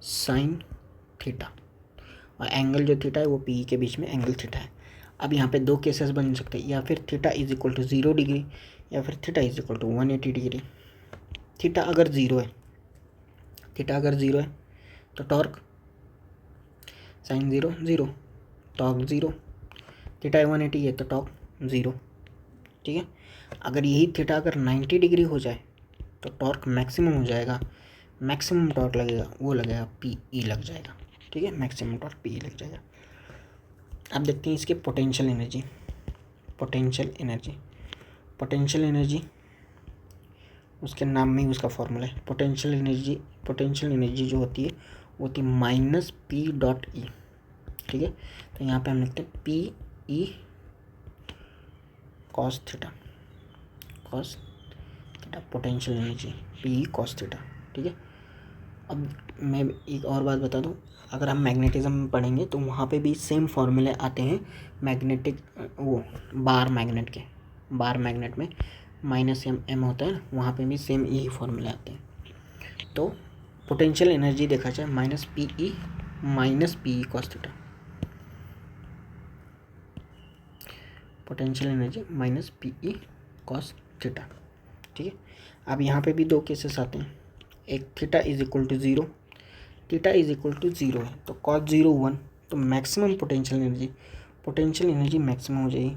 [SPEAKER 1] साइन थीटा, और एंगल जो थीटा है वो PE के बीच में एंगल थीटा है। अब यहाँ पे दो केसेस बन सकते हैं, या फिर theta is equal to 0 degree या फिर theta is equal to 180 degree. Theta अगर ज़ीरो है तो टॉर्क साइन 0 टॉर्क 0, थीटा 180 है तो टॉर्क 0, ठीक है। अगर यही थीटा अगर 90 डिग्री हो जाए तो टॉर्क मैक्सिमम हो जाएगा, मैक्सिमम टॉर्क लगेगा वो लगेगा PE लग जाएगा, ठीक है, मैक्सिमम टॉर्क PE लग जाएगा। अब देखते हैं इसके पोटेंशियल एनर्जी उसके नाम में ही उसका फॉर्मूला है। पोटेंशियल एनर्जी जो होती है वो होती है माइनस पी डॉट ई, ठीक है। तो यहाँ पे हम लिखते हैं P E cos theta, potential energy P E cos theta, ठीक है। अब मैं एक और बात बता दूं, अगर हम मैग्नेटिज्म में पढ़ेंगे तो वहाँ पे भी सेम फॉर्मूले आते हैं मैग्नेटिक, वो बार मैग्नेट में माइनस एम होता है, वहाँ पे भी सेम यही फॉर्मूले आते हैं। तो पोटेंशियल एनर्जी देखा जाए minus P E cos theta, potential energy minus P E cos theta, ठीक है। अब यहाँ पे भी दो केसेस आते हैं, एक theta is equal to zero है तो कॉस 0 1, तो मैक्सिमम पोटेंशियल एनर्जी मैक्सिमम हो जाएगी,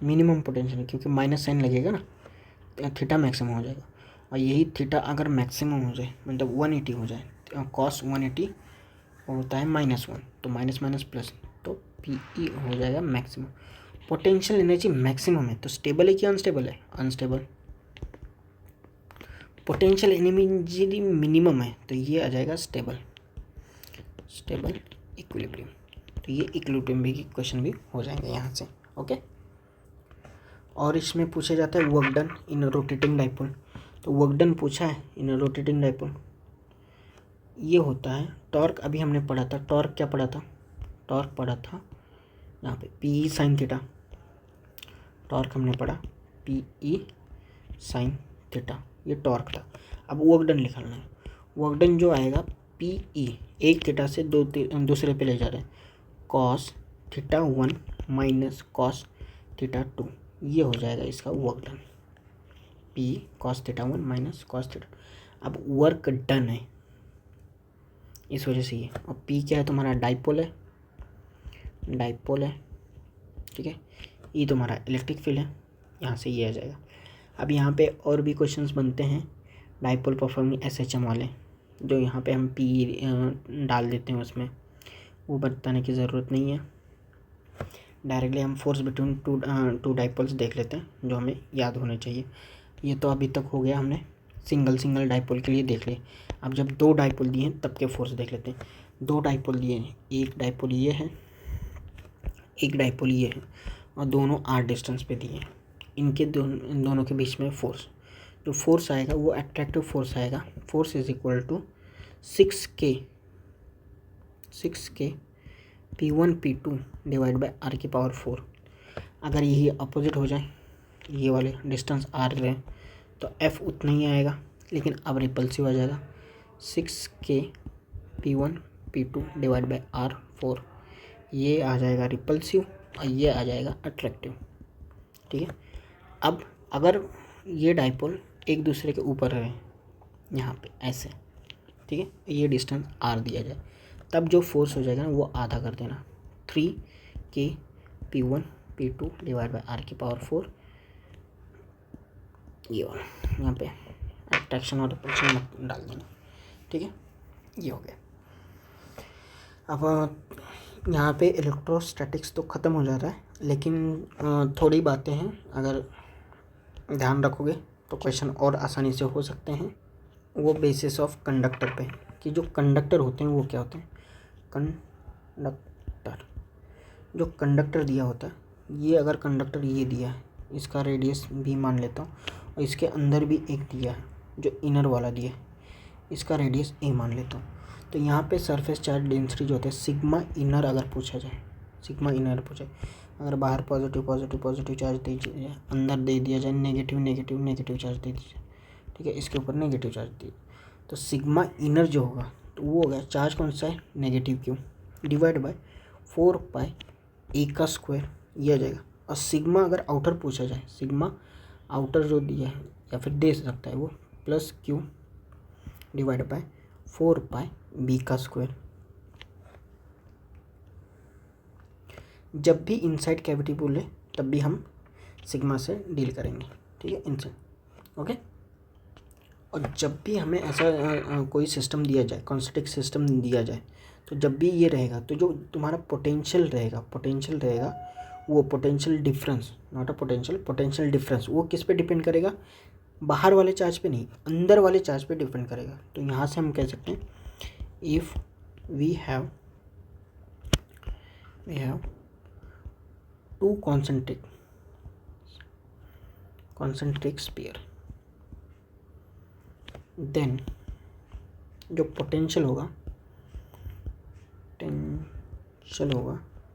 [SPEAKER 1] मिनिमम पोटेंशियल, क्योंकि माइनस साइन लगेगा ना तो थीटा मैक्सिमम हो जाएगा। और यही थीटा अगर मैक्सिमम हो जाए मतलब 180 हो जाए, तो कॉस 180 होता है -1, तो माइनस प्लस, तो पी ई हो जाएगा मैक्सिमम। पोटेंशियल एनर्जी मैक्सिमम है तो स्टेबल है कि अनस्टेबल है? अनस्टेबल। पोटेंशियल एनर्जी मिनिमम है तो ये आ जाएगा स्टेबल इक्विलिब्रियम। तो ये इक्विलिब्रियम भी क्वेश्चन भी हो जाएंगे यहाँ से, ओके। और इसमें पूछा जाता है work done in rotating dipole. तो वर्क डन पूछा है इन रोटेटिंग डाइपोल, ये होता है टॉर्क। अभी हमने पढ़ा था टॉर्क, क्या पढ़ा था? टॉर्क पढ़ा था यहाँ पे P E sine theta, torque हमने पढ़ा पी ई साइन थीटा, ये टॉर्क था। अब वर्क डन लिखना है, वर्क डन जो आएगा पी ई, एक थीटा से दूसरे पे ले जा रहे हैं, cos theta 1 minus cos theta 2, ये हो जाएगा इसका work done, P cos theta 1 minus cos theta. अब वर्क डन है इस वजह से ये, और पी क्या है तुम्हारा? डाइपोल है, ठीक है। ये तुम्हारा इलेक्ट्रिक फील्ड है, यहाँ से ये आ जाएगा। अब यहाँ पे और भी क्वेश्चंस बनते हैं डाइपोल परफॉर्मिंग SHM वाले, जो यहाँ पे हम पी डाल देते हैं उसमें, वो बताने की ज़रूरत नहीं है। डायरेक्टली हम फोर्स बिटवीन टू डाइपोल्स देख लेते हैं जो हमें याद होने चाहिए। ये तो अभी तक हो गया, हमने सिंगल डाइपोल के लिए देख लिए। अब जब दो डाइपोल दिए हैं तब के फोर्स देख लेते हैं। दो डाइपोल दिए हैं, एक डाइपोल ये है, एक डाइपोल ये है, और दोनों r डिस्टेंस पे दिए हैं। इनके इन दोनों के बीच में फोर्स, जो फोर्स आएगा वो अट्रैक्टिव फोर्स आएगा। Force is equal to 6K P1 P2 divide by r की पावर 4। अगर यही अपोजिट हो जाए, ये वाले डिस्टेंस r रहे तो F उतना ही आएगा, लेकिन अब रिपल्सिव आ जाएगा 6K P1 P2 divide bye r4, ये आ जाएगा रिपल्सिव और ये आ जाएगा अट्रैक्टिव, ठीक है। अब अगर ये डाइपोल एक दूसरे के ऊपर रहे यहाँ पे ऐसे, ठीक है, ये डिस्टेंस r दिया जाए, तब जो फोर्स हो जाएगा ना वो आधा कर देना, 3K P1 P2 divide by r की पावर 4, ये वाला यहाँ पे अट्रैक्शन और रिपल्शन डाल देना, ठीक है। ये हो गया। अब यहाँ पे इलेक्ट्रोस्टैटिक्स तो ख़त्म हो जा रहा है, लेकिन थोड़ी बातें हैं, अगर ध्यान रखोगे तो क्वेश्चन और आसानी से हो सकते हैं। वो बेसिस ऑफ कंडक्टर पे, कि जो कंडक्टर होते हैं वो क्या होते हैं? कंडक्टर, जो कंडक्टर दिया होता है, ये अगर कंडक्टर ये दिया है, इसका रेडियस भी मान लेता हूँ, और इसके अंदर भी एक दिया है जो इनर वाला दिया है, इसका रेडियस a मान लेता हूँ। तो यहाँ पे सरफेस चार्ज डेंसिटी जो होता है सिग्मा इनर, अगर पूछा जाए सिग्मा इनर पूछे, अगर बाहर पॉजिटिव चार्ज दे दीजिए, अंदर दे दिया जाए नेगेटिव चार्ज दे दीजिए, ठीक है, इसके ऊपर नेगेटिव चार्ज दिए, तो सिग्मा इनर जो होगा तो वो हो गया, चार्ज कौन सा है? Negative Q, divide bye 4 pi a का स्क्वायर, ये आ जाएगा। और सिग्मा अगर आउटर पूछा जाए, सिग्मा आउटर जो दिया है या फिर दे सकता है वो प्लस क्यू डिवाइड बाय 4 पाई b का स्क्वायर। जब भी इनसाइड कैविटी बोले तब भी हम सिग्मा से डील करेंगे, ठीक है, इनसाइड, ओके। और जब भी हमें ऐसा कोई सिस्टम दिया जाए, कॉन्स्टेंट सिस्टम दिया जाए, तो जब भी ये रहेगा तो जो तुम्हारा पोटेंशियल रहेगा वो potential difference, not a potential difference, वो किस पे डिपेंड करेगा, बाहर वाले चार्ज पे नहीं, अंदर वाले चार्ज पे डिपेंड करेगा। तो यहाँ से हम कह सकते हैं if we have two concentric sphere, then जो पोटेंशियल होगा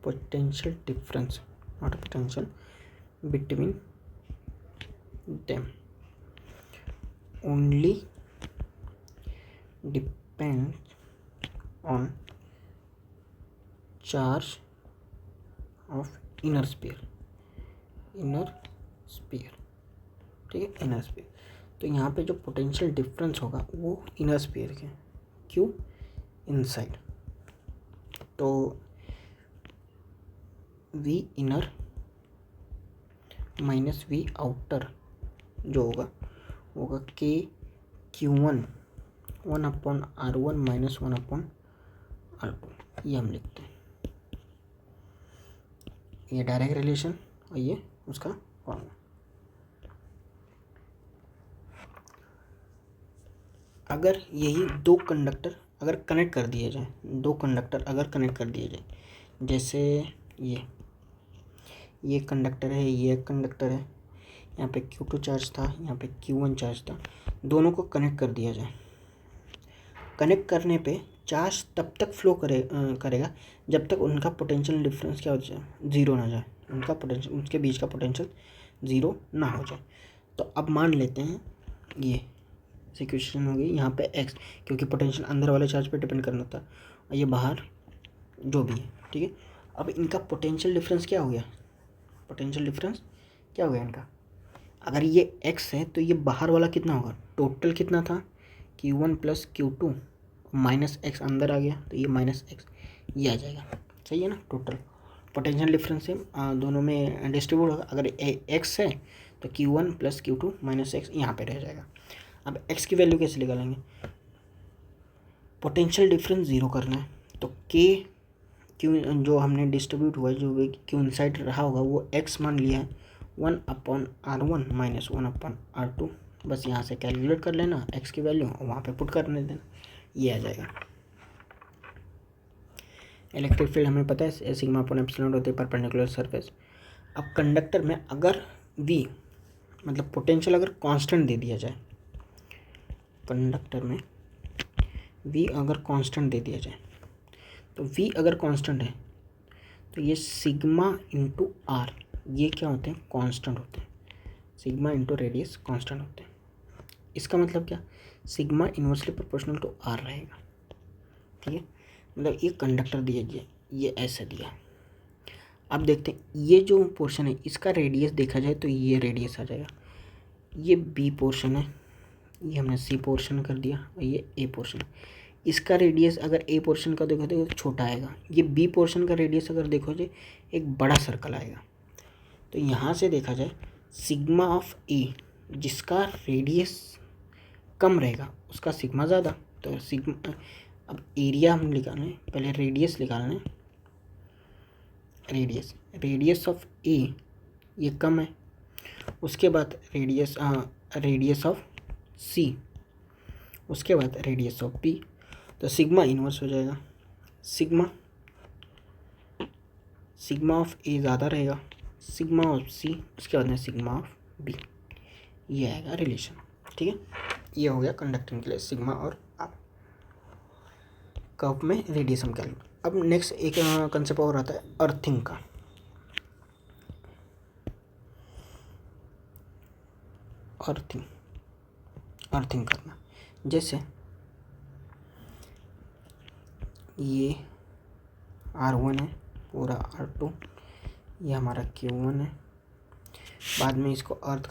[SPEAKER 1] potential difference, not potential, between them only depend on charge of inner sphere, ठीक है, इनर स्फीयर। तो यहाँ पे जो पोटेंशियल डिफरेंस होगा वो इनर स्फीयर के, क्यों, इनसाइड। तो V inner minus V outer जो होगा के Q1 1/R1 माइनस 1/R2, ये हम लिखते हैं, ये डायरेक्ट रिलेशन और ये उसका फॉर्मूला। अगर यही दो कंडक्टर अगर कनेक्ट कर दिए जाए, जैसे ये कंडक्टर है, ये कंडक्टर है, यहाँ पे Q2 चार्ज था, यहाँ पे Q1 चार्ज था, दोनों को कनेक्ट कर दिया जाए। कनेक्ट करने पे चार्ज तब तक फ्लो करेगा जब तक उनका पोटेंशियल डिफरेंस क्या हो जाए, ज़ीरो ना जाए, उनके बीच का पोटेंशियल ज़ीरो ना हो जाए। तो अब मान लेते हैं ये सिचुएशन हो गई यहाँ पे x, क्योंकि पोटेंशियल अंदर वाले चार्ज पे डिपेंड करना था और ये बाहर जो भी है, ठीक है। अब इनका पोटेंशियल डिफरेंस क्या हो गया, इनका, अगर ये x है तो ये बाहर वाला कितना होगा, टोटल कितना था, Q1 plus Q2 minus x अंदर आ गया, तो ये माइनस x ये आ जाएगा, सही है ना। टोटल पोटेंशियल डिफरेंस से दोनों में डिस्ट्रीब्यूट होगा। अगर x है तो Q1 plus Q2 minus x यहाँ पे रह जाएगा। अब x की वैल्यू कैसे निकालेंगे, पोटेंशियल डिफरेंस ज़ीरो करना है, तो Q जो हमने डिस्ट्रीब्यूट हुआ है, जो भी Q इनसाइड रहा होगा वो x मान लिया है 1/R1 माइनस 1/R2, बस यहाँ से कैलकुलेट कर लेना x की वैल्यू और वहाँ पे पुट करने देना, ये आ जाएगा। इलेक्ट्रिक फील्ड हमें पता है सिग्मा अपॉन एप्सिलॉन होती है परपेंडिकुलर सरफेस। अब कंडक्टर में अगर v मतलब पोटेंशियल अगर कांस्टेंट दे दिया जाए, कंडक्टर में v अगर कांस्टेंट दे दिया जाए, तो v अगर कांस्टेंट है तो ये सिग्मा इंटू आर, ये क्या होते हैं, कांस्टेंट होते हैं, सिग्मा इंटू रेडियस कांस्टेंट होते हैं। इसका मतलब क्या, sigma inversely proportional to r रहेगा, ठीक है। मतलब ये कंडक्टर दिया गया, ये ऐसा दिया। अब देखते हैं ये जो पोर्शन है इसका रेडियस देखा जाए तो ये रेडियस आ जाएगा, ये बी पोर्शन है, ये हमने सी पोर्शन कर दिया और ये ए पोर्शन। इसका रेडियस अगर ए पोर्शन का देखो तो छोटा आएगा, ये बी पोर्शन का रेडियस अगर देखो जो एक बड़ा सर्कल आएगा। तो यहाँ से देखा जाए सिग्मा ऑफ ए, जिसका रेडियस कम रहेगा उसका सिग्मा ज़्यादा, तो सिग्मा, अब एरिया हम निकालना है, पहले रेडियस निकालना है, रेडियस ऑफ ए ये कम है, उसके बाद रेडियस ऑफ सी, उसके बाद रेडियस ऑफ बी, तो सिग्मा इन्वर्स हो जाएगा, सिग्मा ऑफ ए ज़्यादा रहेगा, सिग्मा ऑफ सी, उसके बाद में सिग्मा ऑफ बी, ये आएगा रिलेशन, ठीक है। ये हो गया कंडक्टिंग के लिए सिग्मा और आर। कर्व में रेडियस हम कैलकुलेट। अब नेक्स्ट एक कंसेप्ट और आता है अर्थिंग का। अर्थिंग करना, जैसे ये R1 है, पूरा R2, ये हमारा Q1 है, बाद में इसको अर्थ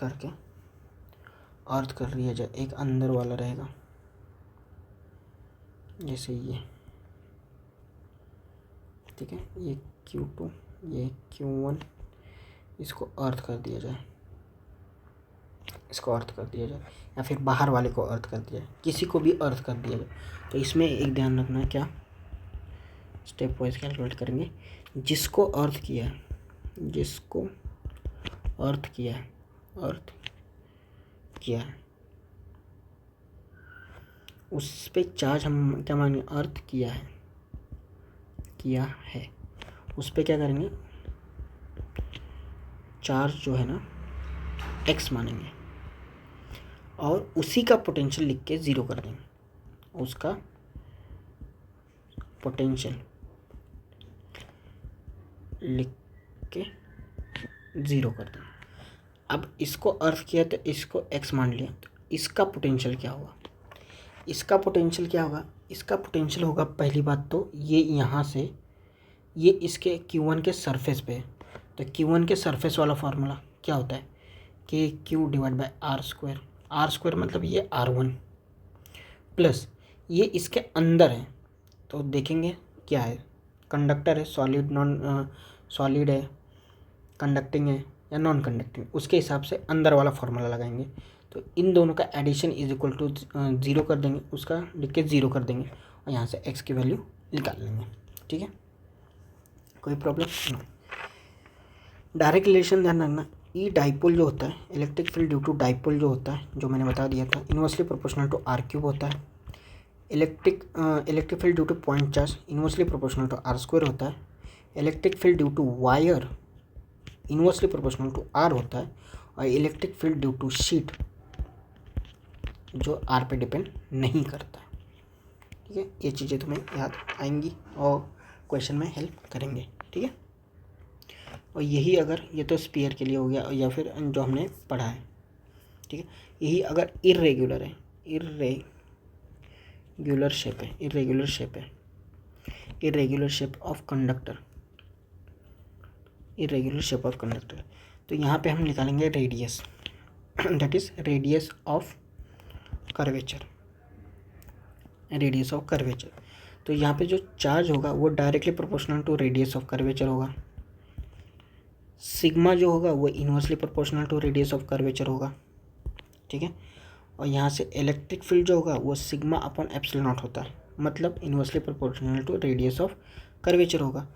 [SPEAKER 1] कर लिया जाए, एक अंदर वाला रहेगा जैसे ये, ठीक है, ये Q2 ये Q1, इसको अर्थ कर दिया जाए, या फिर बाहर वाले को अर्थ कर दिया जाए, किसी को भी अर्थ कर दिया जाए। तो इसमें एक ध्यान रखना है, क्या, स्टेप वाइज कैलकुलेट करेंगे, जिसको अर्थ किया जिसको अर्थ किया है, अर्थ किया है, उस पे चार्ज हम क्या मानेंगे, अर्थ किया है, किया है, उस पे क्या करेंगे, चार्ज जो है ना x मानेंगे और उसी का पोटेंशियल लिख के ज़ीरो कर देंगे, उसका पोटेंशियल लिख के ज़ीरो कर देंगे। अब इसको अर्थ किया तो इसको x मान लिया, तो इसका पोटेंशियल क्या होगा, इसका पोटेंशियल क्या होगा, इसका पोटेंशियल होगा पहली बात तो ये यहाँ से ये इसके Q1 के सरफेस पे है, तो Q1 के सरफेस वाला फार्मूला क्या होता है, KQ divide by are square मतलब ये R1 प्लस ये इसके अंदर है, तो देखेंगे क्या है, कंडक्टर है, सॉलिड नॉन सॉलिड है, कंडक्टिंग है या नॉन कंडक्टिंग, उसके हिसाब से अंदर वाला फार्मूला लगाएंगे। तो इन दोनों का एडिशन इज इक्वल टू 0 कर देंगे, उसका लिख के 0 कर देंगे और यहाँ से x की वैल्यू निकाल लेंगे। ठीक है, कोई प्रॉब्लम नो। डायरेक्ट रिलेशन ध्यान रखना, ई डाइपोल जो होता है, electric field due to dipole जो होता है, जो मैंने बता दिया था, inversely proportional to r cube होता है। Electric field due to point charge inversely proportional to r square होता है। Electric field due to wire inversely proportional to r होता है। और electric field due to sheet जो r पे depend नहीं करता। ठीक है, ये चीज़ें तुम्हें याद आएंगी और क्वेश्चन में हेल्प करेंगे। ठीक है, और यही अगर ये तो स्फीयर के लिए हो गया या फिर जो हमने पढ़ा है। ठीक है, यही अगर इरेगुलर है, irregular shape of conductor, irregular shape of conductor, तो यहाँ पे हम निकालेंगे radius, that is radius of curvature, radius of curvature. तो यहाँ पे जो चार्ज होगा वो directly proportional to radius of curvature होगा। सिग्मा जो होगा वो inversely proportional to radius of curvature होगा। ठीक है, और यहाँ से इलेक्ट्रिक फील्ड जो होगा वो सिग्मा अपॉन एप्सिलॉन नॉट होता है, मतलब inversely proportional to radius of curvature होगा।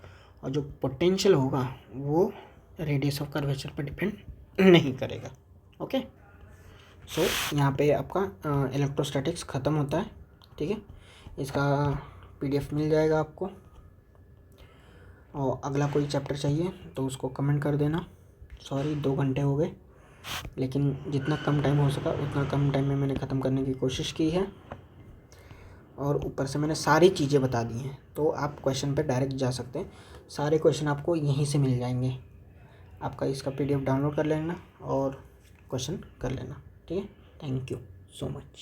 [SPEAKER 1] और जो पोटेंशियल होगा वो रेडियस ऑफ कर्वेचर पर डिपेंड नहीं करेगा। ओके, सो यहाँ पे आपका इलेक्ट्रोस्टैटिक्स ख़त्म होता है। ठीक है, इसका PDF मिल जाएगा आपको, और अगला कोई चैप्टर चाहिए तो उसको कमेंट कर देना। सॉरी 2 घंटे हो गए, लेकिन जितना कम टाइम हो सका उतना कम टाइम में मैंने ख़त्म करने की कोशिश की है, और ऊपर से मैंने सारी चीज़ें बता दी हैं, तो आप क्वेश्चन पे डायरेक्ट जा सकते हैं। सारे क्वेश्चन आपको यहीं से मिल जाएंगे, आपका इसका PDF डाउनलोड कर लेना और क्वेश्चन कर लेना। ठीक है, थैंक यू सो मच।